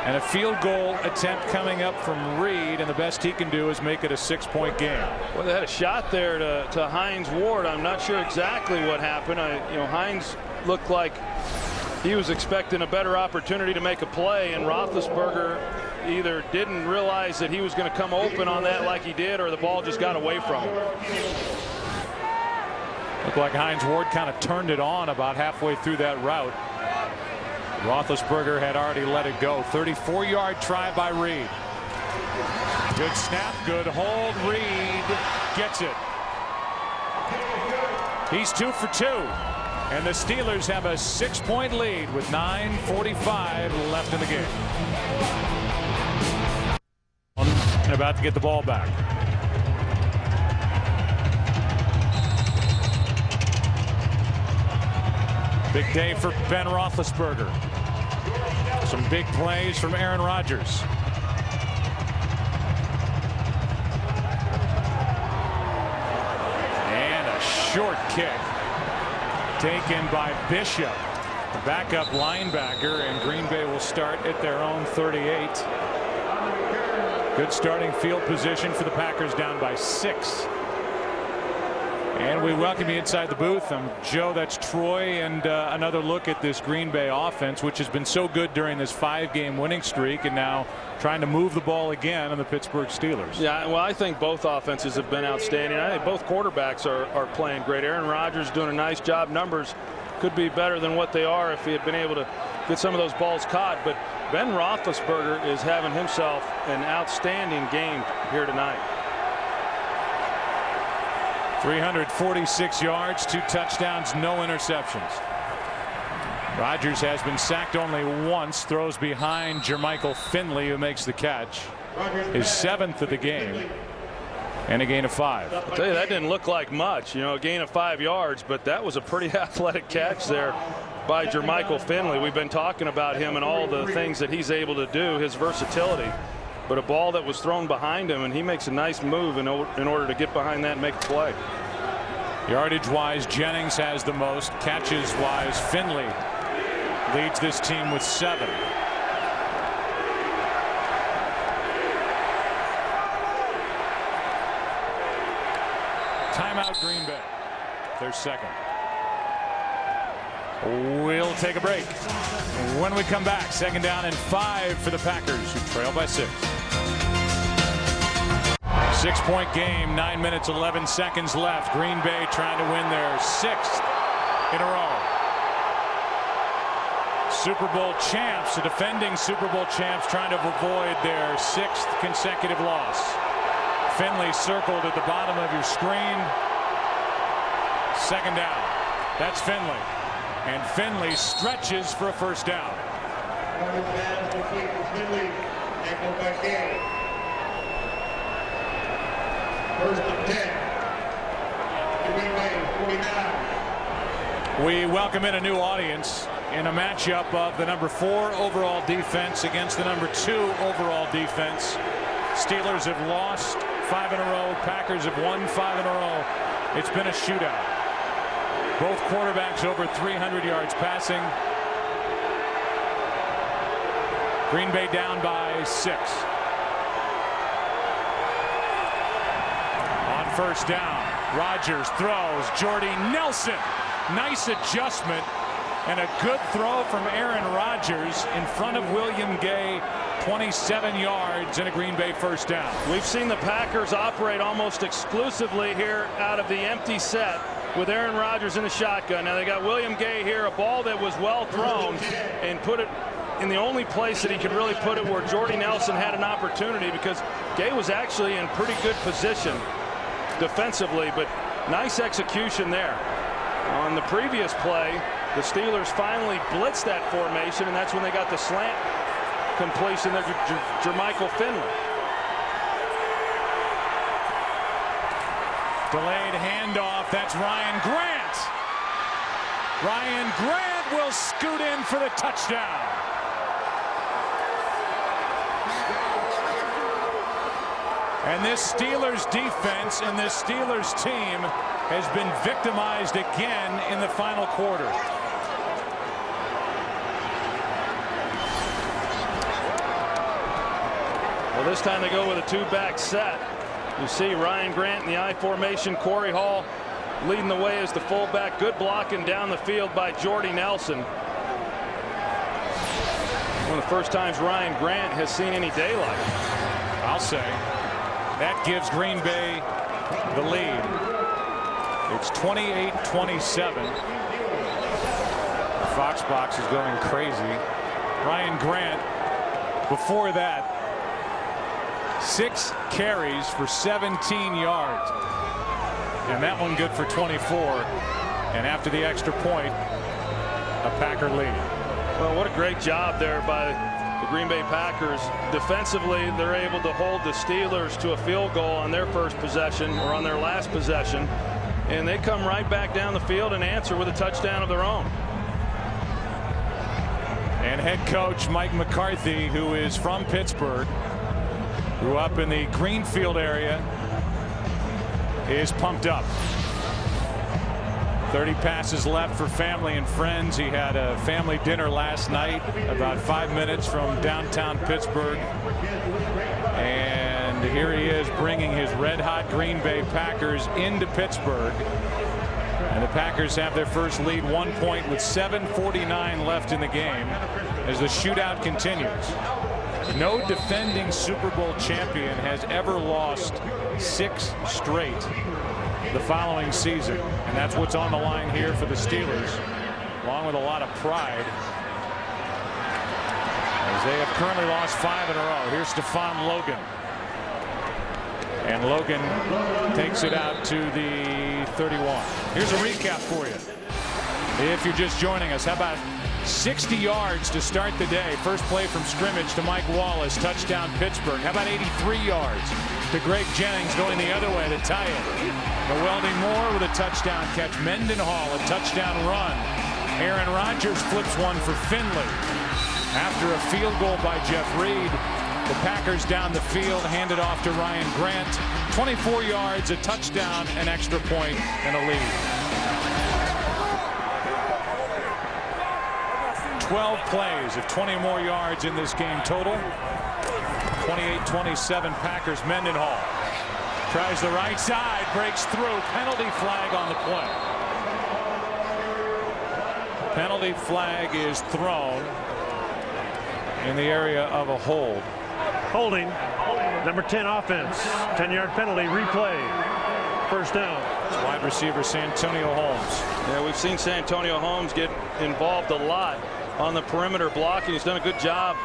And a field goal attempt coming up from Reed, and the best he can do is make it a 6-point game. Well, they had a shot there to Hines Ward. I'm not sure exactly what happened. You know, Hines looked like he was expecting a better opportunity to make a play, and Roethlisberger either didn't realize that he was going to come open on that like he did, or the ball just got away from him. Looked like Hines Ward kind of turned it on about halfway through that route. Roethlisberger had already let it go. 34-yard try by Reed. Good snap, good hold. Reed gets it. He's 2 for 2. And the Steelers have a 6-point lead with 9:45 left in the game. And about to get the ball back. Big day for Ben Roethlisberger. Some big plays from Aaron Rodgers. And a short kick taken by Bishop, the backup linebacker, and Green Bay will start at their own 38. Good starting field position for the Packers, down by 6. And we welcome you inside the booth. I'm Joe, that's Troy, and another look at this Green Bay offense, which has been so good during this 5-game winning streak, and now trying to move the ball again on the Pittsburgh Steelers. Yeah, well, I think both offenses have been outstanding. I think both quarterbacks are playing great. Aaron Rodgers doing a nice job. Numbers could be better than what they are if he had been able to get some of those balls caught. But Ben Roethlisberger is having himself an outstanding game here tonight. 346 yards, 2 touchdowns, no interceptions. Rodgers has been sacked only once, throws behind Jermichael Finley, who makes the catch. His 7th of the game, and a gain of 5. I'll tell you, that didn't look like much, you know, a gain of 5 yards, but that was a pretty athletic catch there by Jermichael Finley. We've been talking about him and all the things that he's able to do, his versatility. But a ball that was thrown behind him, and he makes a nice move in order to get behind that and make a play. Yardage-wise, Jennings has the most. Catches-wise, Finley leads this team with 7. Timeout, Green Bay. Their second. We'll take a break. When we come back, 2nd down and 5 for the Packers, who trail by 6. 6-point game, 9 minutes, 11 seconds left. Green Bay trying to win their 6th in a row. Super Bowl champs, the defending Super Bowl champs, trying to avoid their 6th consecutive loss. Finley circled at the bottom of your screen. 2nd down. That's Finley. And Finley stretches for a 1st down. First and 10. We welcome in a new audience in a matchup of the number 4 overall defense against the number 2 overall defense. Steelers have lost 5 in a row. Packers have won 5 in a row. It's been a shootout. Both quarterbacks over 300 yards passing. Green Bay down by 6. On 1st down, Rodgers throws. Jordy Nelson. Nice adjustment and a good throw from Aaron Rodgers in front of William Gay. 27 yards and a Green Bay 1st down. We've seen the Packers operate almost exclusively here out of the empty set with Aaron Rodgers in the shotgun. Now they got William Gay here, a ball that was well thrown, and put it in the only place that he could really put it where Jordy Nelson had an opportunity, because Gay was actually in pretty good position defensively, but nice execution there. On the previous play, the Steelers finally blitzed that formation, and that's when they got the slant completion there to Jermichael Finley. Delayed handoff. That's Ryan Grant. Ryan Grant will scoot in for the touchdown. And this Steelers defense and this Steelers team has been victimized again in the final quarter. Well, this time they go with a 2-back set. You see Ryan Grant in the I formation. Corey Hall leading the way as the fullback. Good blocking down the field by Jordy Nelson. One of the first times Ryan Grant has seen any daylight. I'll say. That gives Green Bay the lead. It's 28-27. The Fox box is going crazy. Ryan Grant, before that, 6 carries for 17 yards. and that one good for 24. And after the extra point, a Packer lead. Well, what a great job there by the Green Bay Packers. Defensively, they're able to hold the Steelers to a field goal on their first possession, or on their last possession, and they come right back down the field and answer with a touchdown of their own. And head coach Mike McCarthy, who is from Pittsburgh, grew up in the Greenfield area, is pumped up. 30 passes left for family and friends. He had a family dinner last night about 5 minutes from downtown Pittsburgh. And here he is bringing his red-hot Green Bay Packers into Pittsburgh. And the Packers have their first lead, 1 point, with 7:49 left in the game as the shootout continues. No defending Super Bowl champion has ever lost 6 straight the following season, and that's what's on the line here for the Steelers, along with a lot of pride, as they have currently lost 5 in a row. Here's Stephon Logan, and Logan takes it out to the 31. Here's a recap for you if you're just joining us. How about 60 yards to start the day? First play from scrimmage to Mike Wallace, touchdown Pittsburgh. How about 83 yards to Greg Jennings going the other way to tie it? Welding Moore with a touchdown catch. Mendenhall a touchdown run. Aaron Rodgers flips one for Finley. After a field goal by Jeff Reed, the Packers down the field, handed off to Ryan Grant. 24 yards, a touchdown, an extra point, and a lead. 12 plays of 20 more yards in this game total. 28-27 Packers. Mendenhall tries the right side, breaks through. Penalty flag on the play. Penalty flag is thrown in the area of a hold. Holding. Number 10 offense. 10-yard penalty. Replay. First down. Wide receiver Santonio Holmes. Yeah, we've seen Santonio Holmes get involved a lot on the perimeter blocking. He's done a good job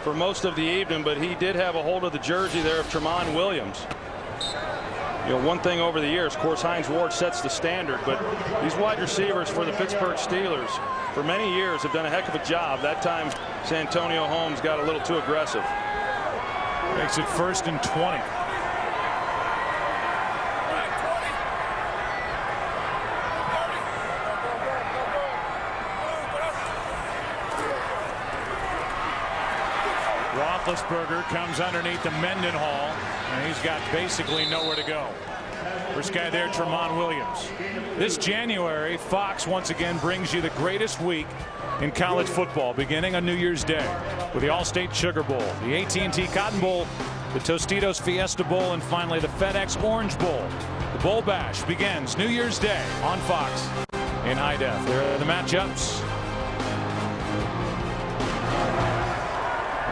for most of the evening, but he did have a hold of the jersey there of Tramon Williams. You know, one thing over the years, of course, Hines Ward sets the standard, but these wide receivers for the Pittsburgh Steelers for many years have done a heck of a job. That time, Santonio Holmes got a little too aggressive. Makes it 1st and 20. Roethlisberger comes underneath the Mendenhall, and he's got basically nowhere to go. First guy there, Tramon Williams. This January, Fox once again brings you the greatest week in college football, beginning on New Year's Day with the Allstate Sugar Bowl, the AT&T Cotton Bowl, the Tostitos Fiesta Bowl, and finally the Fedex Orange Bowl. The Bowl Bash begins New Year's Day on Fox in high def. There are the matchups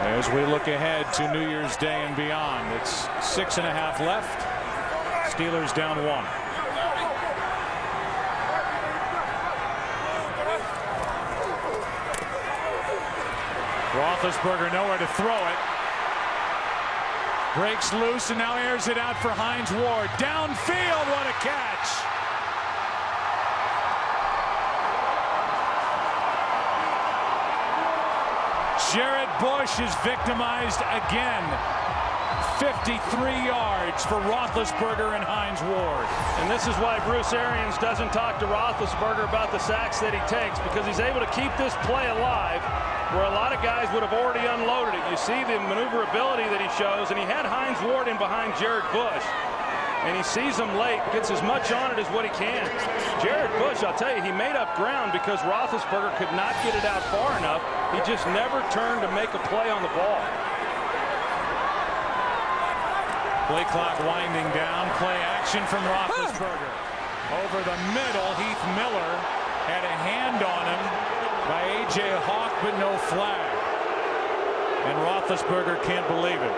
as we look ahead to New Year's Day and beyond. It's 6.5 left. Steelers down 1. Roethlisberger nowhere to throw it. Breaks loose and now airs it out for Hines Ward. Downfield, what a catch. Jared Bush is victimized again. 53 yards for Roethlisberger and Hines Ward. And this is why Bruce Arians doesn't talk to Roethlisberger about the sacks that he takes, because he's able to keep this play alive where a lot of guys would have already unloaded it. You see the maneuverability that he shows, and he had Hines Ward in behind Jared Bush, and he sees him late, gets as much on it as what he can. Jared Bush, I'll tell you, he made up ground because Roethlisberger could not get it out far enough. He just never turned to make a play on the ball. Play clock winding down. Play action from Roethlisberger. Over the middle, Heath Miller had a hand on him by A.J. Hawk, but no flag. And Roethlisberger can't believe it.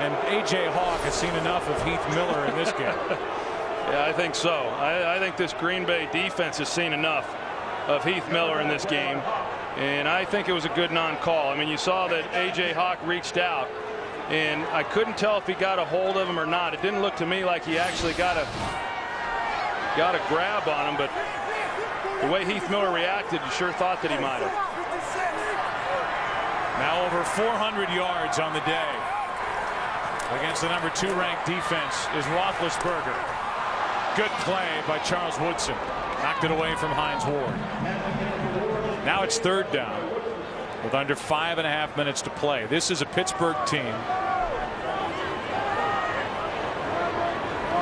And A.J. Hawk has seen enough of Heath Miller in this game. Yeah, I think so. I think this Green Bay defense has seen enough of Heath Miller in this game. And I think it was a good non-call. I mean, you saw that A.J. Hawk reached out, and I couldn't tell if he got a hold of him or not. It didn't look to me like he actually got a got a grab on him, but the way Heath Miller reacted, you sure thought that he might have. Now over 400 yards on the day against the number 2 ranked defense is Roethlisberger. Good play by Charles Woodson. Knocked it away from Hines Ward. Now it's 3rd down with under 5.5 minutes to play. This is a Pittsburgh team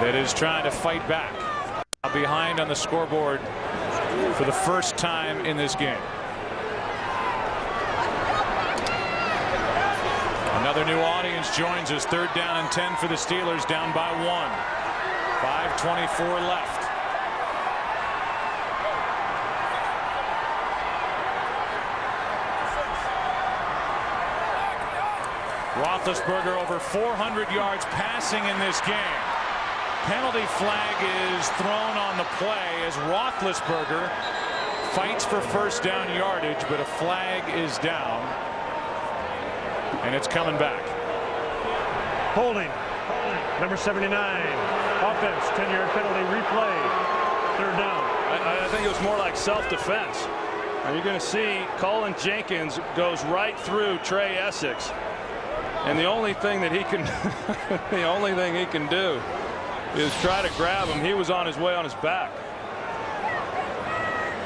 that is trying to fight back. Behind on the scoreboard for the first time in this game. Another new audience joins us. 3rd down and 10 for the Steelers, down by 1. 5:24 left. Roethlisberger over 400 yards passing in this game. Penalty flag is thrown on the play as Roethlisberger fights for first down yardage, but a flag is down, and it's coming back. Holding. Number 79. Offense. 10-yard penalty. Replay. 3rd down. I think it was more like self-defense. And you're going to see Colin Jenkins goes right through Trey Essex, and the only thing that he can do is try to grab him. He was on his way on his back.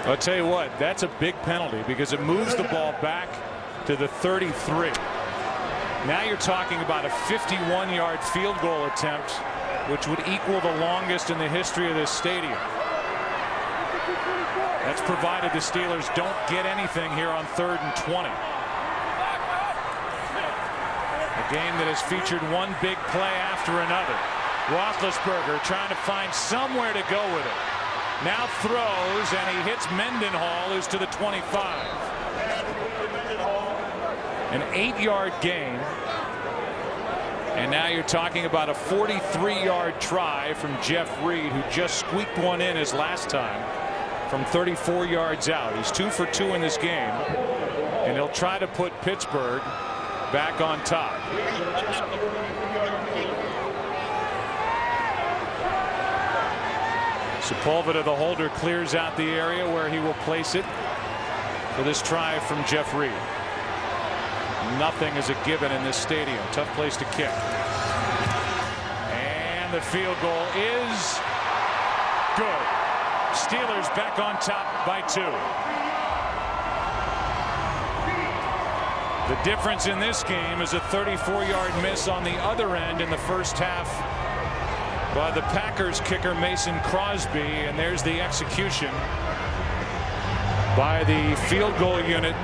I'll tell you what, that's a big penalty because it moves the ball back to the 33. Now you're talking about a 51-yard field goal attempt, which would equal the longest in the history of this stadium. That's provided the Steelers don't get anything here on 3rd and 20. A game that has featured one big play after another. Roethlisberger trying to find somewhere to go with it. Now throws, and he hits Mendenhall, who's to the 25. An 8-yard gain. And now you're talking about a 43-yard try from Jeff Reed, who just squeaked one in his last time from 34 yards out. He's 2 for 2 in this game, and he'll try to put Pittsburgh back on top. Sepulveda, the holder, clears out the area where he will place it for this try from Jeff Reed. Nothing is a given in this stadium. Tough place to kick. And the field goal is good. Steelers back on top by 2. The difference in this game is a 34-yard miss on the other end in the first half by the Packers kicker Mason Crosby, and there's the execution by the field goal unit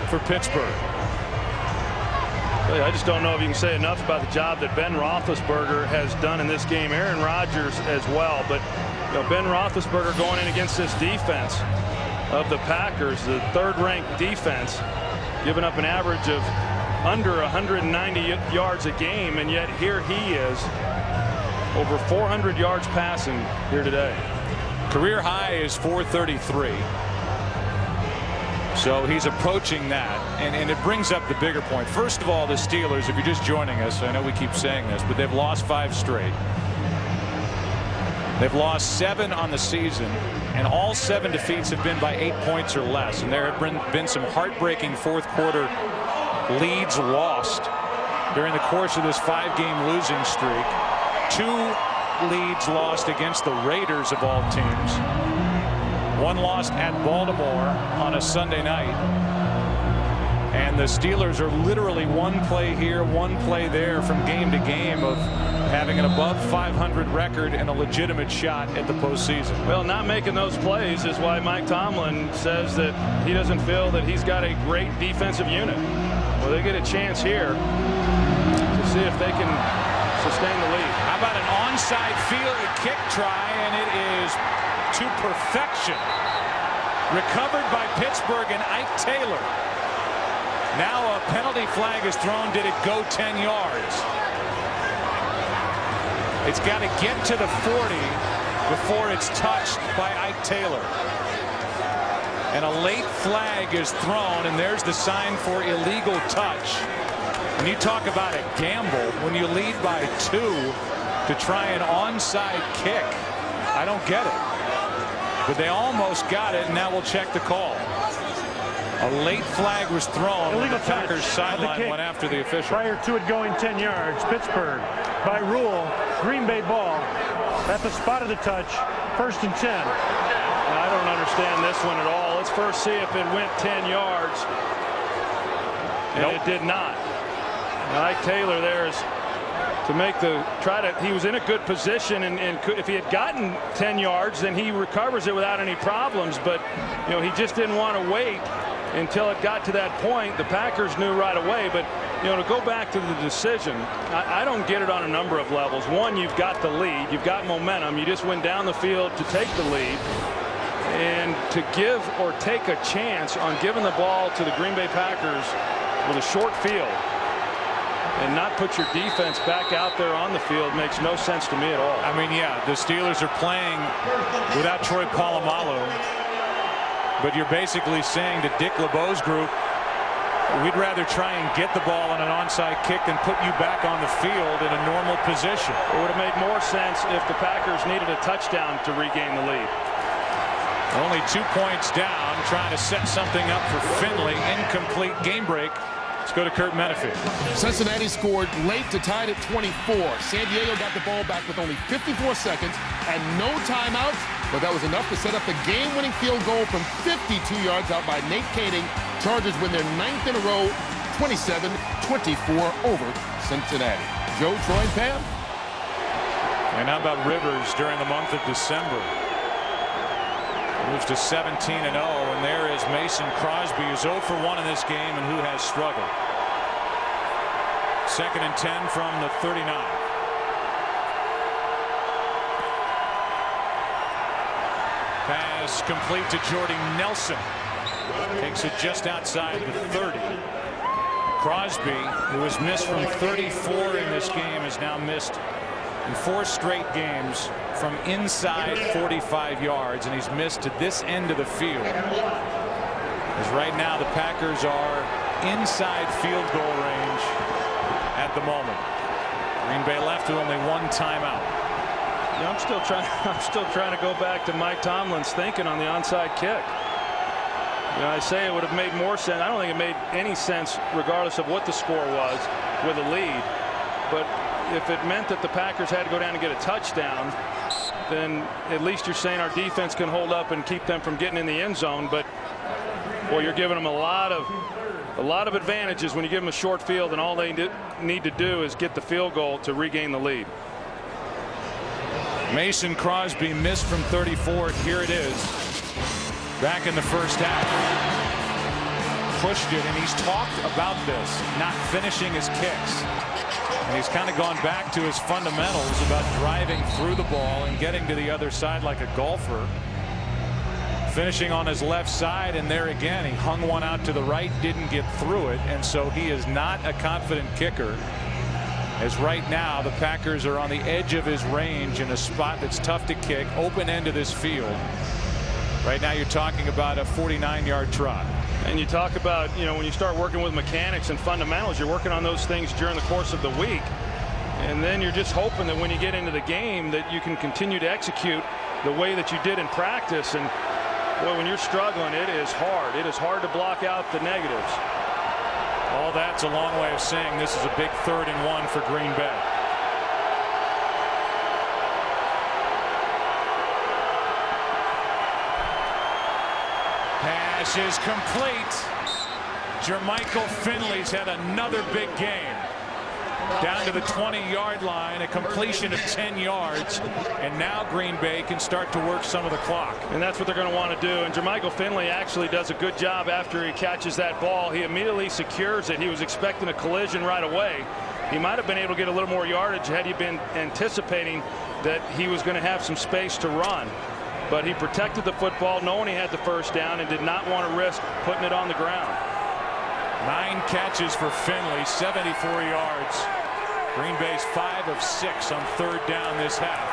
for Pittsburgh. I just don't know if you can say enough about the job that Ben Roethlisberger has done in this game. Aaron Rodgers as well, but Ben Roethlisberger going in against this defense of the Packers, the 3rd-ranked defense, giving up an average of under 190 yards a game, and yet here he is, over 400 yards passing here today. Career high is 433. So he's approaching that, and it brings up the bigger point. First of all, the Steelers, if you're just joining us, I know we keep saying this, but they've lost 5 straight. They've lost 7 on the season, and all 7 defeats have been by 8 points or less. And there have been some heartbreaking fourth-quarter leads lost during the course of this 5-game losing streak. 2 leads lost against the Raiders of all teams. 1 lost at Baltimore on a Sunday night. And the Steelers are literally 1 play here, 1 play there from game to game of having an above 500 record and a legitimate shot at the postseason. Well, not making those plays is why Mike Tomlin says that he doesn't feel that he's got a great defensive unit. Well, they get a chance here to see if they can sustain the lead. How about an onside field kick try, and it is to perfection. Recovered by Pittsburgh and Ike Taylor. Now a penalty flag is thrown. Did it go 10 yards? It's got to get to the 40 before it's touched by Ike Taylor. And a late flag is thrown, and there's the sign for illegal touch. When you talk about a gamble, when you lead by 2 to try an onside kick, I don't get it. but they almost got it, and now we'll check the call. A late flag was thrown. Illegal The Packers sideline went after the official. Prior to it going 10 yards, Pittsburgh, by rule, Green Bay ball at the spot of the touch, 1st and 10. I don't understand this one at all. Let's first see if it went 10 yards. And It did not. Mike Taylor there is to make the he was in a good position, and if he had gotten 10 yards, then he recovers it without any problems. But he just didn't want to wait until it got to that point. The Packers knew right away. But to go back to the decision, I don't get it on a number of levels. One, you've got the lead, you've got momentum, you just went down the field to take the lead, and to give or take a chance on giving the ball to the Green Bay Packers with a short field and not put your defense back out there on the field makes no sense to me at all. I mean, yeah, the Steelers are playing without Troy Polamalu, but you're basically saying to Dick LeBeau's group, we'd rather try and get the ball on an onside kick than put you back on the field in a normal position. It would have made more sense if the Packers needed a touchdown to regain the lead. Only 2 points down, trying to set something up for Finley. Incomplete. Game break. Let's go to Kurt Menefee. Cincinnati scored late to tie it at 24. San Diego got the ball back with only 54 seconds and no timeouts, but that was enough to set up the game-winning field goal from 52 yards out by Nate Koenig. Chargers win their 9th in a row, 27-24 over Cincinnati. Joe, Troy, and Pam. And how about Rivers during the month of December? Moves to 17-0, and there is Mason Crosby, who's 0 for 1 in this game and who has struggled. 2nd and 10 from the 39. Pass complete to Jordy Nelson. Takes it just outside the 30. Crosby, who has missed from 34 in this game, has now missed in 4 straight games from inside 45 yards, and he's missed to this end of the field. As right now the Packers are inside field goal range at the moment. Green Bay left with only 1 timeout. I'm still trying to go back to Mike Tomlin's thinking on the onside kick. I say it would have made more sense. I don't think it made any sense regardless of what the score was with a lead. But if it meant that the Packers had to go down and get a touchdown, then at least you're saying our defense can hold up and keep them from getting in the end zone. But boy, you're giving them a lot of advantages when you give them a short field, and all they need to do is get the field goal to regain the lead. Mason Crosby missed from 34. Here it is. Back in the first half. Pushed it, and he's talked about this, not finishing his kicks. And he's kind of gone back to his fundamentals about driving through the ball and getting to the other side like a golfer. Finishing on his left side, and there again, he hung one out to the right, didn't get through it, and so he is not a confident kicker. As right now, the Packers are on the edge of his range in a spot that's tough to kick, open end of this field. Right now, you're talking about a 49-yard trot. And you talk about, when you start working with mechanics and fundamentals, you're working on those things during the course of the week. And then you're just hoping that when you get into the game that you can continue to execute the way that you did in practice. And boy, when you're struggling, it is hard. It is hard to block out the negatives. All that's a long way of saying this is a big 3rd and 1 for Green Bay. Pass is complete. Jermichael Finley's had another big game. Down to the 20-yard line, a completion of 10 yards, and now Green Bay can start to work some of the clock. And that's what they're going to want to do. And Jermichael Finley actually does a good job after he catches that ball. He immediately secures it. He was expecting a collision right away. He might have been able to get a little more yardage had he been anticipating that he was going to have some space to run. But he protected the football, knowing he had the first down, and did not want to risk putting it on the ground. 9 catches for Finley, 74 yards. Green Bay's 5 of 6 on 3rd down this half.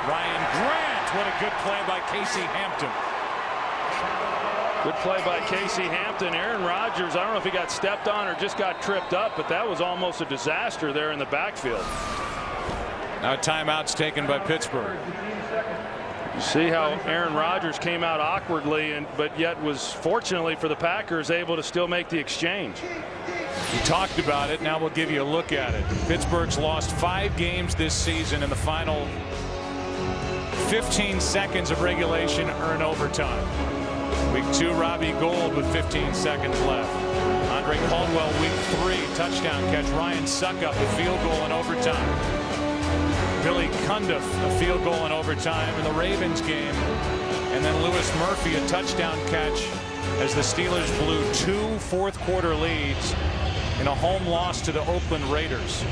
Ryan Grant, what a good play by Casey Hampton. Good play by Casey Hampton. Aaron Rodgers, I don't know if he got stepped on or just got tripped up, but that was almost a disaster there in the backfield. Now timeouts taken by Pittsburgh. See how Aaron Rodgers came out awkwardly, but yet was, fortunately for the Packers, able to still make the exchange. We talked about it. Now we'll give you a look at it. Pittsburgh's lost 5 games this season in the final 15 seconds of regulation or in overtime. Week 2, Robbie Gould with 15 seconds left. Andre Caldwell, week 3, touchdown catch. Ryan Suckup, a field goal in overtime. Billy Cundiff, a field goal in overtime in the Ravens game. And then Lewis Murphy, a touchdown catch as the Steelers blew 2 fourth-quarter leads in a home loss to the Oakland Raiders.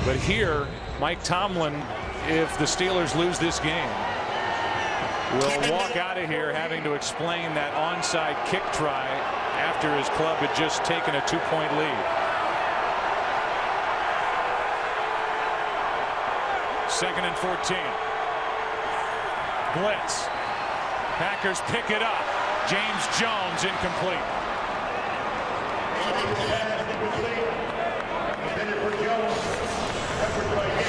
But here, Mike Tomlin, if the Steelers lose this game, will walk out of here having to explain that onside kick try after his club had just taken a 2-point lead. 2nd and 14. Blitz. Packers pick it up. James Jones incomplete.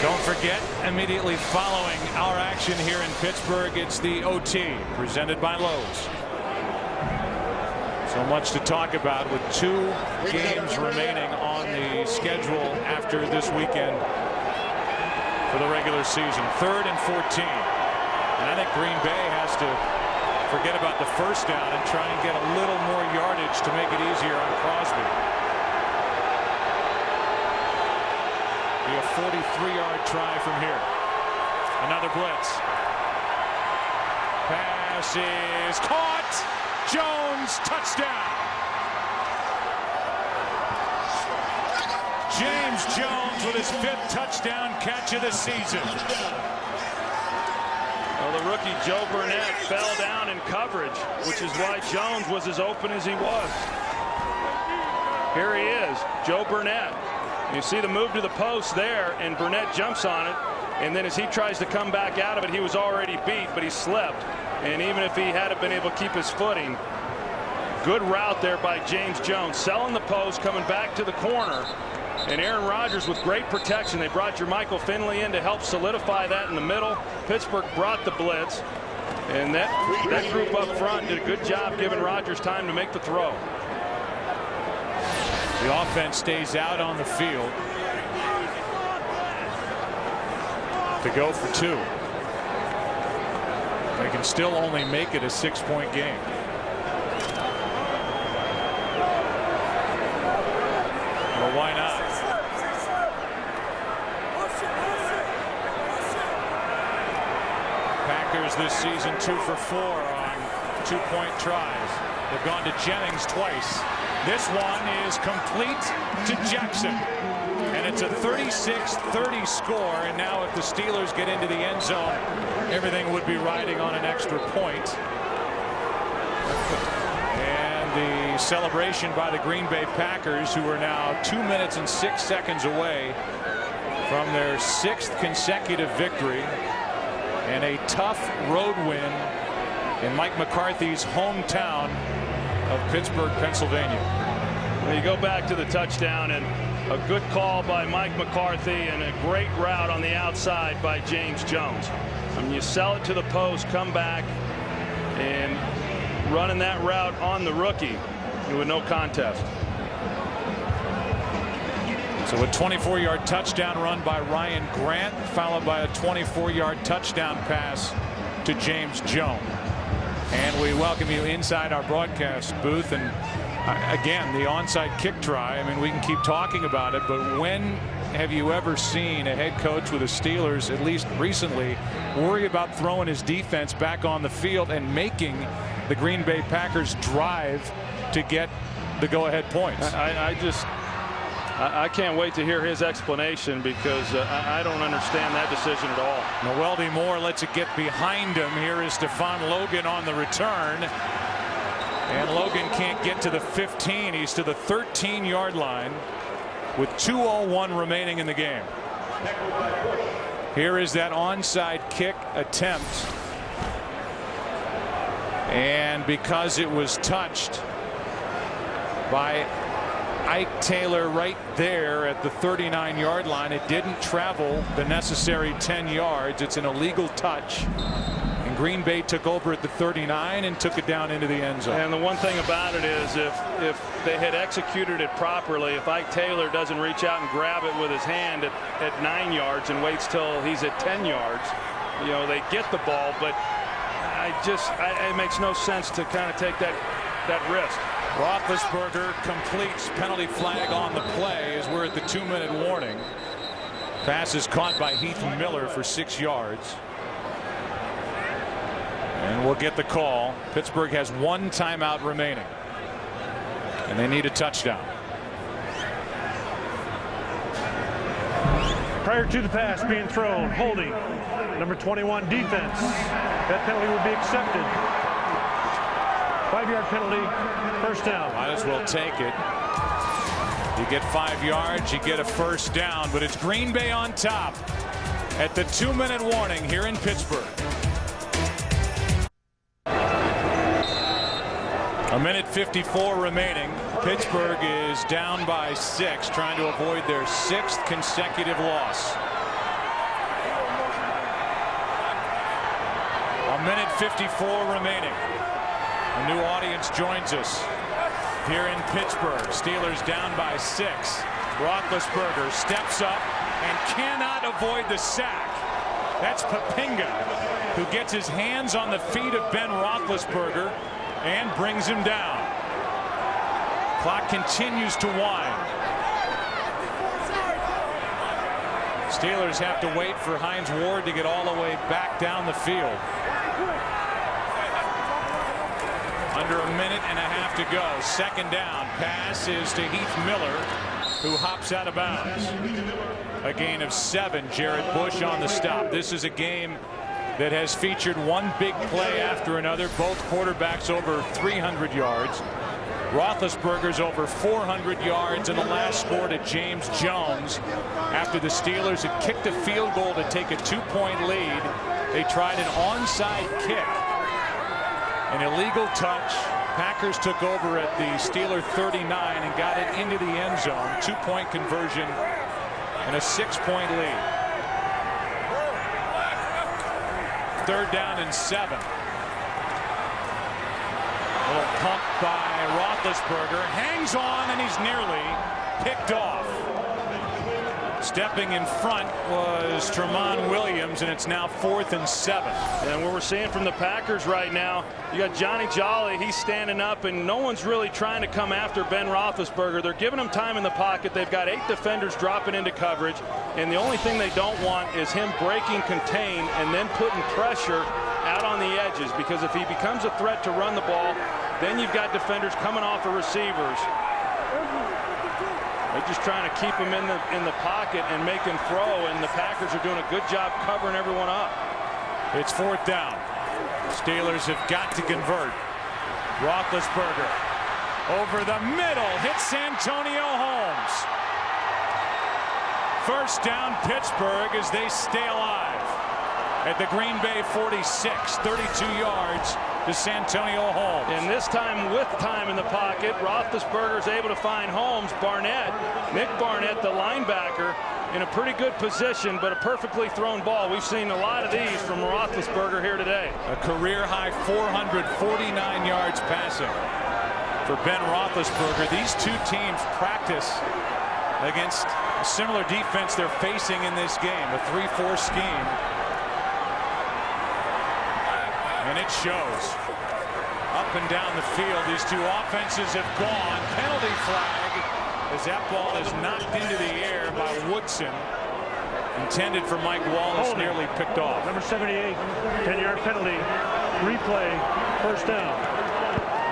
Don't forget, immediately following our action here in Pittsburgh, it's the OT presented by Lowe's. So much to talk about with 2 games remaining on the schedule after this weekend for the regular season. 3rd and 14. And I think Green Bay has to forget about the first down and try and get a little more yardage to make it easier on Crosby. Be a 43-yard try from here. Another blitz. Pass is caught. Jones, touchdown. James Jones with his 5th touchdown catch of the season. Well, the rookie Joe Burnett fell down in coverage, which is why Jones was as open as he was. Here he is, Joe Burnett. You see the move to the post there, and Burnett jumps on it, and then as he tries to come back out of it, he was already beat, but he slipped. And even if he hadn't been able to keep his footing, good route there by James Jones, selling the post, coming back to the corner. And Aaron Rodgers with great protection. They brought Jermichael Finley in to help solidify that in the middle. Pittsburgh brought the blitz, and that group up front did a good job giving Rodgers time to make the throw. The offense stays out on the field to go for 2. They can still only make it a 6-point game. Well, why not? Packers this season 2 for 4 on 2-point tries. They've gone to Jennings twice. This one is complete to Jackson. And it's a 36-30 score. And now if the Steelers get into the end zone, everything would be riding on an extra point. And the celebration by the Green Bay Packers, who are now 2 minutes and 6 seconds away from their 6th consecutive victory and a tough road win in Mike McCarthy's hometown of Pittsburgh, Pennsylvania. Well, you go back to the touchdown, and a good call by Mike McCarthy and a great route on the outside by James Jones. I mean, you sell it to the post, come back, and running that route on the rookie with no contest. So a 24-yard touchdown run by Ryan Grant, followed by a 24-yard touchdown pass to James Jones. And we welcome you inside our broadcast booth. And again, the onside kick try. I mean, we can keep talking about it, but when have you ever seen a head coach with the Steelers, at least recently, worry about throwing his defense back on the field and making the Green Bay Packers drive to get the go-ahead points? I can't wait to hear his explanation, because I don't understand that decision at all. Noeldy Moore lets it get behind him. Here is Stephon Logan on the return. And Logan can't get to the 15. He's to the 13-yard line with 2:01 remaining in the game. Here is that onside kick attempt. And because it was touched by Ike Taylor right there at the 39-yard line, it didn't travel the necessary 10 yards. It's an illegal touch. Green Bay took over at the 39 and took it down into the end zone. And the one thing about it is if they had executed it properly, if Ike Taylor doesn't reach out and grab it with his hand at 9 yards and waits till he's at 10 yards, you know, they get the ball. But it makes no sense to kind of take that risk. Roethlisberger completes, penalty flag on the play as we're at the 2-minute warning. Pass is caught by Heath Miller for 6 yards. And we'll get the call. Pittsburgh has 1 timeout remaining. And they need a touchdown. Prior to the pass being thrown, holding, number 21 defense. That penalty would be accepted. 5-yard penalty, first down. Might as well take it. You get 5 yards, you get a first down, but it's Green Bay on top at the 2-minute warning here in Pittsburgh. A minute 54 remaining. Pittsburgh is down by 6, trying to avoid their 6th consecutive loss. A minute 54 remaining. A new audience joins us here in Pittsburgh. Steelers down by 6. Roethlisberger steps up and cannot avoid the sack. That's Papinga, who gets his hands on the feet of Ben Roethlisberger and brings him down. Clock continues to wind. Steelers have to wait for Hines Ward to get all the way back down the field. Under a minute and a half to go. Second down. Pass is to Heath Miller, who hops out of bounds. A gain of 7. Jared Bush on the stop. This is a game that has featured one big play after another. Both quarterbacks over 300 yards. Roethlisberger's over 400 yards, and the last score to James Jones after the Steelers had kicked a field goal to take a 2-point lead. They tried an onside kick. An illegal touch. Packers took over at the Steeler 39 and got it into the end zone. 2-point conversion and a 6-point lead. Third down and 7. A little pump by Roethlisberger. Hangs on, and he's nearly picked off. Stepping in front was Tramon Williams, and it's now 4th and 7. And what we're seeing from the Packers right now, you got Johnny Jolly. He's standing up, and no one's really trying to come after Ben Roethlisberger. They're giving him time in the pocket. They've got 8 defenders dropping into coverage, and the only thing they don't want is him breaking contain and then putting pressure out on the edges, because if he becomes a threat to run the ball, then you've got defenders coming off of receivers. They're just trying to keep him in the pocket and make him throw, and the Packers are doing a good job covering everyone up. It's 4th down. Steelers have got to convert. Roethlisberger over the middle, hits Santonio Holmes. First down Pittsburgh as they stay alive at the Green Bay 46, 32 yards to Santonio Holmes. And this time, with time in the pocket, Roethlisberger is able to find Holmes. Nick Barnett, the linebacker, in a pretty good position, but a perfectly thrown ball. We've seen a lot of these from Roethlisberger here today. A career-high 449 yards passing for Ben Roethlisberger. These two teams practice against a similar defense they're facing in this game, a 3-4 scheme. And it shows. Up and down the field, these two offenses have gone. Penalty flag as that ball is knocked into the air by Woodson. Intended for Mike Wallace, nearly picked off. Number 78, 10-yard penalty. Replay, first down.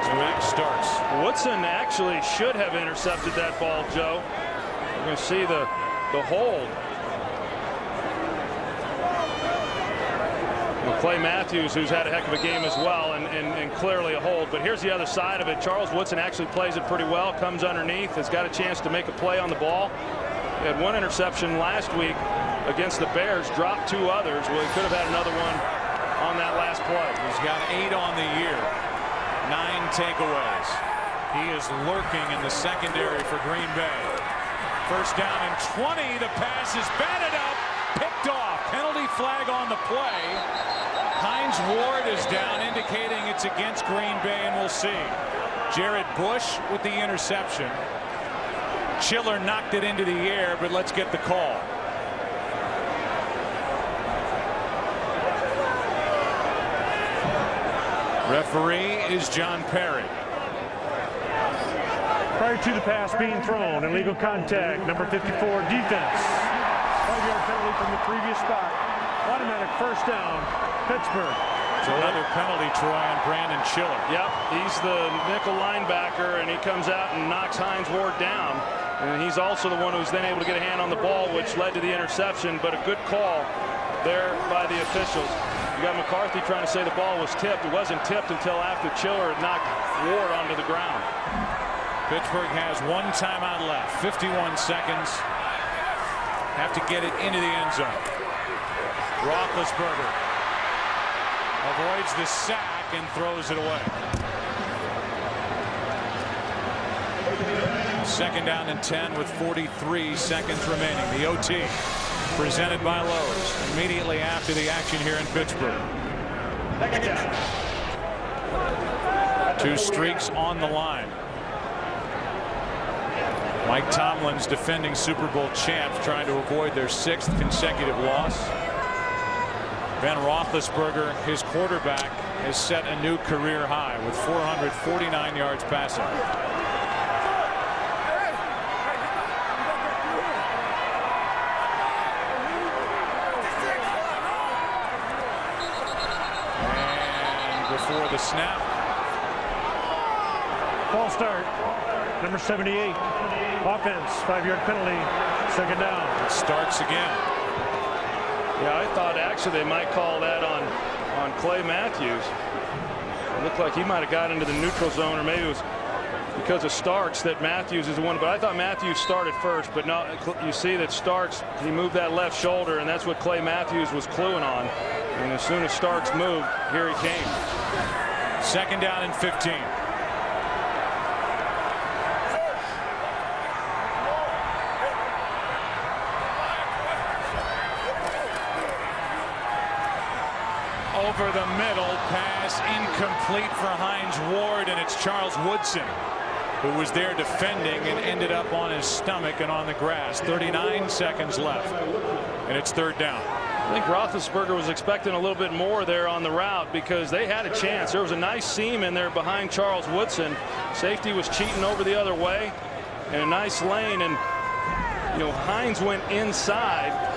Zwick starts. Woodson actually should have intercepted that ball, Joe. You're going to see the hold. Clay Matthews, who's had a heck of a game as well, and clearly a hold. But here's the other side of it. Charles Woodson actually plays it pretty well, comes underneath, has got a chance to make a play on the ball. He had 1 interception last week against the Bears, dropped 2 others. Well, he could have had another one on that last play. He's got 8 on the year, 9 takeaways. He is lurking in the secondary for Green Bay. First down and 20. The pass is batted up, picked off. Penalty flag on the play. Hines Ward is down, indicating it's against Green Bay, and we'll see. Jared Bush with the interception. Chiller knocked it into the air, but let's get the call. Referee is John Perry. Prior to the pass being thrown, illegal contact, number 54, defense. 5-yard penalty from the previous spot. Automatic first down, Pittsburgh. So another penalty, Troy, on Brandon Chiller. Yep, he's the nickel linebacker, and he comes out and knocks Hines Ward down. And he's also the one who's then able to get a hand on the ball, which led to the interception, but a good call there by the officials. You got McCarthy trying to say the ball was tipped. It wasn't tipped until after Chiller had knocked Ward onto the ground. Pittsburgh has one timeout left, 51 seconds. Have to get it into the end zone. Roethlisberger avoids the sack and throws it away. Second down and 10 with 43 seconds remaining. The OT presented by Lowe's immediately after the action here in Pittsburgh. Two streaks on the line. Mike Tomlin's defending Super Bowl champs trying to avoid their 6th consecutive loss. Ben Roethlisberger, his quarterback, has set a new career high with 449 yards passing. And before the snap. Ball start. Number 78. Offense, 5-yard penalty, second down. It starts again. Yeah, I thought actually they might call that on Clay Matthews. It looked like he might have got into the neutral zone, or maybe it was because of Starks that Matthews is the one. But I thought Matthews started first, but no, you see that Starks, he moved that left shoulder, and that's what Clay Matthews was cluing on. And as soon as Starks moved, here he came. Second down and 15. Over the middle, pass incomplete for Hines Ward, and it's Charles Woodson who was there defending and ended up on his stomach and on the grass. 39 seconds left, and it's third down. I think Roethlisberger was expecting a little bit more there on the route because they had a chance. There was a nice seam in there behind Charles Woodson. Safety was cheating over the other way, and a nice lane, and Hines went inside.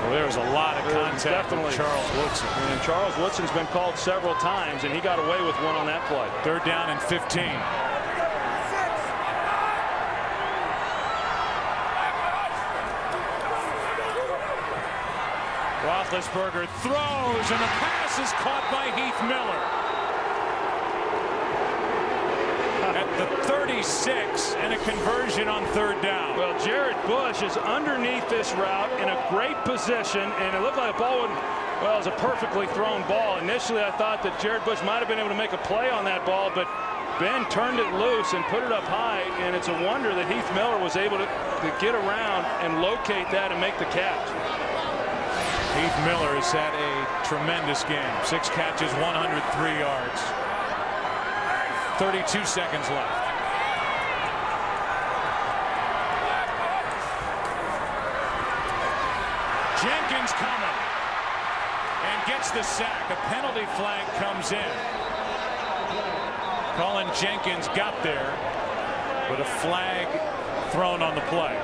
Well, there was a lot of contact from Charles Woodson. And Charles Woodson's been called several times, and he got away with one on that play. Third down and 15. Roethlisberger throws, and the pass is caught by Heath Miller. At the 36, and a conversion on third down. Well, Jared Bush is underneath this route in a great position, and it looked like the ball wouldn't, well, it was a perfectly thrown ball. Initially, I thought that Jared Bush might have been able to make a play on that ball, but Ben turned it loose and put it up high, and it's a wonder that Heath Miller was able to get around and locate that and make the catch. Heath Miller has had a tremendous game. 6 catches, 103 yards. 32 seconds left. Jenkins coming and gets the sack. A penalty flag comes in. Colin Jenkins got there, but a flag thrown on the play.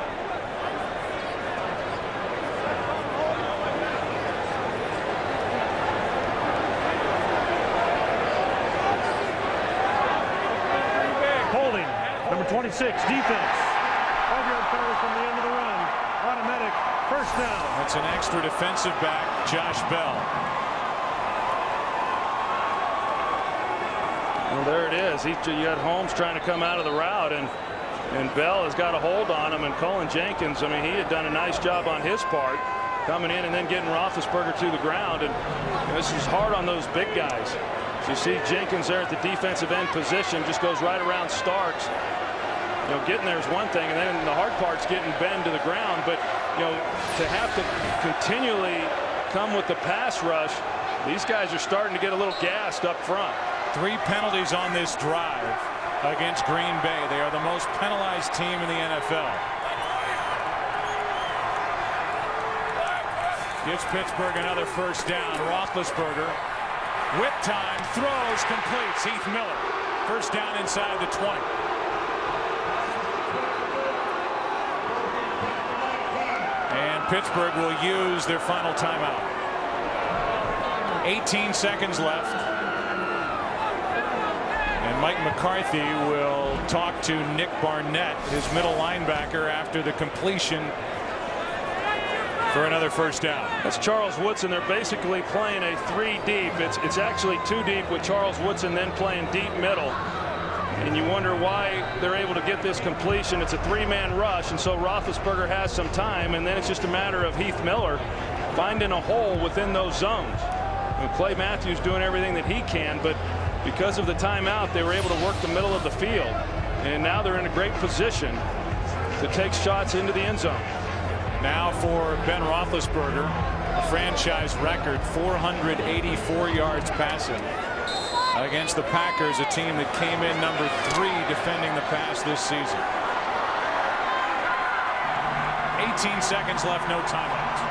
Number 26, defense. 5-yard penalty from the end of the run. Automatic first down. That's an extra defensive back, Josh Bell. Well, there it is. You got Holmes trying to come out of the route, and Bell has got a hold on him. And Colin Jenkins, I mean, he had done a nice job on his part, coming in and then getting Roethlisberger to the ground. And this is hard on those big guys. So you see Jenkins there at the defensive end position, just goes right around Starks. Getting there is one thing, and then the hard part's getting Ben to the ground. But to have to continually come with the pass rush. These guys are starting to get a little gassed up front. 3 penalties on this drive against Green Bay. They are the most penalized team in the NFL. Gives Pittsburgh another first down. Roethlisberger, whip time, throws, completes. Heath Miller, first down inside the 20. And Pittsburgh will use their final timeout. 18 seconds left. And Mike McCarthy will talk to Nick Barnett, his middle linebacker, after the completion for another first down. That's Charles Woodson. They're basically playing a 3 deep. It's actually 2 deep with Charles Woodson then playing deep middle. And you wonder why they're able to get this completion. It's a 3-man rush, and so Roethlisberger has some time, and then it's just a matter of Heath Miller finding a hole within those zones. And Clay Matthews doing everything that he can, but because of the timeout, they were able to work the middle of the field. And now they're in a great position to take shots into the end zone. Now for Ben Roethlisberger, a franchise record 484 yards passing against the Packers, a team that came in number 3 defending the pass this season. 18 seconds left, no timeouts.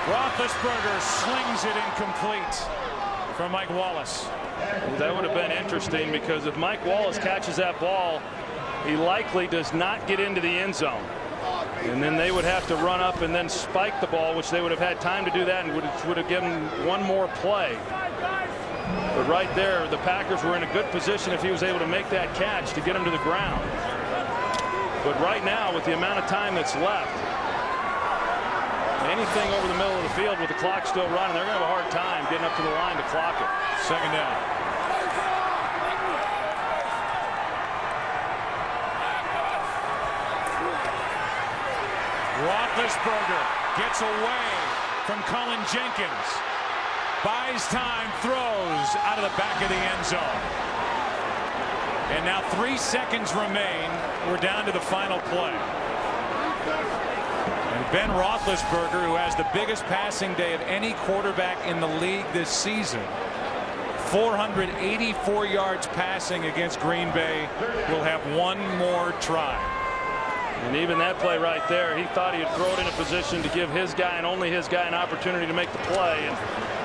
Roethlisberger slings it incomplete from Mike Wallace. That would have been interesting, because if Mike Wallace catches that ball, he likely does not get into the end zone. And then they would have to run up and then spike the ball, which they would have had time to do that, and would have given one more play. But right there, the Packers were in a good position if he was able to make that catch to get him to the ground. But right now, with the amount of time that's left, anything over the middle of the field with the clock still running, they're going to have a hard time getting up to the line to clock it. Second down. Roethlisberger gets away from Cullen Jenkins. Buys time, throws out of the back of the end zone. And now 3 seconds remain. We're down to the final play. And Ben Roethlisberger, who has the biggest passing day of any quarterback in the league this season, 484 yards passing against Green Bay, will have one more try. And even that play right there, he thought he'd throw it in a position to give his guy and only his guy an opportunity to make the play. And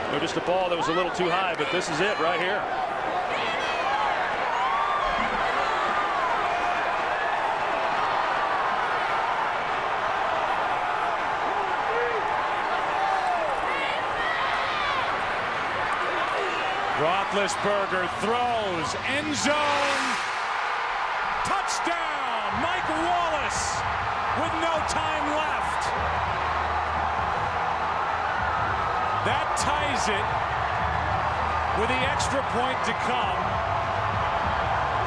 it was just a ball that was a little too high, but this is it right here. Roethlisberger throws, end zone, touchdown, Mike Wallace with no time left. That ties it with the extra point to come.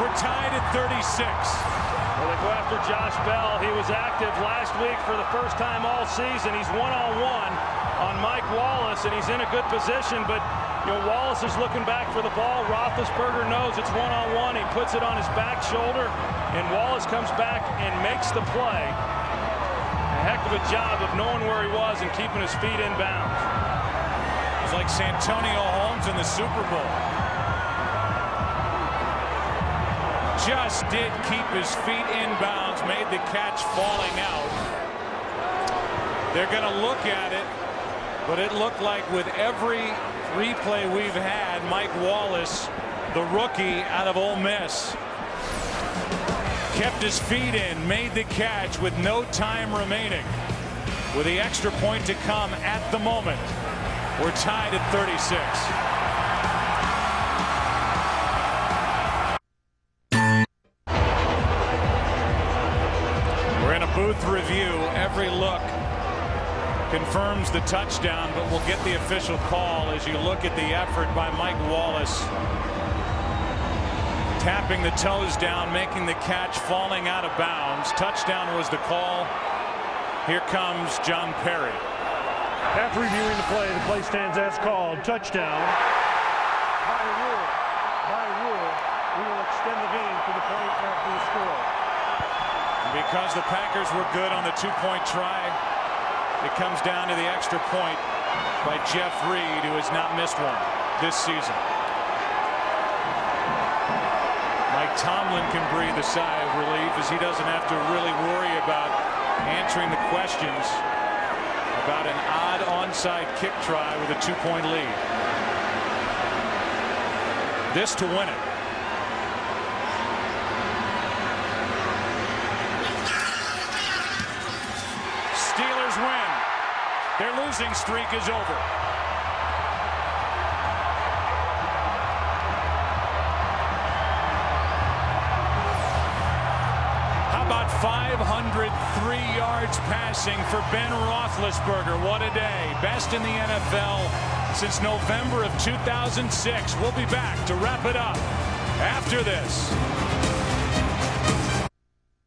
We're tied at 36. Well, they go after Josh Bell. He was active last week for the first time all season. He's one-on-one on Mike Wallace, and he's in a good position, but Wallace is looking back for the ball. Roethlisberger knows it's one-on-one. He puts it on his back shoulder, and Wallace comes back and makes the play. A heck of a job of knowing where he was and keeping his feet in bounds. It's like Santonio Holmes in the Super Bowl. Just did keep his feet in bounds, made the catch falling out. They're going to look at it, but it looked like with every replay we've had, Mike Wallace, the rookie out of Ole Miss, kept his feet in, made the catch with no time remaining. With the extra point to come at the moment, we're tied at 36. We're in a booth review. Every look confirms the touchdown, but we'll get the official call as you look at the effort by Mike Wallace. Tapping the toes down, making the catch, falling out of bounds. Touchdown was the call. Here comes John Perry. After reviewing the play stands as called. Touchdown by Because the Packers were good on the two-point try, it comes down to the extra point by Jeff Reed, who has not missed one this season. Mike Tomlin can breathe a sigh of relief as he doesn't have to really worry about answering the questions about an odd onside kick try with a two-point lead. This to win it. Steelers win. Their losing streak is over. How about 503 yards passing for Ben Roethlisberger? What a day. Best in the NFL since November of 2006. We'll be back to wrap it up after this.